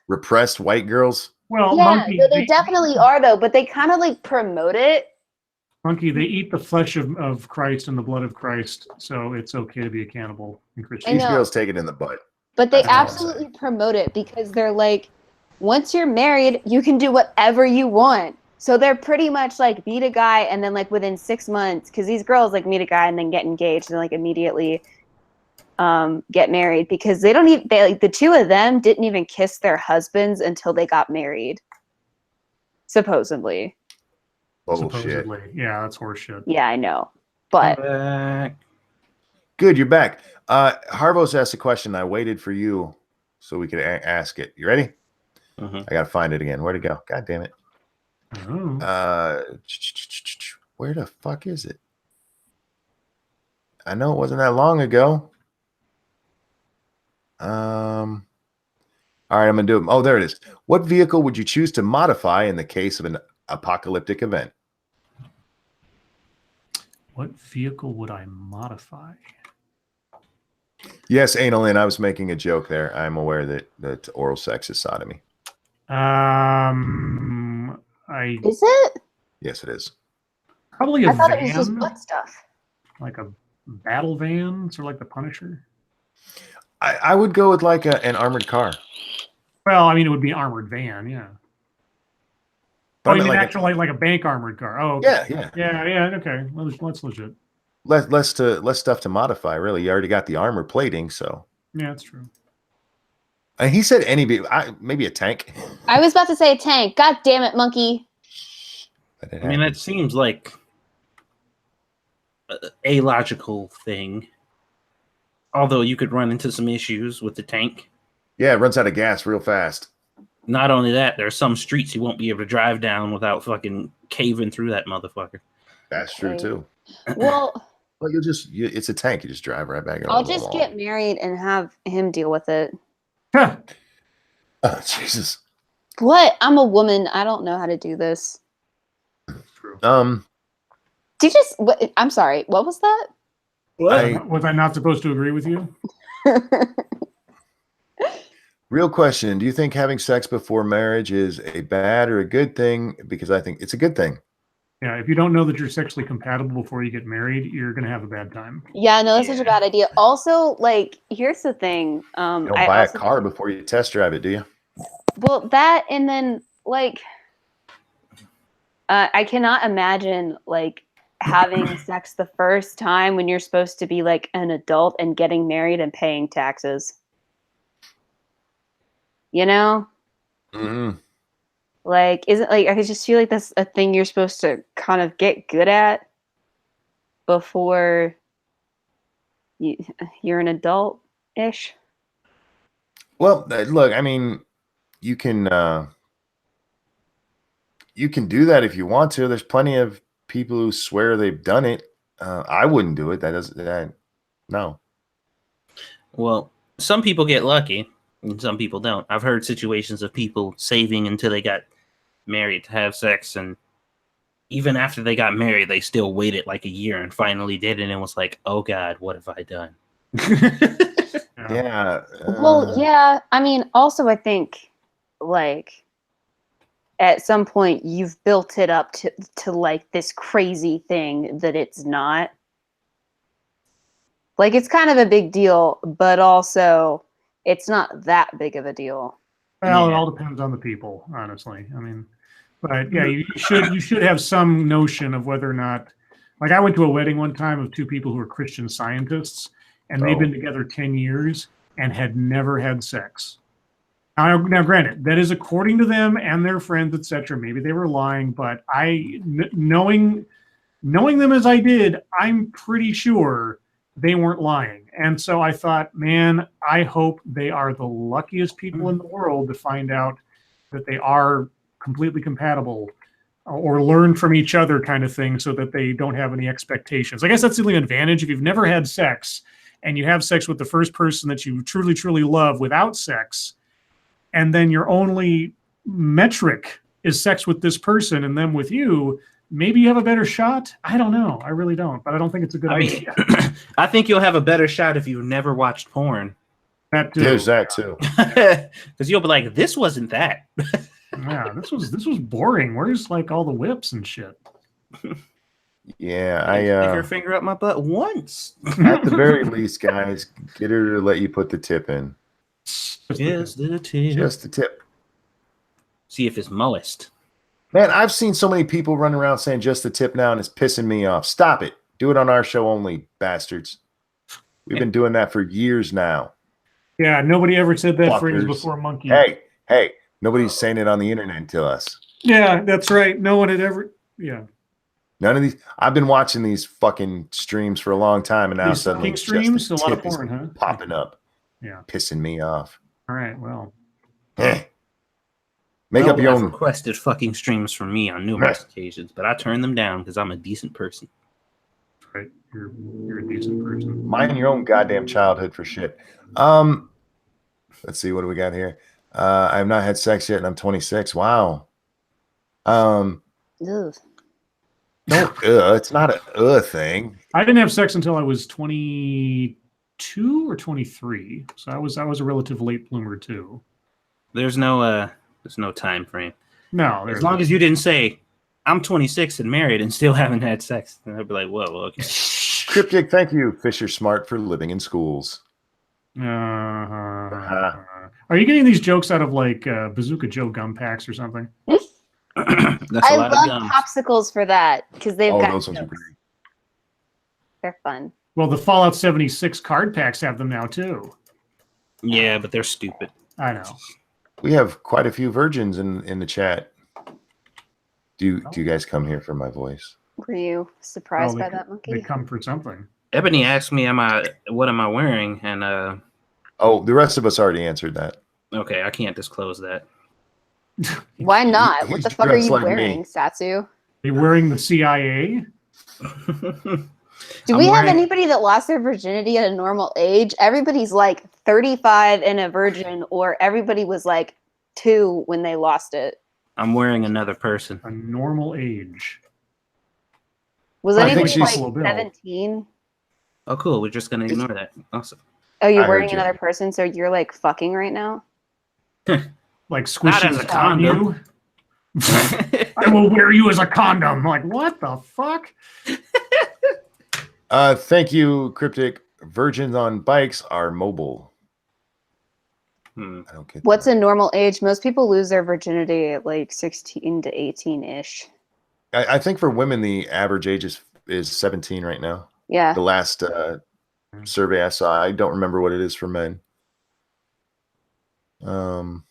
[SPEAKER 1] repressed white girls?
[SPEAKER 2] Well,
[SPEAKER 4] yeah,
[SPEAKER 2] Monkey,
[SPEAKER 4] they definitely are, though, but they kind of like promote it.
[SPEAKER 2] Monkey, they eat the flesh of Christ and the blood of Christ, so it's okay to be a cannibal in Christianity.
[SPEAKER 1] These girls take it in the butt.
[SPEAKER 4] But they absolutely promote it because they're like, once you're married, you can do whatever you want. So they're pretty much like meet a guy and then like within 6 months, because these girls like meet a guy and then get engaged and like immediately get married because they don't even the two of them didn't even kiss their husbands until they got married. Supposedly.
[SPEAKER 2] Supposedly. Yeah, that's horseshit.
[SPEAKER 4] Yeah, I know. But
[SPEAKER 1] good, you're back. Harbos asked a question. I waited for you so we could ask it. You ready?
[SPEAKER 3] Mm-hmm.
[SPEAKER 1] I gotta find it again. Where'd it go? God damn it.
[SPEAKER 2] Oh.
[SPEAKER 1] Where the fuck is it? I know it wasn't that long ago. All right, I'm gonna do it. Oh, there it is. What vehicle would you choose to modify in the case of an apocalyptic event?
[SPEAKER 2] What vehicle would I modify?
[SPEAKER 1] Yes, anal in. I was making a joke there. I'm aware that oral sex is sodomy.
[SPEAKER 4] Is it?
[SPEAKER 1] Yes, it is.
[SPEAKER 2] Probably a van.
[SPEAKER 4] I thought it was just butt stuff.
[SPEAKER 2] Like a battle van, sort of like the Punisher.
[SPEAKER 1] I would go with like an armored car.
[SPEAKER 2] Well, I mean, it would be an armored van, yeah.
[SPEAKER 1] But
[SPEAKER 2] I mean, actually, like a bank armored car. Oh, okay. Yeah. Okay, well, that's legit.
[SPEAKER 1] Less stuff to modify. Really, you already got the armor plating, so
[SPEAKER 2] yeah, that's true.
[SPEAKER 1] And he said maybe a tank.
[SPEAKER 4] I was about to say a tank. God damn it, Monkey.
[SPEAKER 3] I mean, it seems like a logical thing. Although you could run into some issues with the tank.
[SPEAKER 1] Yeah, it runs out of gas real fast. Not
[SPEAKER 3] only that, there are some streets you won't be able to drive down without fucking caving through that motherfucker.
[SPEAKER 1] That's true too.
[SPEAKER 4] Well,
[SPEAKER 1] it's a tank. You just drive right back.
[SPEAKER 4] I'll just get married and have him deal with it.
[SPEAKER 1] Oh, Jesus.
[SPEAKER 4] What? I'm a woman. I don't know how to do this.
[SPEAKER 2] True.
[SPEAKER 4] Do you just? I'm sorry. What was that?
[SPEAKER 2] Was I not supposed to agree with you?
[SPEAKER 1] Real question. Do you think having sex before marriage is a bad or a good thing? Because I think it's a good thing.
[SPEAKER 2] Yeah, if you don't know that you're sexually compatible before you get married, you're gonna have a bad time.
[SPEAKER 4] Yeah, no, that's such a
[SPEAKER 3] Yeah.
[SPEAKER 4] bad idea. Also, like, here's the thing.
[SPEAKER 1] You don't
[SPEAKER 4] I
[SPEAKER 1] buy a
[SPEAKER 4] also
[SPEAKER 1] car before you test drive it, do you?
[SPEAKER 4] well, that and then like I cannot imagine like having sex the first time when you're supposed to be like an adult and getting married and paying taxes. You know?
[SPEAKER 1] Mm-hmm.
[SPEAKER 4] Like, isn't like I just feel like that's a thing you're supposed to kind of get good at before you're an adult ish.
[SPEAKER 1] Well, look, I mean, you can do that if you want to. There's plenty of people who swear they've done it. I wouldn't do it. No.
[SPEAKER 3] Well, some people get lucky and some people don't. I've heard situations of people saving until they got married to have sex, and even after they got married, they still waited like a year and finally did it and was like, oh God, what have I done?
[SPEAKER 1] Yeah.
[SPEAKER 4] Well, yeah. I mean, also, I think like at some point you've built it up to like this crazy thing that it's not. Like, it's kind of a big deal, but also it's not that big of a deal.
[SPEAKER 2] Well, it
[SPEAKER 3] Yeah.
[SPEAKER 2] all depends on the people, honestly. I mean, but yeah, you should have some notion of whether or not. Like, I went to a wedding one time of two people who were Christian Scientists, and they've been together 10 years and had never had sex. Now, granted, that is according to them and their friends, etc. Maybe they were lying, but knowing them as I did, I'm pretty sure they weren't lying. And so I thought, man, I hope they are the luckiest people in the world to find out that they are completely compatible or learn from each other kind of thing, so that they don't have any expectations. I guess that's the only advantage. If you've never had sex and you have sex with the first person that you truly, truly love without sex, and then your only metric is sex with this person and them with you, maybe you have a better shot. I don't know. I really don't, but I don't think it's a good idea.
[SPEAKER 3] I think you'll have a better shot if you've never watched porn.
[SPEAKER 2] That too.
[SPEAKER 1] There's that too.
[SPEAKER 3] Because you'll be like, this wasn't that.
[SPEAKER 2] Yeah, this was boring. Where's like all the whips and shit?
[SPEAKER 1] Yeah,
[SPEAKER 3] Stick her finger up my butt once.
[SPEAKER 1] at the very least, guys, get her to let you put the tip in.
[SPEAKER 3] Just the tip.
[SPEAKER 1] Just the tip.
[SPEAKER 3] See if it's moist.
[SPEAKER 1] Man, I've seen so many people run around saying just the tip now, and it's pissing me off. Stop it. Do it on our show only, bastards. We've been doing that for years now.
[SPEAKER 2] Yeah, nobody ever said that phrase
[SPEAKER 1] Fuckers.
[SPEAKER 2] before monkey.
[SPEAKER 1] Hey, nobody's saying it on the internet until us.
[SPEAKER 2] Yeah, that's right. No one had ever. Yeah.
[SPEAKER 1] None of these. I've been watching these fucking streams for a long time, and now
[SPEAKER 2] These
[SPEAKER 1] suddenly
[SPEAKER 2] fucking streams,
[SPEAKER 1] just the
[SPEAKER 2] a lot of
[SPEAKER 1] tip is
[SPEAKER 2] porn, huh?
[SPEAKER 1] popping up,
[SPEAKER 2] Yeah.
[SPEAKER 1] pissing me off.
[SPEAKER 2] All right. Well.
[SPEAKER 1] Make up your
[SPEAKER 3] I've
[SPEAKER 1] own.
[SPEAKER 3] requested fucking streams from me on numerous occasions, but I turn them down because I'm a decent person.
[SPEAKER 2] Right. You're a decent person.
[SPEAKER 1] Mind your own goddamn childhood for shit. Let's see, what do we got here? I have not had sex yet, and I'm 26. Wow.
[SPEAKER 4] Ugh.
[SPEAKER 1] It's not a thing.
[SPEAKER 2] I didn't have sex until I was 22 or 23, so I was a relative late bloomer too.
[SPEAKER 3] There's no time frame.
[SPEAKER 2] No,
[SPEAKER 3] As long as you didn't say, I'm 26 and married and still haven't had sex, then I'd be like, whoa, okay.
[SPEAKER 1] Cryptic, thank you, Fisher Smart, for living in schools.
[SPEAKER 2] Are you getting these jokes out of like Bazooka Joe gum packs or something?
[SPEAKER 3] That's
[SPEAKER 4] I
[SPEAKER 3] a lot of
[SPEAKER 4] love
[SPEAKER 3] gums.
[SPEAKER 4] popsicles for that because they've got
[SPEAKER 1] Those ones are
[SPEAKER 4] jokes.
[SPEAKER 1] great.
[SPEAKER 4] They're fun.
[SPEAKER 2] Well, the Fallout 76 card packs have them now too.
[SPEAKER 3] Yeah, but they're stupid.
[SPEAKER 2] I know.
[SPEAKER 1] We have quite a few virgins in the chat. Do you guys come here for my voice?
[SPEAKER 4] Were you surprised
[SPEAKER 2] Well,
[SPEAKER 4] by that
[SPEAKER 2] They
[SPEAKER 4] monkey?
[SPEAKER 2] come for something.
[SPEAKER 3] Ebony asked me, what am I wearing? And
[SPEAKER 1] Oh, the rest of us already answered that.
[SPEAKER 3] okay, I can't disclose that.
[SPEAKER 4] Why not? What
[SPEAKER 1] He's
[SPEAKER 4] the fuck are
[SPEAKER 1] dressed
[SPEAKER 4] you
[SPEAKER 1] like me.
[SPEAKER 4] wearing, Satsu?
[SPEAKER 2] Are you wearing the CIA?
[SPEAKER 4] Do we have anybody that lost their virginity at a normal age? Everybody's like 35 and a virgin, or everybody was like 2 when they lost it.
[SPEAKER 3] I'm wearing another person.
[SPEAKER 2] A normal age.
[SPEAKER 4] Was
[SPEAKER 1] I think
[SPEAKER 4] anybody
[SPEAKER 1] she's-
[SPEAKER 4] like 17?
[SPEAKER 3] Oh, cool. We're just gonna ignore that. Awesome.
[SPEAKER 4] Oh, you're
[SPEAKER 1] I
[SPEAKER 4] wearing
[SPEAKER 1] heard you.
[SPEAKER 4] another person, so you're like fucking right now?
[SPEAKER 2] like squishing
[SPEAKER 3] as a
[SPEAKER 2] on
[SPEAKER 3] condom.
[SPEAKER 2] you. I will wear you as a condom. I'm like, what the fuck?
[SPEAKER 1] Thank you, Cryptic. Virgins on bikes are mobile. I don't get
[SPEAKER 4] What's
[SPEAKER 1] that.
[SPEAKER 4] a normal age? Most people lose their virginity at like 16 to 18-ish.
[SPEAKER 1] I think for women, the average age is 17 right now.
[SPEAKER 4] Yeah.
[SPEAKER 1] The last survey I saw, I don't remember what it is for men.
[SPEAKER 2] Well,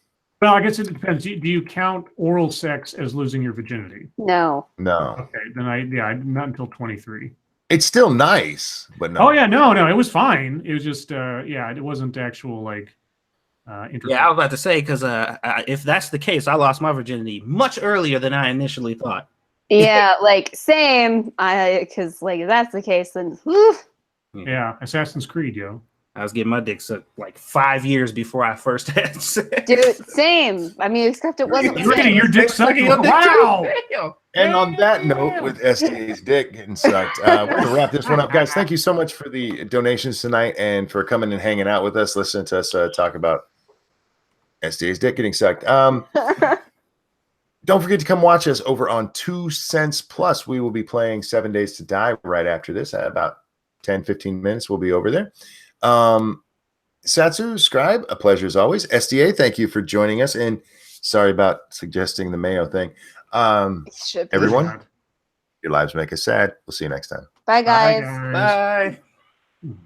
[SPEAKER 2] I guess it depends. Do you count oral sex as losing your virginity?
[SPEAKER 4] No.
[SPEAKER 1] No,
[SPEAKER 2] Okay, then not until 23.
[SPEAKER 1] it's still nice, but no.
[SPEAKER 2] Oh yeah, no, it was fine. It was just it wasn't actual like intercourse.
[SPEAKER 3] Yeah, I was about to say because if that's the case, I lost my virginity much earlier than I initially thought.
[SPEAKER 4] Yeah, like same. Because like if that's the case, then whew,
[SPEAKER 2] Yeah, Assassin's Creed, yo.
[SPEAKER 3] I was getting my dick sucked like 5 years before I first had sex.
[SPEAKER 4] dude, same. I mean, except it wasn't.
[SPEAKER 2] You were getting your dick sucked.
[SPEAKER 3] Sucking your dick too?
[SPEAKER 2] Wow.
[SPEAKER 3] Damn.
[SPEAKER 1] And on that note, with SDA's dick getting sucked, we're going to wrap this one up. Guys, thank you so much for the donations tonight and for coming and hanging out with us, listening to us talk about SDA's dick getting sucked. Don't forget to come watch us over on 2 Cents Plus. We will be playing 7 Days to Die right after this. At about 10, 15 minutes, we'll be over there. Satsu, Scribe, a pleasure as always. SDA, thank you for joining us. And sorry about suggesting the mayo thing. Everyone, your lives make us sad. We'll see you next time.
[SPEAKER 4] Bye, guys.
[SPEAKER 2] Bye, guys.
[SPEAKER 3] Bye.